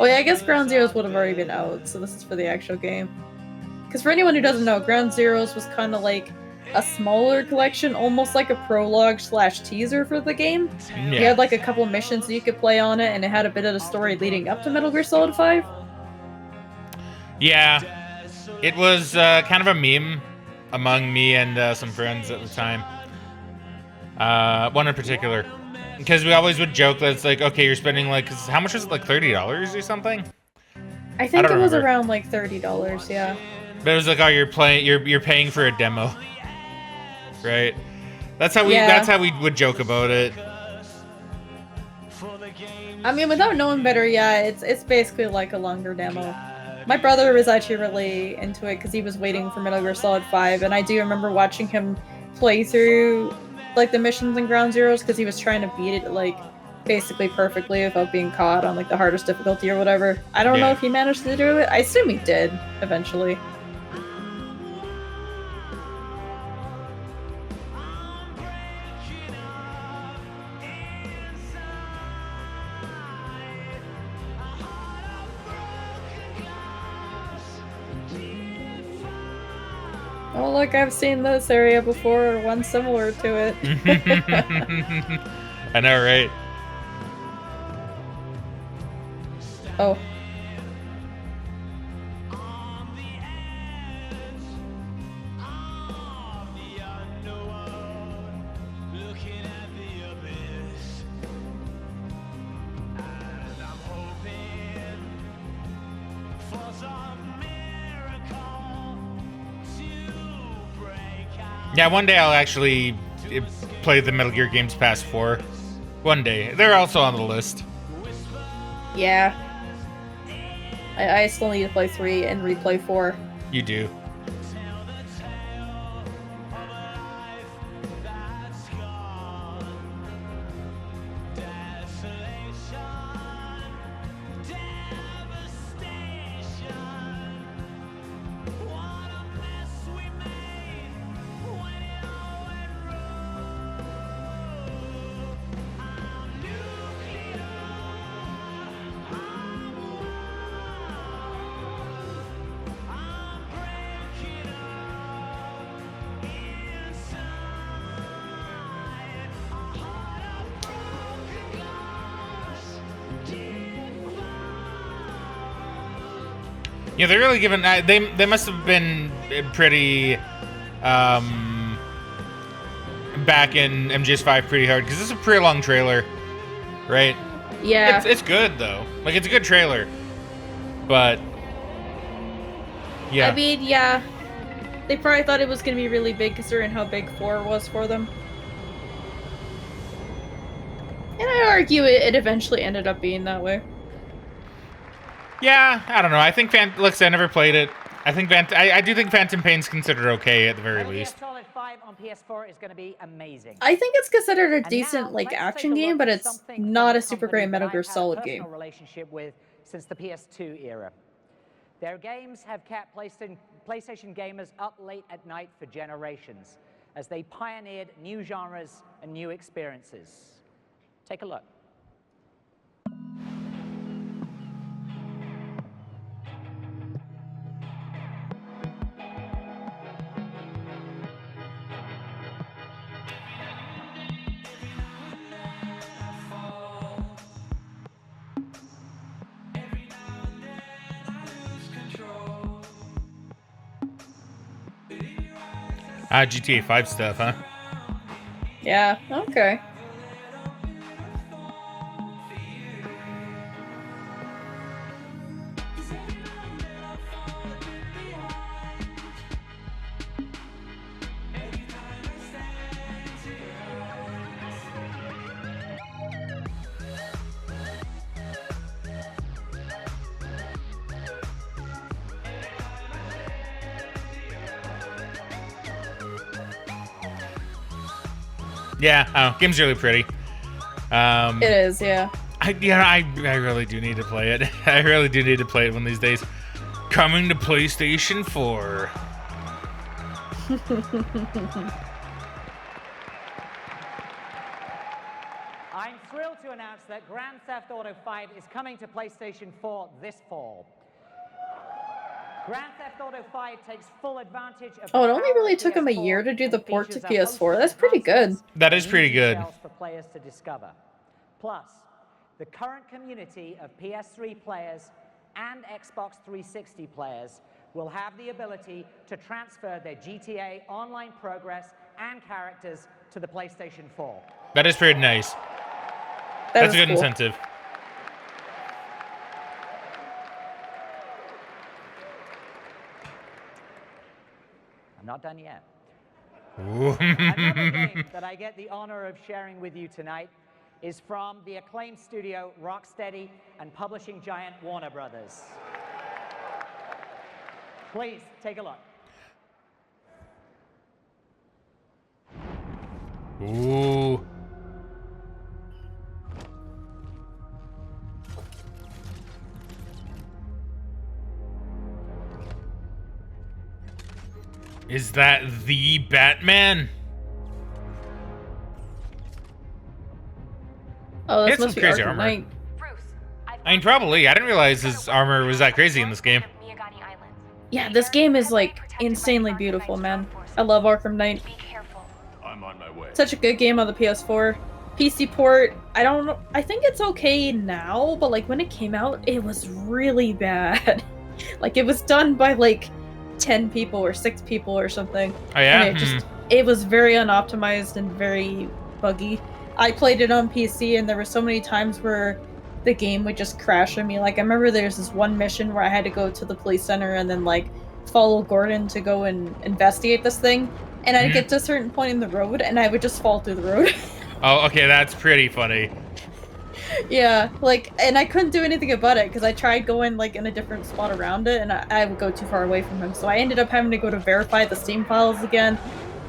Oh yeah, I guess Ground Zeroes would have already been out, so this is for the actual game. Because for anyone who doesn't know, Ground Zeroes was kind of like a smaller collection, almost like a prologue / teaser for the game.
Yeah.
You had like a couple missions that you could play on it, and it had a bit of the story leading up to Metal Gear Solid 5.
Yeah. It was kind of a meme among me and some friends at the time. One in particular. Because we always would joke that it's like, okay, you're spending like, how much was it, like $30 or something?
I think it was
remember.
around like $30, yeah.
But it was like, oh, you're paying for a demo, right? That's how we would joke about it.
I mean, without knowing better, yeah, it's basically like a longer demo. My brother was actually really into it because he was waiting for Metal Gear Solid 5, and I do remember watching him play through like the missions in Ground Zeroes because he was trying to beat it like basically perfectly without being caught on like the hardest difficulty or whatever. I don't know if he managed to do it. I assume he did eventually. Oh look, I've seen this area before, or one similar to it.
I know, right?
Oh.
Yeah, one day I'll actually play the Metal Gear games past 4. One day. They're also on the list.
Yeah. I still need to play 3 and replay 4.
You do. Yeah, they're really giving. They must have been pretty back in MGS5 pretty hard because this is a pretty long trailer, right?
Yeah.
It's good though. Like it's a good trailer, but yeah.
I mean, yeah. They probably thought it was gonna be really big considering how big 4 was for them. And I argue it eventually ended up being that way.
Yeah, I don't know. I think look, I never played it. I think I do think Phantom Pain's considered okay at the very least.
Solid 5 on PS4 is going to be amazing.
I think it's considered a decent like action game, but it's not a super great Metal Gear Solid game.
Relationship with since the PS2 era. Their games have kept PlayStation gamers up late at night for generations as they pioneered new genres and new experiences. Take a look.
GTA 5 stuff, huh?
Yeah, okay.
Yeah, I don't know. Game's really pretty.
It is, yeah.
I really do need to play it. I really do need to play it one of these days. Coming to PlayStation 4.
I'm thrilled to announce that Grand Theft Auto 5 is coming to PlayStation 4 this fall. Grand Theft Auto 5 takes full advantage of
Oh, it only really took him a year to do the port to PS4. That's pretty good.
That is pretty good.
For players to discover. Plus, the current community of PS3 players and Xbox 360 players will have the ability to transfer their GTA online progress and characters to the PlayStation 4.
That is pretty nice. That's a good incentive.
I'm not done yet.
Ooh.
Another game that I get the honor of sharing with you tonight is from the acclaimed studio Rocksteady and publishing giant Warner Brothers. Please take a look.
Ooh. Is that the Batman?
Oh, that's
some
must be
crazy
Arkham
armor.
Knight.
I mean, probably. I didn't realize his armor was that crazy in this game.
Yeah, this game is like insanely beautiful, man. I love Arkham Knight.
I'm on my way.
Such a good game on the PS4. PC port, I don't know. I think it's okay now, but like when it came out, it was really bad. Like it was done by like 10 people or 6 people or something.
Oh yeah?
And it was very unoptimized and very buggy. I played it on PC and there were so many times where the game would just crash on me. Like I remember there's this one mission where I had to go to the police center and then like follow Gordon to go and investigate this thing. And I'd get to a certain point in the road and I would just fall through the road.
Oh, okay, that's pretty funny.
Yeah, like, and I couldn't do anything about it because I tried going like in a different spot around it and I would go too far away from him. So I ended up having to go to verify the Steam files again.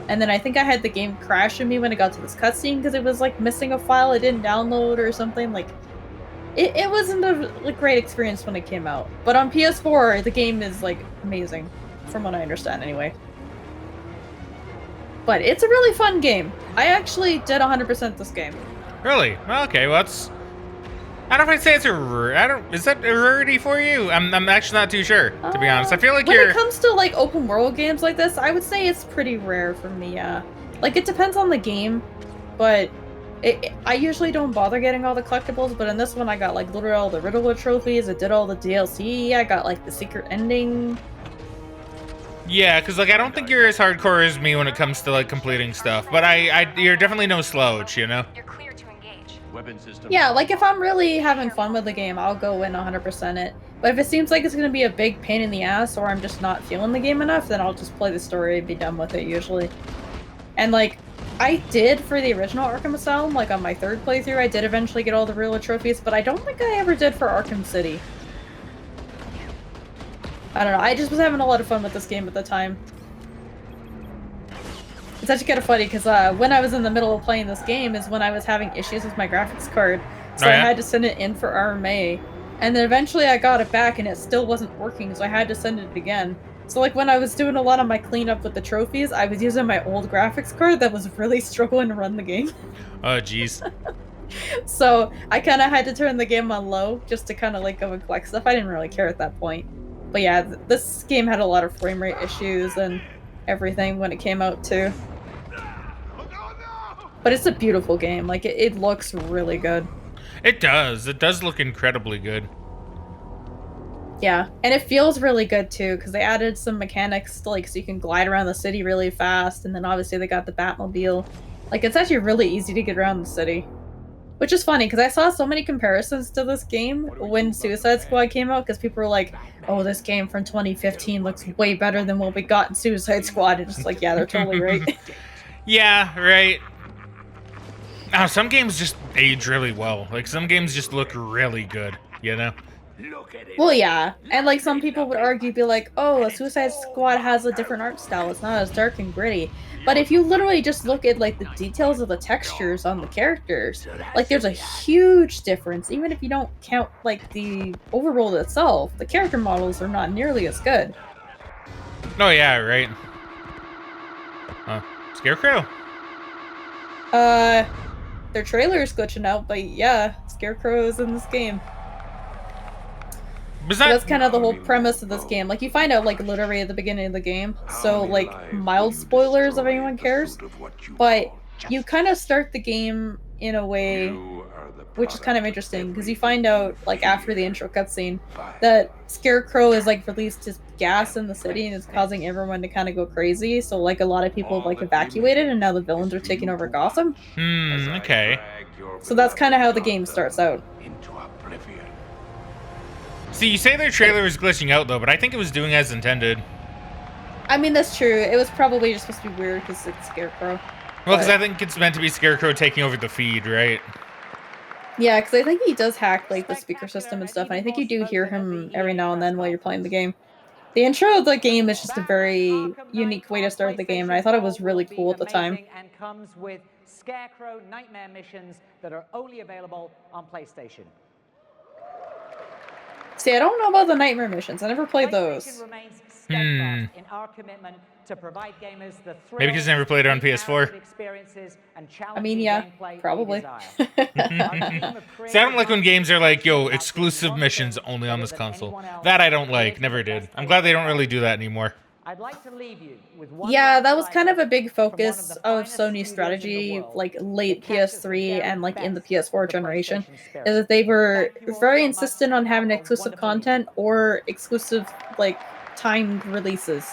And then I think I had the game crash on me when it got to this cutscene because it was like missing a file it didn't download or something. Like, it wasn't a great experience when it came out. But on PS4, the game is like amazing, from what I understand anyway. But it's a really fun game. I actually did 100% this game.
Really? Well, okay, well that's... I don't know if I'd say it's a is that a rarity for you? I'm actually not too sure, to be honest. I feel like
when it comes to like open world games like this, I would say it's pretty rare for me, yeah. Like it depends on the game, but I usually don't bother getting all the collectibles, but in this one I got like literally all the Riddler trophies, I did all the DLC, I got like the secret ending.
Yeah, because like I don't think you're as hardcore as me when it comes to like completing stuff, but you're definitely no slouch, you know?
You're clear to engage.
Weapon system.
Yeah, like if I'm really having fun with the game, I'll go in 100% it. But if it seems like it's gonna be a big pain in the ass, or I'm just not feeling the game enough, then I'll just play the story and be done with it usually. And like, I did for the original Arkham Asylum, like on my 3rd playthrough, I did eventually get all the Riddler trophies, but I don't think I ever did for Arkham City. I don't know, I just was having a lot of fun with this game at the time. It's actually kind of funny, because when I was in the middle of playing this game is when I was having issues with my graphics card. So I had to send it in for RMA, and then eventually I got it back and it still wasn't working, so I had to send it again. So like when I was doing a lot of my cleanup with the trophies, I was using my old graphics card that was really struggling to run the game.
Oh, jeez.
So I kind of had to turn the game on low just to kind of like go and collect stuff. I didn't really care at that point. But yeah, this game had a lot of frame rate issues and everything when it came out too. But it's a beautiful game. Like it looks really good.
It does. It does look incredibly good.
Yeah, and it feels really good too, because they added some mechanics to, like, so you can glide around the city really fast, and then obviously they got the Batmobile. Like, it's actually really easy to get around the city. Which is funny, because I saw so many comparisons to this game when Suicide Squad came out, because people were like, oh, this game from 2015 looks way better than what we got in Suicide Squad, and just like, yeah, they're totally right.
Yeah, right. Some games just age really well. Like, some games just look really good, you know?
Well, yeah, and like some people would argue, be like, oh, Suicide Squad has a different art style, it's not as dark and gritty. But if you literally just look at like the details of the textures on the characters, like there's a huge difference. Even if you don't count like the overworld itself, the character models are not nearly as good.
Oh yeah, right. Scarecrow?
Their trailer is glitching out, but yeah, Scarecrow is in this game. That's kind of the whole premise of this game. Like, you find out, like, literally at the beginning of the game. So, like, mild spoilers if anyone cares. But you kind of start the game in a way which is kind of interesting, because you find out, like, after the intro cutscene, that Scarecrow has, like, released his gas in the city and is causing everyone to kind of go crazy. So, like, a lot of people have, like, evacuated, and now the villains are taking over Gotham.
Okay.
So that's kind of how the game starts out.
See, you say their trailer is glitching out, though, but I think it was doing as intended.
I mean, that's true. It was probably just supposed to be weird because it's Scarecrow.
Well, because I think it's meant to be Scarecrow taking over the feed, right?
Yeah, because I think he does hack, like, the speaker system and stuff, and I think you do hear him every now and then while you're playing the game. The intro of the game is just a very unique way to start the game, and I thought it was really cool at the time.
And comes with Scarecrow nightmare missions that are only available on PlayStation.
See, I don't know about the nightmare missions. I never played those.
In our commitment to provide gamers the
Maybe because I never played it on PS4.
I mean, yeah, probably.
See, I don't like when games are like, yo, exclusive missions only on this console. That I don't like. Never did. I'm glad they don't really do that anymore.
I'd like to leave you with one
Yeah, that was kind of a big focus of Sony's strategy, like late PS3 and like in the PS4 generation, is that they were very insistent on having exclusive content or exclusive, like, timed releases.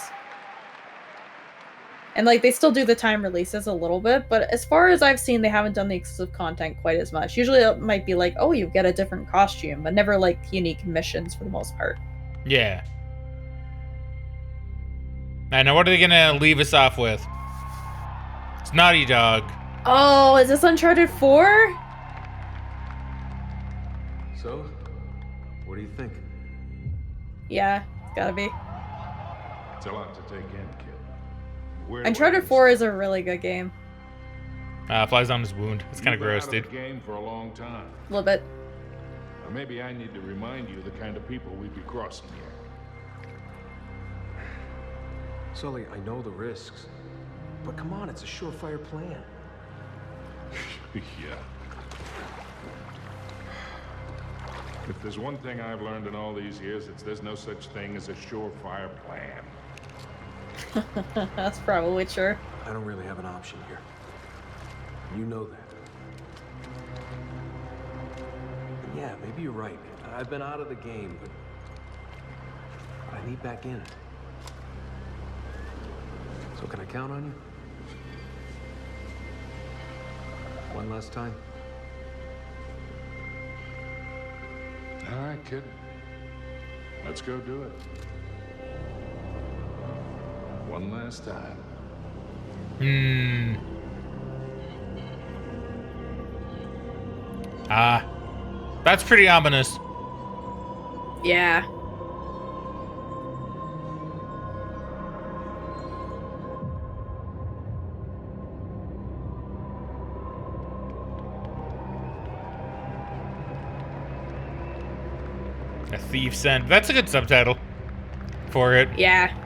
And like, they still do the time releases a little bit, but as far as I've seen, they haven't done the exclusive content quite as much. Usually it might be like, oh, you get a different costume, but never like unique missions for the most part.
Yeah. Now, what are they gonna leave us off with? It's Naughty Dog.
Oh, is this Uncharted 4?
So, what do you think?
Yeah, it's gotta be.
It's a lot to take in, kid.
Uncharted 4 is a really good game.
Flies on his wound. It's kind of gross, dude.
Game for a long time.
A little bit.
Or maybe I need to remind you the kind of people we'd be crossing here.
Sully, I know the risks, but come on, it's a surefire plan.
Yeah. If there's one thing I've learned in all these years, it's there's no such thing as a surefire plan.
That's probably true.
I don't really have an option here. You know that. yeah, maybe you're right. I've been out of the game, but I need back in. So can I count on you? One last time.
All right, kid. Let's go do it. One last time.
That's pretty ominous.
Yeah.
A Thief's End. That's a good subtitle for it.
Yeah.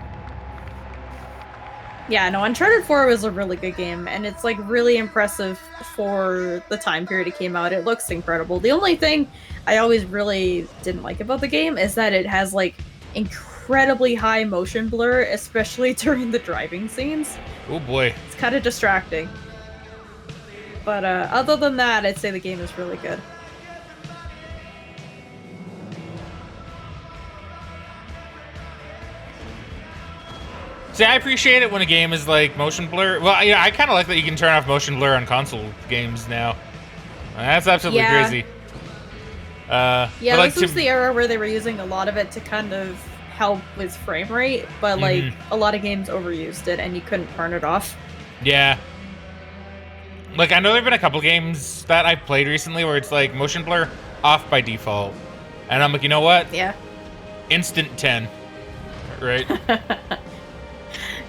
Yeah, no, Uncharted 4 was a really good game, and it's, like, really impressive for the time period it came out. It looks incredible. The only thing I always really didn't like about the game is that it has, like, incredibly high motion blur, especially during the driving scenes.
Oh boy.
It's kind of distracting. But, other than that, I'd say the game is really good.
See, I appreciate it when a game is like motion blur. Well, yeah, I kind of like that you can turn off motion blur on console games now. That's absolutely crazy.
Yeah,
like,
this was the era where they were using a lot of it to kind of help with frame rate, but like a lot of games overused it and you couldn't turn it off.
Yeah. Like, I know there've been a couple games that I've played recently where it's like motion blur off by default. And I'm like, you know what?
Yeah.
Instant 10. Right?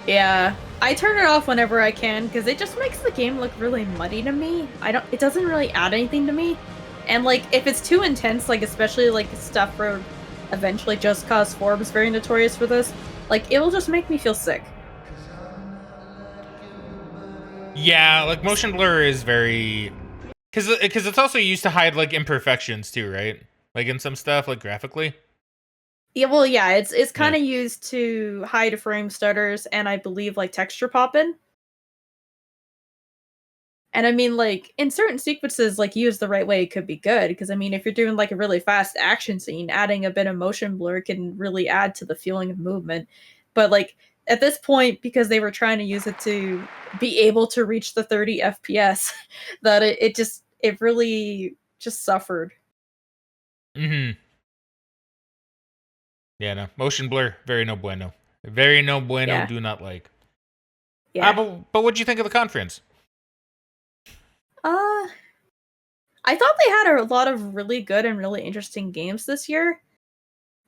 Yeah, I turn it off whenever I can because it just makes the game look really muddy to me. It doesn't really add anything to me. And like, if it's too intense, like especially like stuff where eventually Just Cause 4 was very notorious for this, like it will just make me feel sick.
Yeah, like motion blur is very, because it's also used to hide like imperfections too, right? Like in some stuff, like graphically.
Yeah, well, yeah, it's kind of used to hide frame stutters and I believe like texture popping. And I mean, like in certain sequences, like used the right way, it could be good because I mean, if you're doing like a really fast action scene, adding a bit of motion blur can really add to the feeling of movement. But like at this point, because they were trying to use it to be able to reach the 30 FPS, that it really just suffered.
Yeah, no. Motion blur, very no bueno. Very no bueno,
Yeah.
do not like.
Yeah.
But what'd you think of the conference?
I thought they had a lot of really good and really interesting games this year.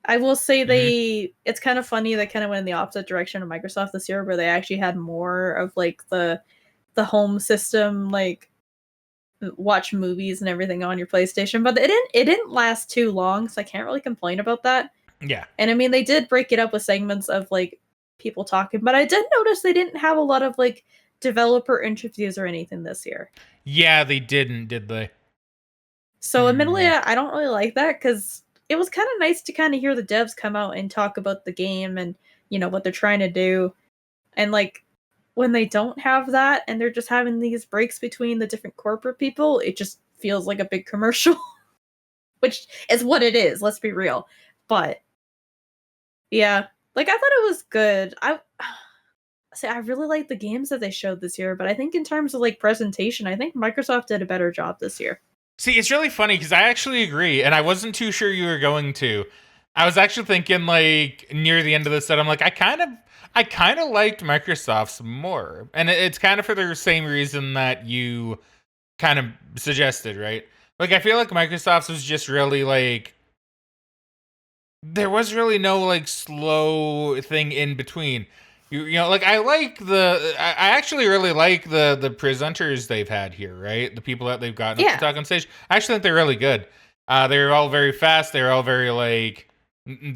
I will say it's kind of funny they kind of went in the opposite direction of Microsoft this year, where they actually had more of like the home system, like watch movies and everything on your PlayStation. But it didn't last too long, so I can't really complain about that.
Yeah.
And I mean, they did break it up with segments of like people talking, but I did notice they didn't have a lot of like developer interviews or anything this year.
Yeah, they didn't, did they?
So admittedly, I don't really like that because it was kind of nice to kind of hear the devs come out and talk about the game and, you know, what they're trying to do. And like when they don't have that and they're just having these breaks between the different corporate people, it just feels like a big commercial, which is what it is. Let's be real. But yeah, like I thought it was good. I really like the games that they showed this year, but I think in terms of like presentation, I think Microsoft did a better job this year.
See, it's really funny because I actually agree, and I wasn't too sure you were going to. I was actually thinking like near the end of this that I'm like, I kind of liked Microsoft's more, and it's kind of for the same reason that you kind of suggested, right? Like I feel like Microsoft's was just really like there was really no like slow thing in between. You know, like I actually really like the presenters they've had here, right? The people that they've gotten up to talk on stage. I actually think they're really good. They're all very fast. They're all very like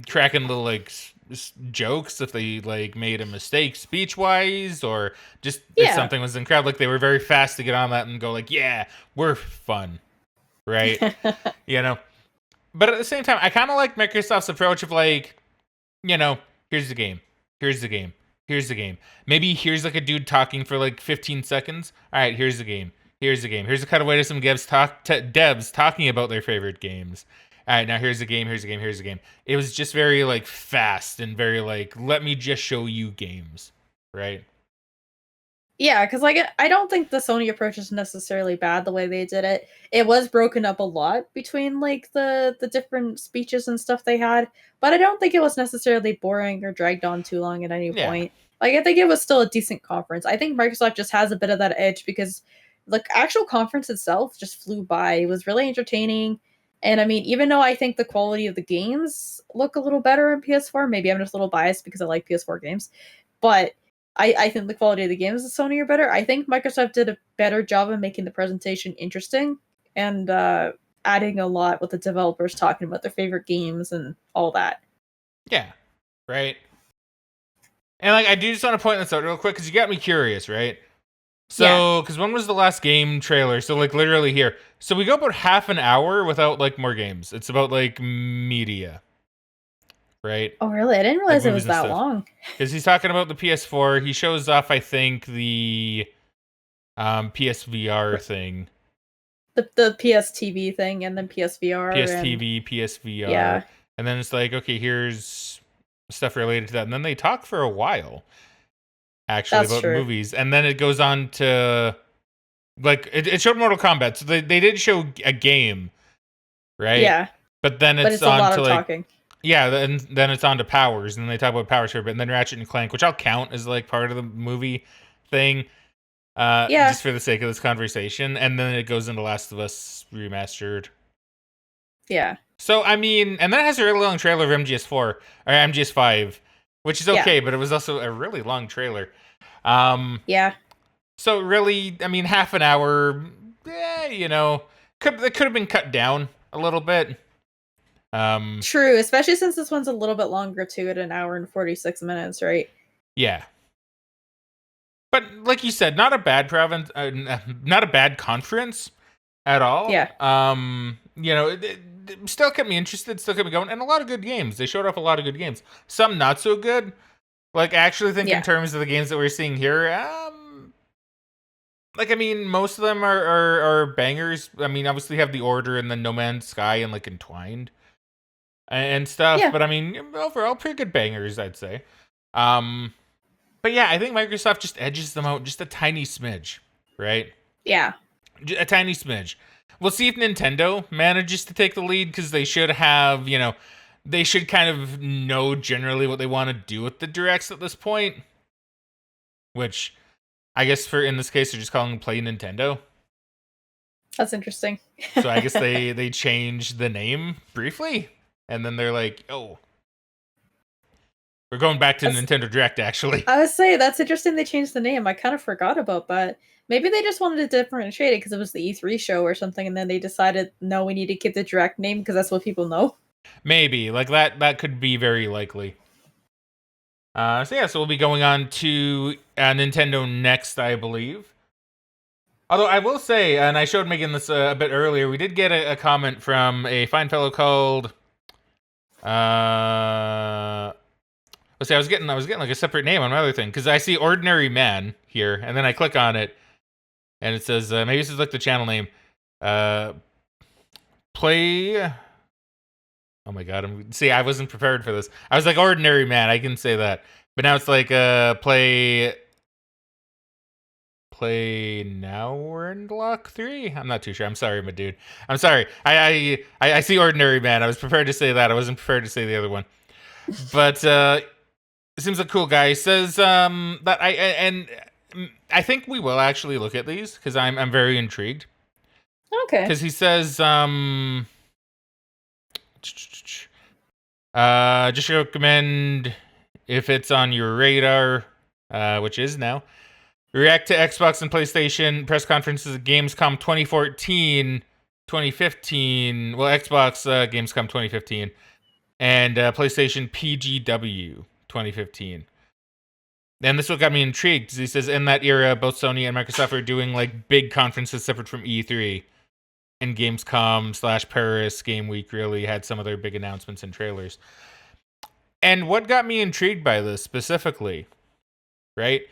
cracking little like jokes if they like made a mistake speech wise or just if something was in the crowd. Like they were very fast to get on that and go like, yeah, we're fun, right? You know. But at the same time, I kind of like Microsoft's approach of like, you know, here's the game. Here's the game. Here's the game. Maybe here's like a dude talking for like 15 seconds. All right, here's the game. Here's the game. Here's a cutaway to some devs talking about their favorite games. All right, now here's the game. Here's the game. Here's the game. It was just very like fast and very like, let me just show you games, right?
Yeah, because like I don't think the Sony approach is necessarily bad the way they did it. It was broken up a lot between like the different speeches and stuff they had, but I don't think it was necessarily boring or dragged on too long at any point. Like I think it was still a decent conference. I think Microsoft just has a bit of that edge because the actual conference itself just flew by. It was really entertaining. And I mean, even though I think the quality of the games look a little better in PS4, maybe I'm just a little biased because I like PS4 games, but I think the quality of the games of Sony are better. I think Microsoft did a better job of making the presentation interesting and adding a lot with the developers talking about their favorite games and all that.
Yeah, right. And like, I do just want to point this out real quick because you got me curious, right? So, because when was the last game trailer? So, like, literally here. So we go about half an hour without like more games. It's about like media. Right?
Oh, really? I didn't realize it was that long.
Because he's talking about the PS4. He shows off, I think, the PSVR thing.
The PS TV thing and then PSVR.
PS TV, PSVR.
Yeah.
And then it's like, okay, here's stuff related to that. And then they talk for a while, actually, about movies. And then it goes on to, like, it showed Mortal Kombat. So they did show a game, right?
Yeah.
But then it's
a
on
lot
to,
of
like,
talking.
yeah, then it's on to Powers, and then they talk about Powers for a bit, and then Ratchet and Clank, which I'll count as like part of the movie thing, just for the sake of this conversation, and then it goes into Last of Us Remastered.
Yeah.
So I mean, and then it has a really long trailer of MGS4 or MGS5, which is okay, but it was also a really long trailer.
Yeah.
So really, I mean, half an hour, you know, it could have been cut down a little bit.
True, especially since this one's a little bit longer too, at an hour and 46 minutes, right?
Yeah. But like you said, not a bad not a bad conference at all.
Yeah.
You know, it still kept me interested, still kept me going, and a lot of good games. They showed off a lot of good games. Some not so good. Like, I actually think in terms of the games that we're seeing here, like, I mean, most of them are bangers. I mean, obviously you have The Order and then No Man's Sky and like Entwined and stuff, but I mean, overall pretty good bangers, I'd say. But yeah, I think Microsoft just edges them out just a tiny smidge, right?
Yeah.
A tiny smidge. We'll see if Nintendo manages to take the lead, because they should have, you know, they should kind of know generally what they want to do with the Directs at this point. Which, I guess in this case, they're just calling Play Nintendo.
That's interesting.
So I guess they changed the name briefly. And then they're like, oh, we're going back to Nintendo Direct, actually.
I would say that's interesting they changed the name. I kind of forgot about that. Maybe they just wanted to differentiate it because it was the E3 show or something, and then they decided, no, we need to keep the Direct name because that's what people know.
Maybe. Like, that could be very likely. So we'll be going on to Nintendo next, I believe. Although I will say, and I showed Megan this a bit earlier, we did get a comment from a fine fellow called... let's see, I was getting like a separate name on my other thing, because I see Ordinary Man here, and then I click on it, and it says, maybe this is like the channel name, Play... Oh my god, I wasn't prepared for this. I was like, Ordinary Man, I can say that. But now it's like, Play Now we're in Block 3? I'm not too sure. I'm sorry, my dude. I'm sorry. I see Ordinary Man. I was prepared to say that. I wasn't prepared to say the other one. But seems like a cool guy. He says that I think we will actually look at these, because I'm very intrigued.
Okay.
Because he says just recommend, if it's on your radar, which is now, react to Xbox and PlayStation press conferences at Gamescom 2014, 2015. Well, Xbox Gamescom 2015, and PlayStation PGW 2015. And this is what got me intrigued, because he says in that era, both Sony and Microsoft are doing like big conferences separate from E3. And Gamescom / Paris Game Week really had some of their big announcements and trailers. And what got me intrigued by this specifically, right,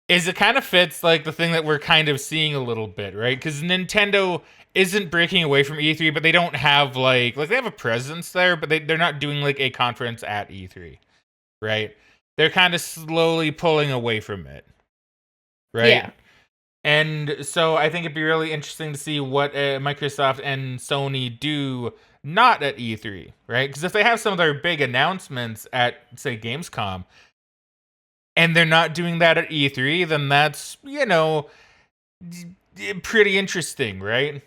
is it kind of fits like the thing that we're kind of seeing a little bit, right? Because Nintendo isn't breaking away from E3, but they don't have like they have a presence there, but they're not doing like a conference at E3, right? They're kind of slowly pulling away from it, right?
Yeah.
And so I think it'd be really interesting to see what Microsoft and Sony do not at E3, right? Because if they have some of their big announcements at, say, Gamescom, and they're not doing that at E3, then that's, pretty interesting, right?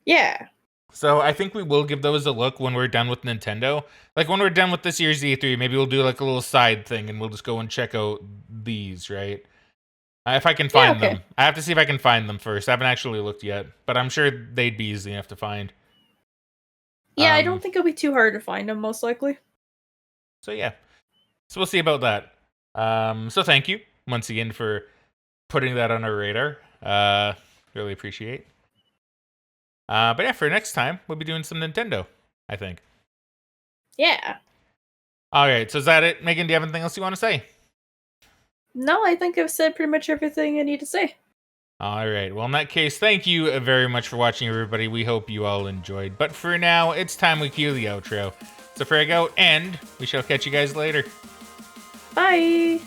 Yeah.
So I think we will give those a look when we're done with Nintendo. Like when we're done with this year's E3, maybe we'll do like a little side thing and we'll just go and check out these, right? If I can find them. I have to see if I can find them first. I haven't actually looked yet, but I'm sure they'd be easy enough to find.
Yeah, I don't think it'll be too hard to find them, most likely.
So yeah. So we'll see about that. So thank you once again for putting that on our radar. Really appreciate. But yeah, for next time, we'll be doing some Nintendo, I think.
Yeah.
All right, so is that it? Megan, do you have anything else you want to say?
No, I think I've said pretty much everything I need to say.
All right. Well, in that case, thank you very much for watching, everybody. We hope you all enjoyed. But for now, it's time we cue the outro. So frag out, and we shall catch you guys later.
Bye.